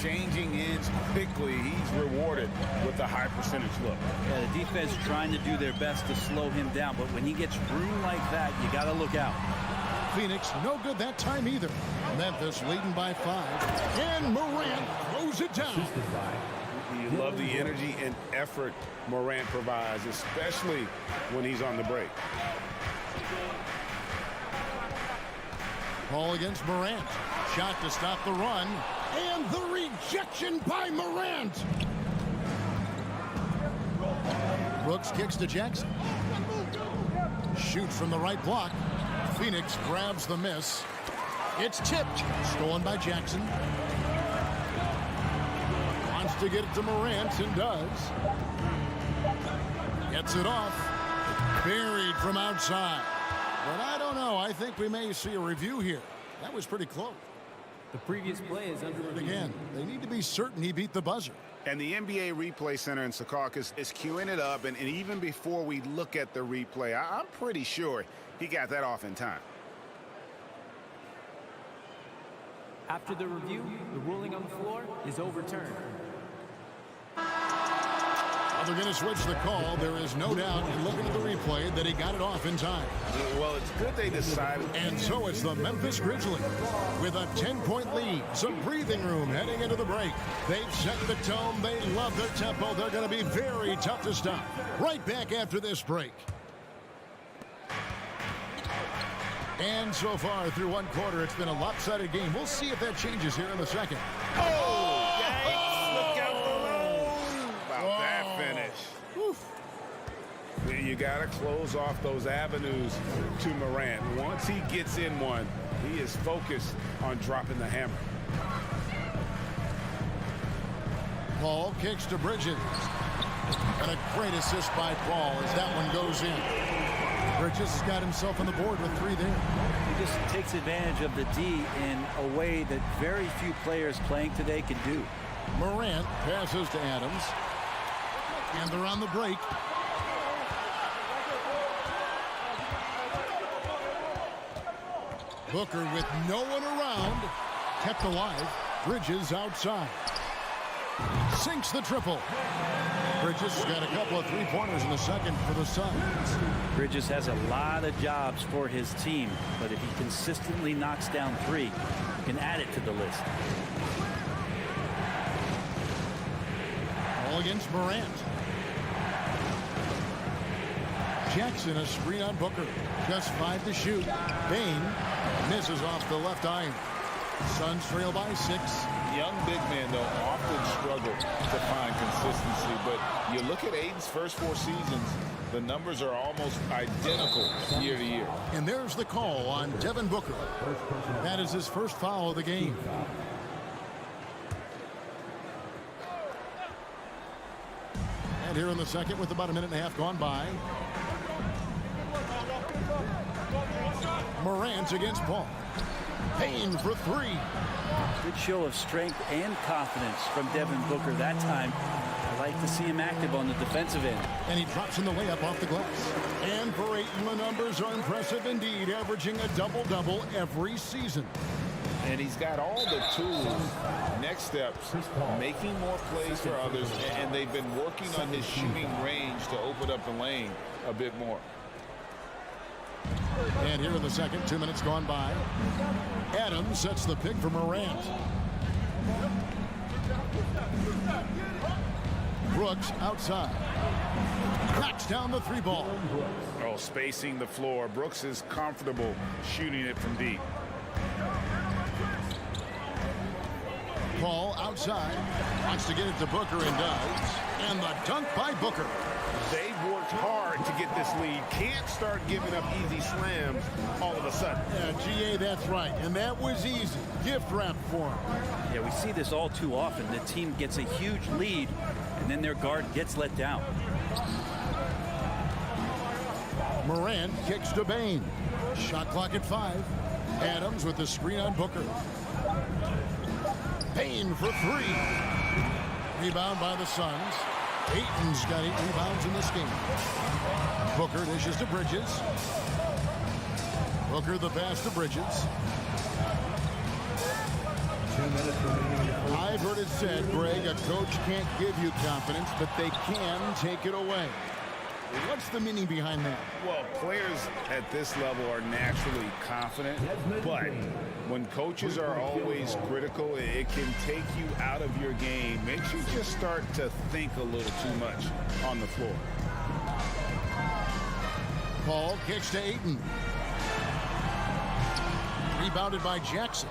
I: changing ends quickly. He's rewarded with a high percentage look.
C: Yeah, the defense trying to do their best to slow him down, but when he gets room like that, you got to look out.
E: Phoenix no good that time either. Memphis leading by 5. And Morant throws it down.
I: You love the energy and effort Morant provides, especially when he's on the break.
E: Ball against Morant. Shot to stop the run. And the rejection by Morant. Brooks kicks to Jackson. Shoots from the right block. Phoenix grabs the miss. It's tipped. Stolen by Jackson. Wants to get it to Morant and does. Gets it off. Buried from outside. But I don't know. I think we may see a review here. That was pretty close.
L: The previous play is under review.
E: Again, they need to be certain he beat the buzzer.
I: And the NBA Replay Center in Secaucus is queuing it up. And even before we look at the replay, I'm pretty sure he got that off in time.
L: After the review, the ruling on the floor is overturned.
E: They're going to switch the call. There is no doubt, looking at the replay, that he got it off in time.
I: Well, it's good they decided.
E: And so it's the Memphis Grizzlies with a 10-point lead. Some breathing room heading into the break. They've set the tone. They love their tempo. They're going to be very tough to stop. Right back after this break. And so far through one quarter, it's been a lopsided game. We'll see if that changes here in the second.
I: Oh, yikes. Look out below. About that finish. Oof. You got to close off those avenues to Morant. Once he gets in one, he is focused on dropping the hammer.
E: Paul kicks to Bridges. And a great assist by Paul as that one goes in. Bridges has got himself on the board with 3 there.
C: He just takes advantage of the D in a way that very few players playing today can do.
E: Morant passes to Adams. And they're on the break. Booker with no one around. Kept alive. Bridges outside. Sinks the triple. Bridges has got a couple of 3-pointers in the second for the Suns.
C: Bridges has a lot of jobs for his team, but if he consistently knocks down 3, he can add it to the list.
E: All against Morant. Jackson a screen on Booker. Just 5 to shoot. Bain misses off the left iron. Suns trail by 6.
G: Young big men, though, often struggle to find consistency. But you look at Aiden's first 4 seasons, the numbers are almost identical year to year.
E: And there's the call on Devin Booker. That is his first foul of the game. And here in the second with about a minute and a half gone by. Morant against Paul. Payne for 3.
C: Good show of strength and confidence from Devin Booker that time. I like to see him active on the defensive end.
E: And he drops in the layup off the glass. And for Ayton, the numbers are impressive indeed, averaging a double-double every season.
G: And he's got all the tools. Next steps, making more plays for others, and they've been working on his shooting range to open up the lane a bit more.
E: And here in the second, 2 minutes gone by. Adams sets the pick for Morant. Brooks outside. Knocks down the 3 ball.
I: Oh, spacing the floor. Brooks is comfortable shooting it from deep.
E: Paul outside. Wants to get it to Booker and does. And the dunk by Booker.
I: They've worked hard to get this lead. Can't start giving up easy slams all of a sudden.
E: Yeah, GA, that's right. And that was easy. Gift wrap for him.
C: Yeah, we see this all too often. The team gets a huge lead, and then their guard gets let down.
E: Morant kicks to Bain. Shot clock at 5. Adams with the screen on Booker. Bain for 3. Rebound by the Suns. Ayton's got 8 rebounds in this game. Booker dishes to Bridges. Booker the pass to Bridges. I've heard it said, Greg, a coach can't give you confidence, but they can take it away. What's the meaning behind that?
I: Well, players at this level are naturally confident, but when coaches are always critical, it can take you out of your game. Makes you just start to think a little too much on the floor.
E: Paul kicks to Ayton. Rebounded by Jackson.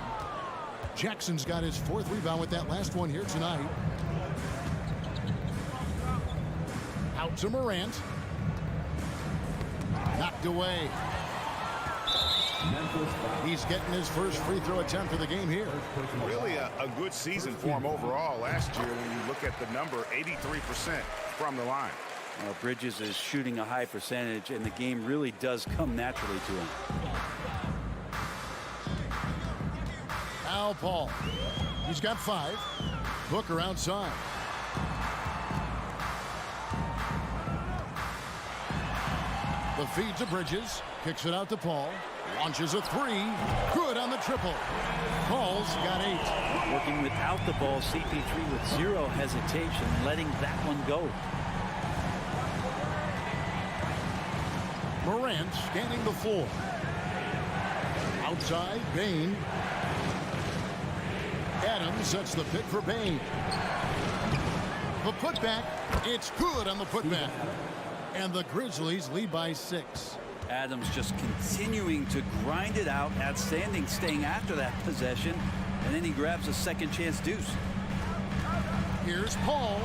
E: Jackson's got his 4th rebound with that last one here tonight. Out to Morant. Knocked away. He's getting his first free throw attempt of the game here.
I: Really a good season for him overall last year when you look at the number, 83% from the line.
C: Well, Bridges is shooting a high percentage, and the game really does come naturally to him.
E: Now Paul. He's got 5. Booker outside. The feed to Bridges. Kicks it out to Paul. Launches a 3. Good on the triple. Paul's got 8.
C: Working without the ball, CP3 with 0 hesitation, letting that one go.
E: Morant scanning the floor. Outside, Bain. Adams sets the pick for Bain. The putback. It's good on the putback. And the Grizzlies lead by 6.
C: Adams just continuing to grind it out. Outstanding staying after that possession. And then he grabs a second chance deuce.
E: Here's Paul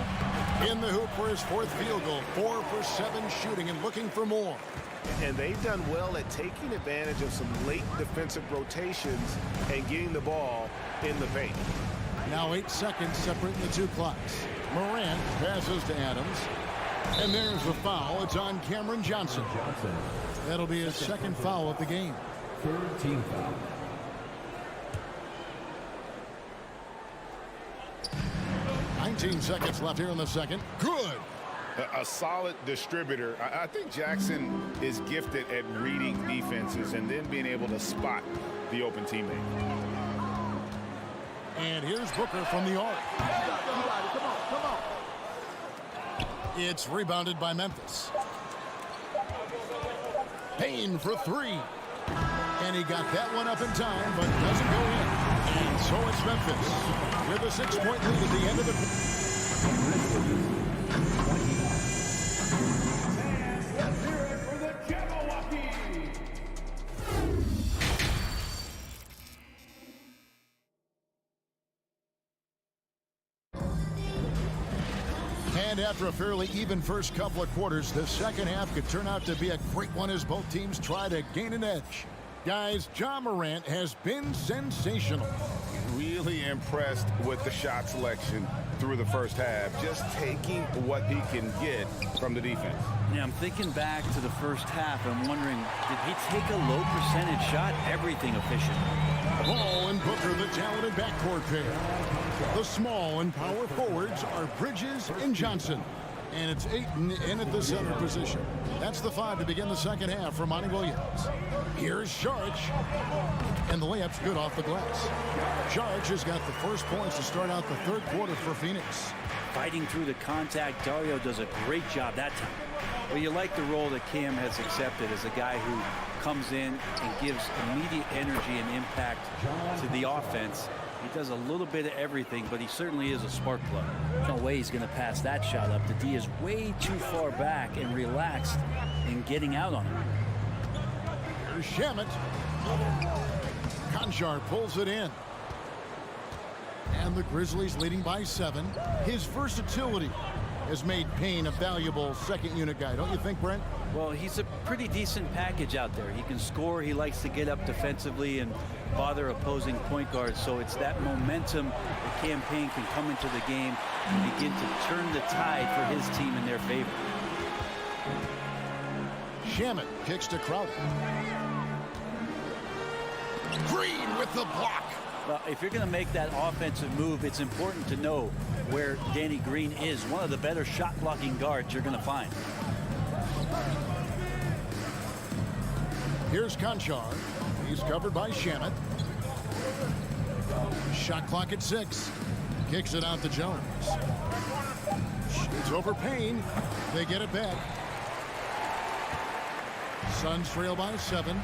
E: in the hoop for his 4th field goal. 4 for 7 shooting and looking for more.
A: And they've done well at taking advantage of some late defensive rotations and getting the ball in the paint.
E: Now 8 seconds separating the 2 clocks. Morant passes to Adams. And there's the foul. It's on Cameron Johnson. That'll be his 2nd foul of the game.
L: 3rd team foul.
E: Seconds left here in the second. Good.
I: A solid distributor. I think Jackson is gifted at reading defenses and then being able to spot the open teammate.
E: And here's Booker from the arc. Come on. It's rebounded by Memphis. Payne for 3. And he got that one up in time, but doesn't go in. And so it's Memphis with a 6-point lead at the end of the... And after a fairly even first couple of quarters, the second half could turn out to be a great one as both teams try to gain an edge. Guys, Ja Morant has been sensational.
I: Really impressed with the shot selection through the first half, just taking what he can get from the defense.
C: Yeah, I'm thinking back to the first half. I'm wondering, did he take a low percentage shot? Everything efficient.
E: Paul and Booker, the talented backcourt pair. The small and power forwards are Bridges and Johnson. And it's Ayton in at the center position. That's the 5 to begin the second half for Monty Williams. Here's Sharch. And the layup's good off the glass. Sharch has got the first points to start out the third quarter for Phoenix.
C: Fighting through the contact, Dario does a great job that time. Well, you like the role that Cam has accepted as a guy who comes in and gives immediate energy and impact to the offense. He does a little bit of everything, but he certainly is a spark plug. No way he's going to pass that shot up. The D is way too far back and relaxed in getting out on him.
E: Here's Shamet. Conchar pulls it in. And the Grizzlies leading by 7. His versatility has made Payne a valuable second unit guy, don't you think, Brent?
C: Well, he's a pretty decent package out there. He can score. He likes to get up defensively and bother opposing point guards. So it's that momentum that Cam Payne can come into the game and begin to turn the tide for his team in their favor.
E: Shamet kicks to Crowder. Green with the block.
C: Well, if you're going to make that offensive move, it's important to know where Danny Green is. One of the better shot blocking guards you're going to find.
E: Here's Conchar. He's covered by Shamet. Shot clock at 6. Kicks it out to Jones. Shoots over Payne. They get it back. Suns trail by 7.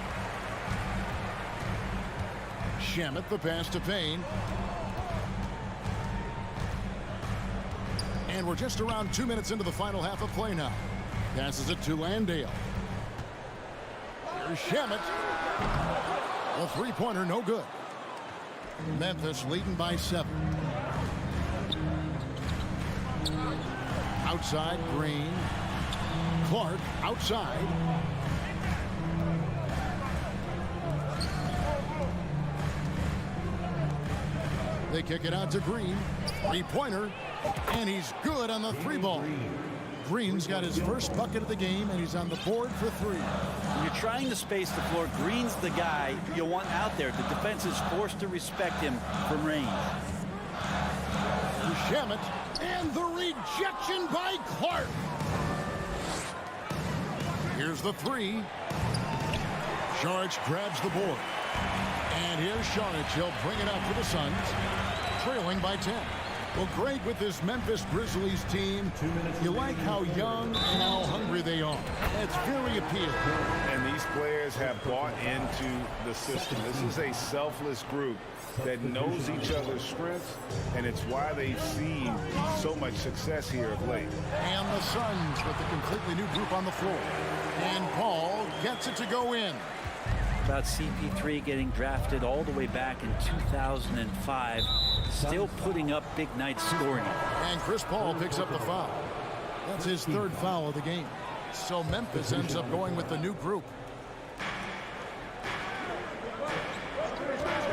E: Shamet the pass to Payne. And we're just around 2 minutes into the final half of play now. Passes it to Landale. Here's Shamet. A three-pointer, no good. Memphis leading by 7. Outside, Green. Clark outside. They kick it out to Green. Three-pointer. And he's good on the 3-ball. Green's got his first bucket of the game, and he's on the board for 3.
C: When you're trying to space the floor, Green's the guy you want out there. The defense is forced to respect him from range.
E: Shamet, and the rejection by Clark. Here's the 3. Saric grabs the board. And here's Saric. He'll bring it up for the Suns, trailing by 10. Well, great with this Memphis Grizzlies team. You like how young and how hungry they are. It's very appealing.
I: And these players have bought into the system. This is a selfless group that knows each other's strengths, and it's why they've seen so much success here of late.
E: And the Suns with a completely new group on the floor. And Paul gets it to go in.
C: About CP3 getting drafted all the way back in 2005. Still putting up big nights scoring.
E: And Chris Paul picks up the foul. That's his 3rd foul of the game. So Memphis ends up going with the new group.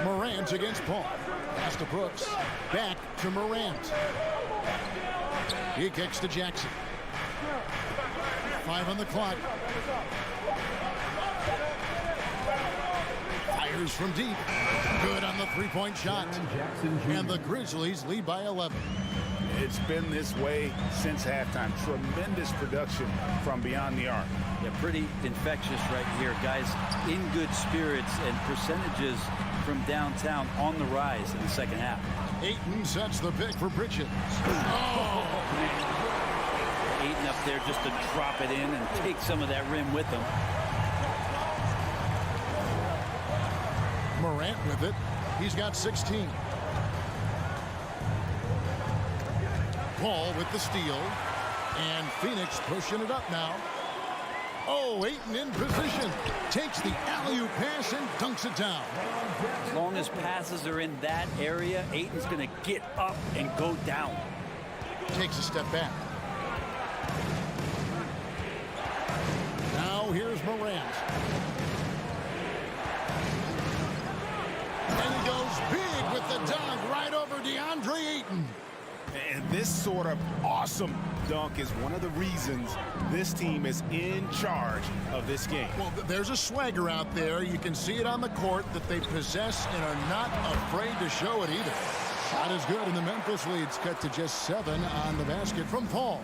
E: Morant against Paul. Pass to Brooks. Back to Morant. He kicks to Jackson. 5 on the clock. Fires from deep. Good on the 3-point shot. And the Grizzlies lead by 11.
I: It's been this way since halftime. Tremendous production from beyond the arc.
C: Yeah, pretty infectious right here. Guys in good spirits, and percentages from downtown on the rise in the second half.
E: Ayton sets the pick for Bridges. Oh,
C: man. Ayton up there just to drop it in and take some of that rim with him.
E: Morant with it. He's got 16. Paul with the steal. And Phoenix pushing it up now. Oh, Ayton in position. Takes the alley-oop pass and dunks it down.
C: As long as passes are in that area, Ayton's going to get up and go down.
E: Takes a step back. Now here's Morant. And he goes big with the dunk right over DeAndre Ayton.
I: And this sort of awesome dunk is one of the reasons this team is in charge of this game.
E: Well, there's a swagger out there. You can see it on the court that they possess and are not afraid to show it either. Shot is good, and the Memphis lead's cut to just 7 on the basket from Paul.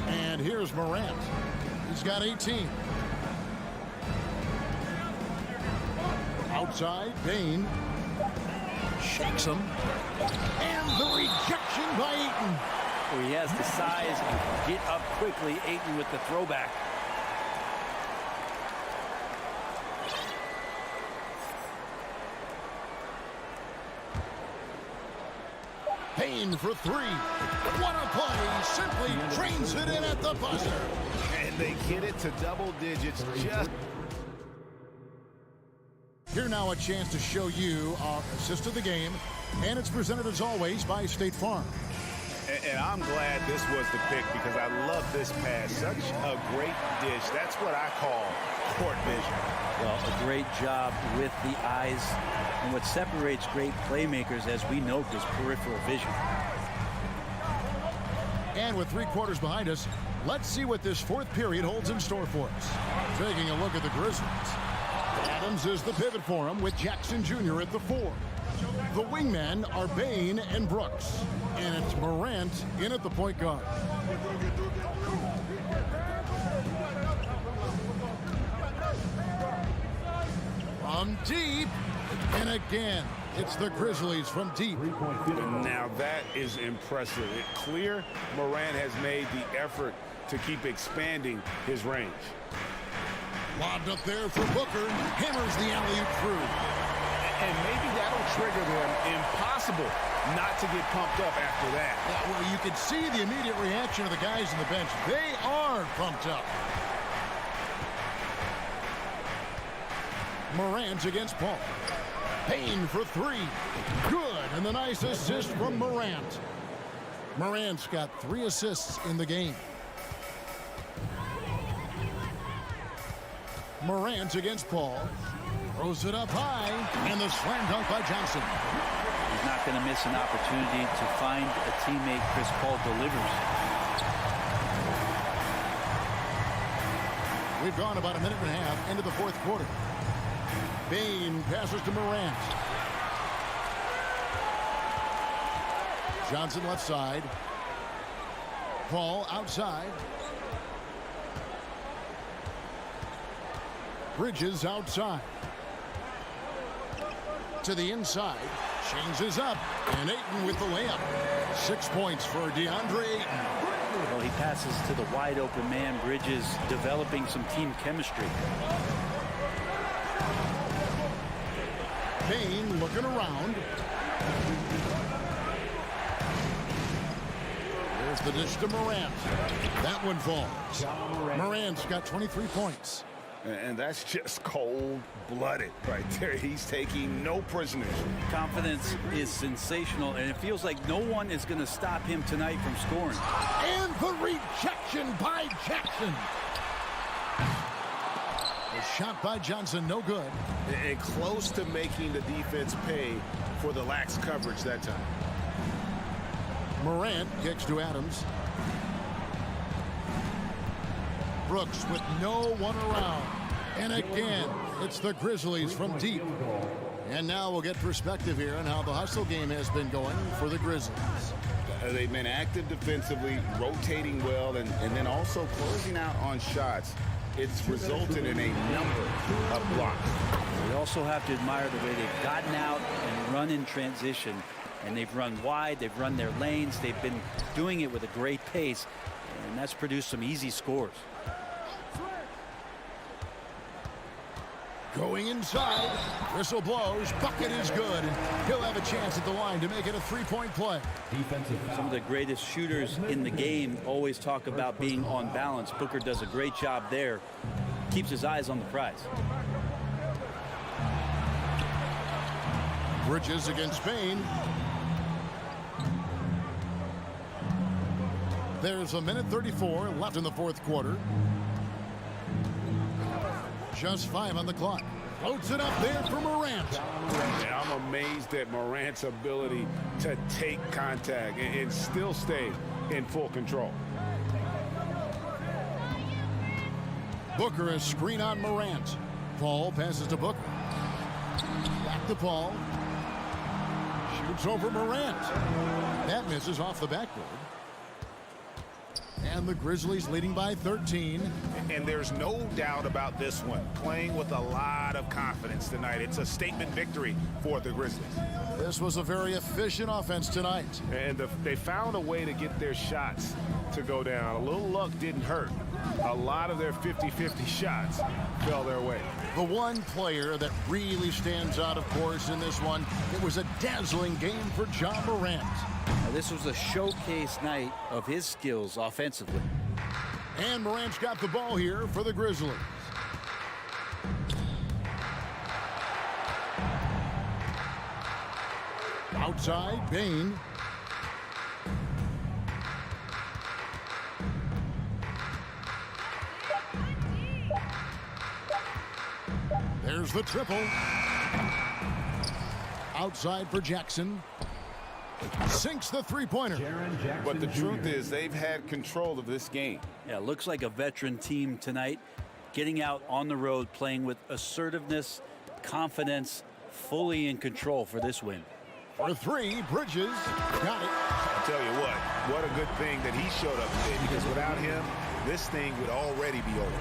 E: And here's Morant. He's got 18. Outside, Bain shakes him, and the rejection by Ayton.
C: Well, he has the size and can get up quickly. Ayton with the throwback.
E: Payne for 3. What a play! Simply trains it in at the buzzer.
I: And they get it to double digits just.
E: Here now a chance to show you our assist of the game, and it's presented as always by State Farm.
I: And I'm glad this was the pick because I love this pass. Such a great dish. That's what I call court vision.
C: Well, a great job with the eyes. And what separates great playmakers, as we know, is peripheral vision.
E: And with 3 quarters behind us, let's see what this 4th period holds in store for us. Taking a look at the Grizzlies. Adams is the pivot for him with Jackson Jr. at the 4. The wingmen are Bain and Brooks. And it's Morant in at the point guard. From deep, And again, it's the Grizzlies from deep.
I: And now that is impressive. It's clear Morant has made the effort to keep expanding his range.
E: Lobbed up there for Booker. Hammers the alley-oop through.
I: And maybe that'll trigger them. Impossible not to get pumped up after that.
E: Yeah, well, you can see the immediate reaction of the guys on the bench. They are pumped up. Morant against Paul. Payne for three. Good, and the nice assist from Morant. Morant's got 3 assists in the game. Morant against Paul. Throws it up high, and the slam dunk by Johnson.
C: He's not going to miss an opportunity to find a teammate. Chris Paul delivers.
E: We've gone about a minute and a half into the fourth quarter. Payne passes to Morant. Johnson left side. Paul outside. Bridges outside. To the inside. Changes up. And Ayton with the layup. 6 points for DeAndre Ayton.
C: Well, he passes to the wide open man. Bridges developing some team chemistry.
E: Payne looking around. There's the dish to Morant. That one falls. Morant's got 23 points.
I: And that's just cold-blooded right there. He's taking no prisoners.
C: Confidence is sensational, and it feels like no one is going to stop him tonight from scoring.
E: And the rejection by Jackson. The shot by Johnson, no good.
I: And close to making the defense pay for the lax coverage that time.
E: Morant kicks to Adams. Brooks with no one around. And again, it's the Grizzlies from deep. And now we'll get perspective here on how the hustle game has been going for the Grizzlies.
I: They've been active defensively, rotating well, and then also closing out on shots. It's resulted in a number of blocks.
C: We also have to admire the way they've gotten out and run in transition. And they've run wide, they've run their lanes, they've been doing it with a great pace. And that's produced some easy scores.
E: Going inside, whistle blows, bucket is good. He'll have a chance at the line to make it a three-point play.
C: Some of the greatest shooters in the game always talk about being on balance. Booker does a great job there. Keeps his eyes on the prize.
E: Bridges against Payne. There's a minute 34 left in the fourth quarter. Just 5 on the clock. Floats it up there for Morant.
I: Yeah, I'm amazed at Morant's ability to take contact and still stay in full control.
E: Booker is screen on Morant. Paul passes to Booker. Back to Paul. Shoots over Morant. That misses off the backboard. And the Grizzlies leading by 13.
I: And there's no doubt about this one. Playing with a lot of confidence tonight. It's a statement victory for the Grizzlies.
E: This was a very efficient offense tonight.
I: And they found a way to get their shots to go down. A little luck didn't hurt. A lot of their 50-50 shots fell their way.
E: The one player that really stands out, of course, in this one, it was a dazzling game for Ja Morant.
C: Now, this was a showcase night of his skills offensively.
E: And Morant's got the ball here for the Grizzlies. Outside, Payne. There's the triple. Outside for Jackson. Sinks the three-pointer.
I: But the truth is they've had control of this game.
C: Yeah, looks like a veteran team tonight. Getting out on the road, playing with assertiveness, confidence, fully in control for this win.
E: For three, Bridges got it.
I: I'll tell you what a good thing that he showed up today, because without him, this thing would already be over.